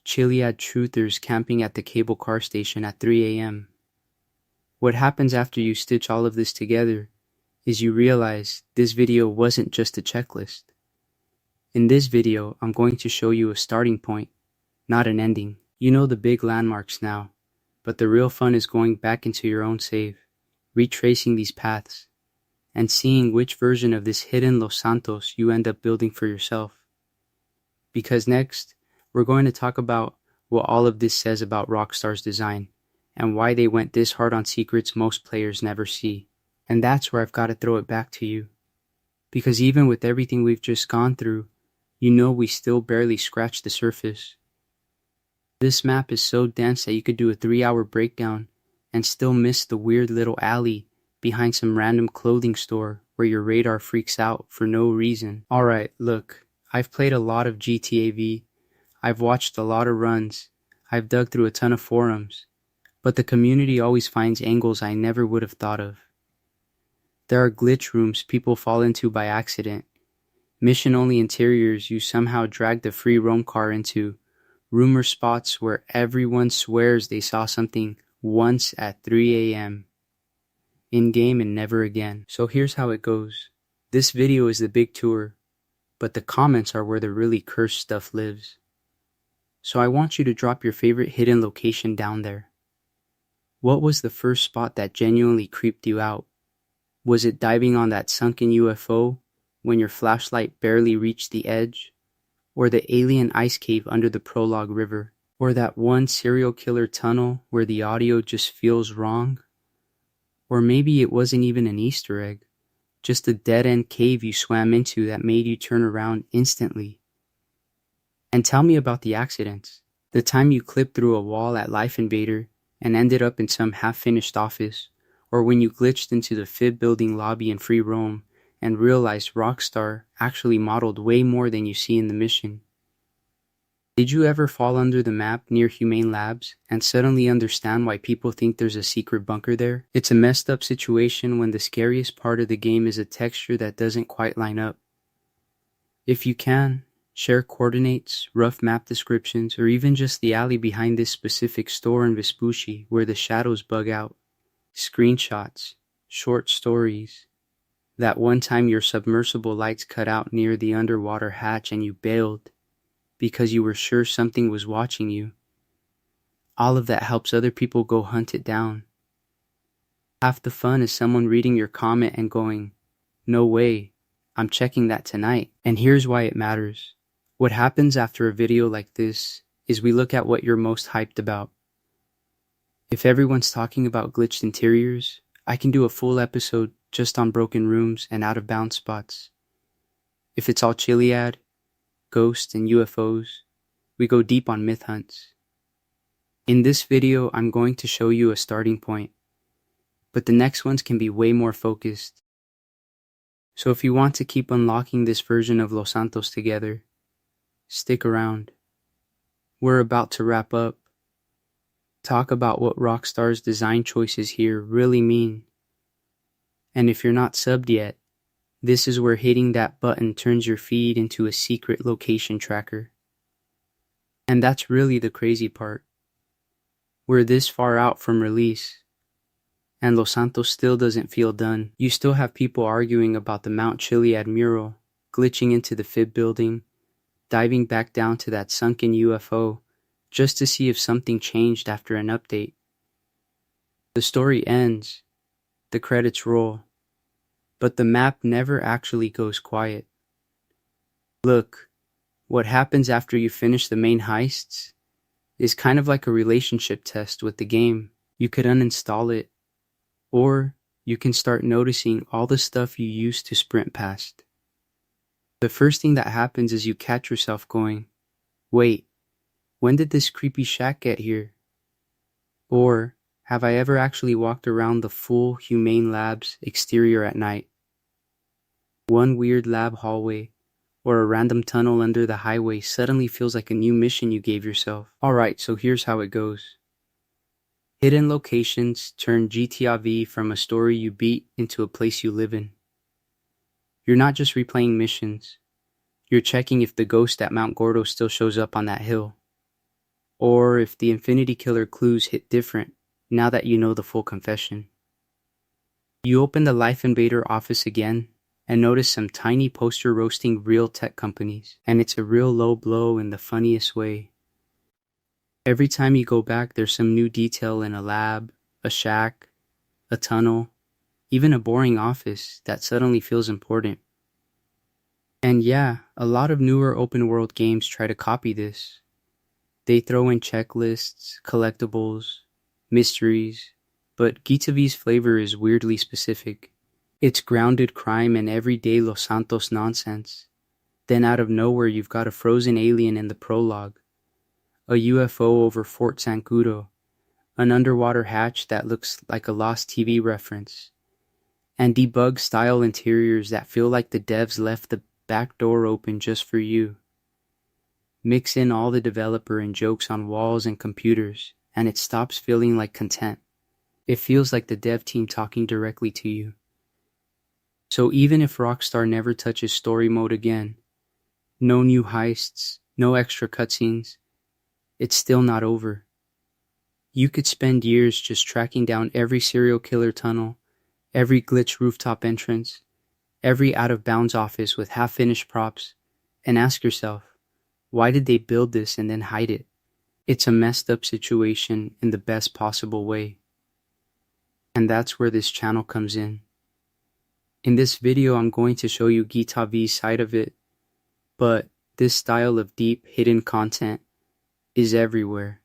Chiliad truthers camping at the cable car station at 3 a.m. What happens after you stitch all of this together is you realize this video wasn't just a checklist. In this video, I'm going to show you a starting point, not an ending. You know the big landmarks now, but the real fun is going back into your own save, retracing these paths, and seeing which version of this hidden Los Santos you end up building for yourself. Because next, we're going to talk about what all of this says about Rockstar's design, and why they went this hard on secrets most players never see. And that's where I've got to throw it back to you. Because even with everything we've just gone through, you know we still barely scratched the surface. This map is so dense that you could do a 3-hour breakdown and still miss the weird little alley behind some random clothing store where your radar freaks out for no reason. Alright, look, I've played a lot of GTA V, I've watched a lot of runs, I've dug through a ton of forums, but the community always finds angles I never would have thought of. There are glitch rooms people fall into by accident, mission-only interiors you somehow dragged a free roam car into, rumor spots where everyone swears they saw something once at 3 a.m. in-game and never again. So here's how it goes. This video is the big tour, but the comments are where the really cursed stuff lives. So I want you to drop your favorite hidden location down there. What was the first spot that genuinely creeped you out? Was it diving on that sunken UFO when your flashlight barely reached the edge? Or the alien ice cave under the Prologue River? Or that one serial killer tunnel where the audio just feels wrong? Or maybe it wasn't even an Easter egg, just a dead-end cave you swam into that made you turn around instantly. And tell me about the accidents. The time you clipped through a wall at Life Invader and ended up in some half-finished office, or when you glitched into the Fib building lobby in free roam and realized Rockstar actually modeled way more than you see in the mission. Did you ever fall under the map near Humane Labs and suddenly understand why people think there's a secret bunker there? It's a messed up situation when the scariest part of the game is a texture that doesn't quite line up. If you can, share coordinates, rough map descriptions, or even just the alley behind this specific store in Vespucci where the shadows bug out. Screenshots, short stories. That one time your submersible lights cut out near the underwater hatch and you bailed because you were sure something was watching you. All of that helps other people go hunt it down. Half the fun is someone reading your comment and going, "No way, I'm checking that tonight." And here's why it matters. What happens after a video like this is we look at what you're most hyped about. If everyone's talking about glitched interiors, I can do a full episode just on broken rooms and out-of-bounds spots. If it's all Chiliad, ghosts, and UFOs, we go deep on myth hunts. In this video, I'm going to show you a starting point, but the next ones can be way more focused. So if you want to keep unlocking this version of Los Santos together, stick around. We're about to wrap up. Talk about what Rockstar's design choices here really mean. And if you're not subbed yet, this is where hitting that button turns your feed into a secret location tracker. And that's really the crazy part. We're this far out from release, and Los Santos still doesn't feel done. You still have people arguing about the Mount Chiliad mural, glitching into the Fib building, diving back down to that sunken UFO, just to see if something changed after an update. The story ends, the credits roll, but the map never actually goes quiet. Look, what happens after you finish the main heists is kind of like a relationship test with the game. You could uninstall it, or you can start noticing all the stuff you used to sprint past. The first thing that happens is you catch yourself going, "Wait, when did this creepy shack get here?" Or, have I ever actually walked around the full Humane Labs exterior at night? One weird lab hallway, or a random tunnel under the highway suddenly feels like a new mission you gave yourself. Alright, so here's how it goes. Hidden locations turn GTA V from a story you beat into a place you live in. You're not just replaying missions, you're checking if the ghost at Mount Gordo still shows up on that hill. Or if the Infinity Killer clues hit different now that you know the full confession. You open the Life Invader office again and notice some tiny poster roasting real tech companies, and it's a real low blow in the funniest way. Every time you go back, there's some new detail in a lab, a shack, a tunnel, even a boring office that suddenly feels important. And yeah, a lot of newer open world games try to copy this. They throw in checklists, collectibles, mysteries, but Gitavi's flavor is weirdly specific. It's grounded crime and everyday Los Santos nonsense. Then out of nowhere you've got a frozen alien in the prologue, a UFO over Fort Zancudo, an underwater hatch that looks like a lost TV reference, and debug-style interiors that feel like the devs left the back door open just for you. Mix in all the developer and jokes on walls and computers, and it stops feeling like content. It feels like the dev team talking directly to you. So even if Rockstar never touches story mode again, no new heists, no extra cutscenes, it's still not over. You could spend years just tracking down every serial killer tunnel, every glitch rooftop entrance, every out-of-bounds office with half-finished props, and ask yourself, why did they build this and then hide it? It's a messed up situation in the best possible way. And that's where this channel comes in. In this video, I'm going to show you Gitavi's side of it, but this style of deep, hidden content is everywhere.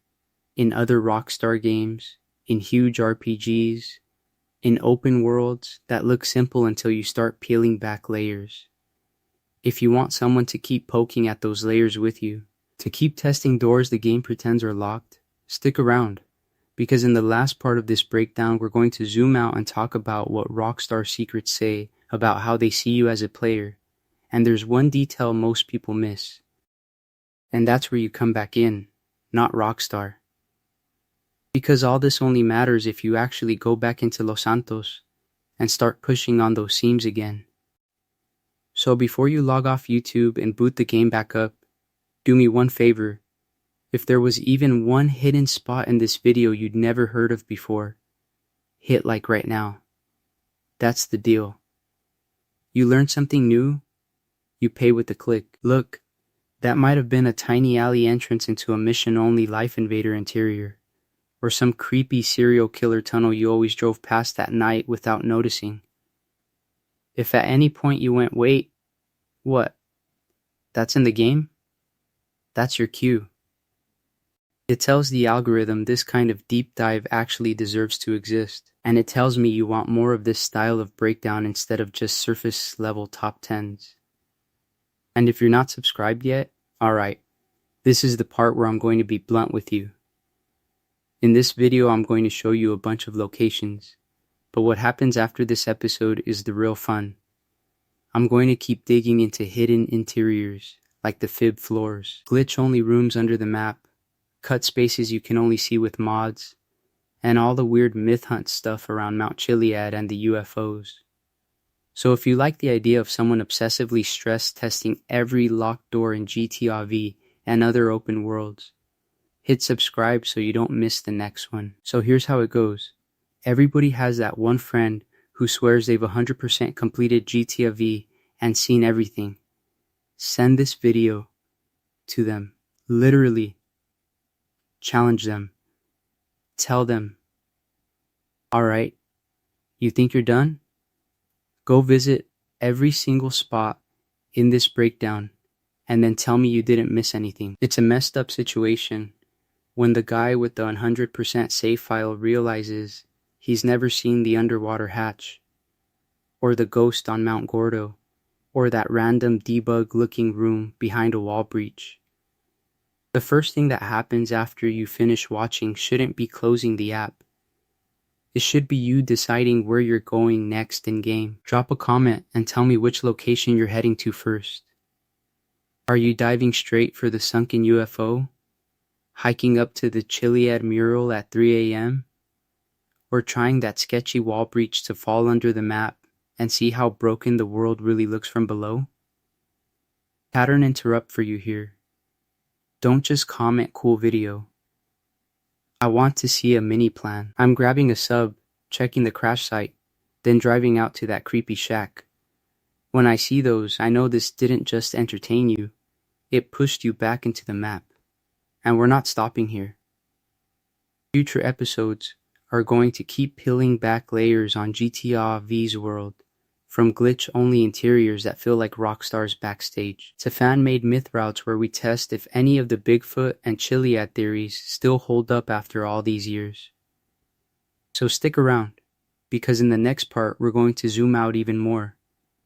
In other Rockstar games, in huge RPGs, in open worlds that look simple until you start peeling back layers. If you want someone to keep poking at those layers with you, to keep testing doors the game pretends are locked, stick around. Because in the last part of this breakdown, we're going to zoom out and talk about what Rockstar secrets say about how they see you as a player. And there's one detail most people miss. And that's where you come back in, not Rockstar. Because all this only matters if you actually go back into Los Santos and start pushing on those seams again. So before you log off YouTube and boot the game back up, do me one favor. If there was even one hidden spot in this video you'd never heard of before, hit like right now. That's the deal. You learn something new, you pay with a click. Look, that might have been a tiny alley entrance into a mission-only Life Invader interior, or some creepy serial killer tunnel you always drove past at night without noticing. If at any point you went, wait, what? That's in the game? That's your cue. It tells the algorithm this kind of deep dive actually deserves to exist, and it tells me you want more of this style of breakdown instead of just surface level top 10s. And if you're not subscribed yet, alright, this is the part where I'm going to be blunt with you. In this video I'm going to show you a bunch of locations, but what happens after this episode is the real fun. I'm going to keep digging into hidden interiors, like the fib floors, glitch-only rooms under the map, cut spaces you can only see with mods, and all the weird myth hunt stuff around Mount Chiliad and the UFOs. So if you like the idea of someone obsessively stress testing every locked door in GTA V and other open worlds, hit subscribe so you don't miss the next one. So here's how it goes. Everybody has that one friend who swears they've 100% completed GTA V and seen everything. Send this video to them. Literally. Challenge them. Tell them, alright, you think you're done? Go visit every single spot in this breakdown and then tell me you didn't miss anything. It's a messed up situation when the guy with the 100% save file realizes he's never seen the underwater hatch, or the ghost on Mount Gordo, or that random debug-looking room behind a wall breach. The first thing that happens after you finish watching shouldn't be closing the app. It should be you deciding where you're going next in-game. Drop a comment and tell me which location you're heading to first. Are you diving straight for the sunken UFO? Hiking up to the Chiliad mural at 3 a.m.? Or trying that sketchy wall breach to fall under the map and see how broken the world really looks from below? Pattern interrupt for you here. Don't just comment cool video. I want to see a mini plan. I'm grabbing a sub, checking the crash site, then driving out to that creepy shack. When I see those, I know this didn't just entertain you, it pushed you back into the map. And we're not stopping here. Future episodes are going to keep peeling back layers on GTA V's world, from glitch-only interiors that feel like Rockstar's backstage, to fan-made myth routes where we test if any of the Bigfoot and Chiliad theories still hold up after all these years. So stick around, because in the next part we're going to zoom out even more,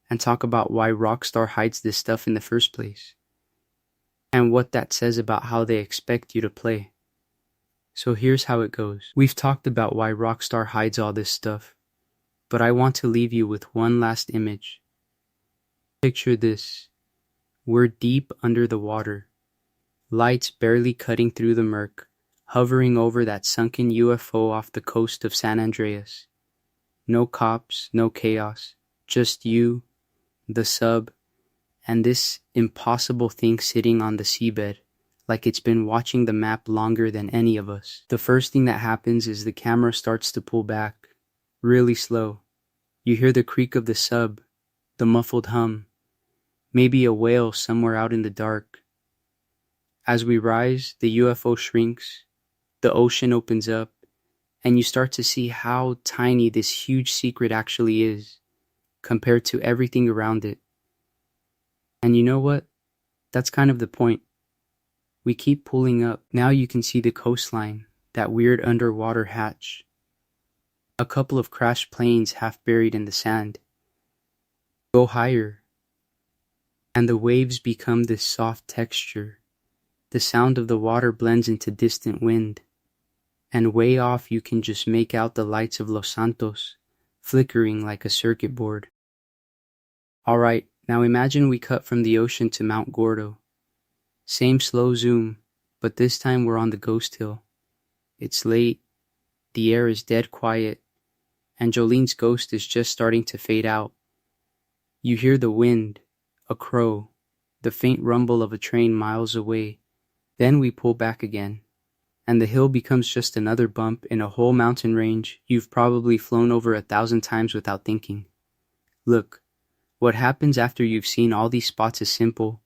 and talk about why Rockstar hides this stuff in the first place, and what that says about how they expect you to play. So here's how it goes. We've talked about why Rockstar hides all this stuff, but I want to leave you with one last image. Picture this. We're deep under the water, lights barely cutting through the murk, hovering over that sunken UFO off the coast of San Andreas. No cops, no chaos, just you, the sub, and this impossible thing sitting on the seabed, like it's been watching the map longer than any of us. The first thing that happens is the camera starts to pull back, really slow. You hear the creak of the sub, the muffled hum, maybe a whale somewhere out in the dark. As we rise, the UFO shrinks, the ocean opens up, and you start to see how tiny this huge secret actually is, compared to everything around it. And you know what? That's kind of the point. We keep pulling up. Now you can see the coastline, that weird underwater hatch. A couple of crashed planes half buried in the sand. Go higher, and the waves become this soft texture. The sound of the water blends into distant wind, and way off you can just make out the lights of Los Santos, flickering like a circuit board. Alright, now imagine we cut from the ocean to Mount Gordo. Same slow zoom, but this time we're on the ghost hill. It's late, the air is dead quiet, and Jolene's ghost is just starting to fade out. You hear the wind, a crow, the faint rumble of a train miles away. Then we pull back again, and the hill becomes just another bump in a whole mountain range you've probably flown over 1,000 times without thinking. Look, what happens after you've seen all these spots is simple.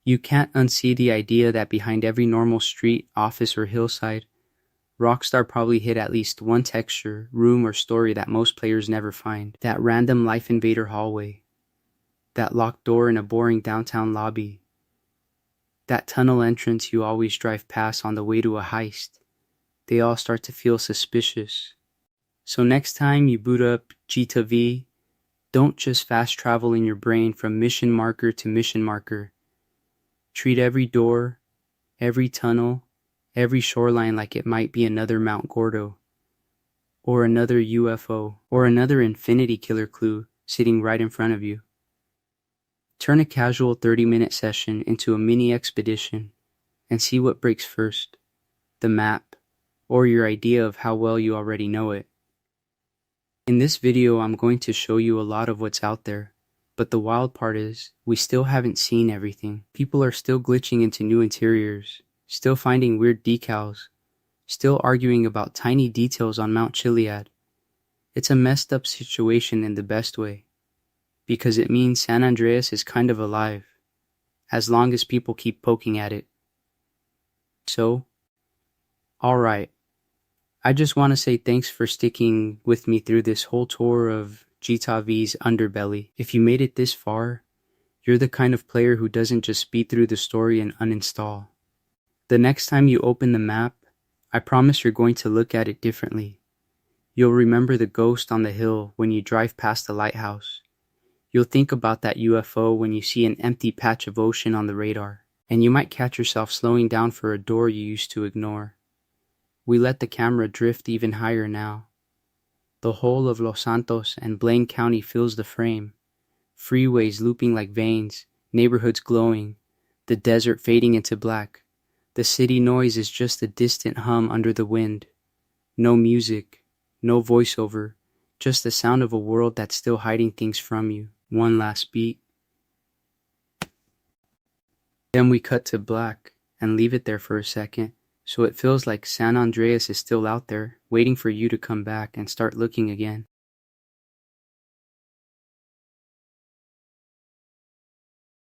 You can't unsee the idea that behind every normal street, office, or hillside, Rockstar probably hid at least one texture, room, or story that most players never find. That random Life Invader hallway, that locked door in a boring downtown lobby, that tunnel entrance you always drive past on the way to a heist. They all start to feel suspicious. So next time you boot up GTA V, don't just fast travel in your brain from mission marker to mission marker. Treat every door, every tunnel, every shoreline like it might be another Mount Gordo, or another UFO, or another Infinity Killer clue sitting right in front of you. Turn a casual 30-minute session into a mini expedition and see what breaks first, the map, or your idea of how well you already know it. In this video, I'm going to show you a lot of what's out there. But the wild part is, we still haven't seen everything. People are still glitching into new interiors, still finding weird decals, still arguing about tiny details on Mount Chiliad. It's a messed up situation in the best way, because it means San Andreas is kind of alive, as long as people keep poking at it. So, alright, I just want to say thanks for sticking with me through this whole tour of GTA V's underbelly. If you made it this far, you're the kind of player who doesn't just speed through the story and uninstall. The next time you open the map, I promise you're going to look at it differently. You'll remember the ghost on the hill when you drive past the lighthouse. You'll think about that UFO when you see an empty patch of ocean on the radar. And you might catch yourself slowing down for a door you used to ignore. We let the camera drift even higher now. The whole of Los Santos and Blaine County fills the frame. Freeways looping like veins, neighborhoods glowing, the desert fading into black. The city noise is just a distant hum under the wind. No music, no voiceover, just the sound of a world that's still hiding things from you. One last beat. Then we cut to black and leave it there for a second, so it feels like San Andreas is still out there, waiting for you to come back and start looking again.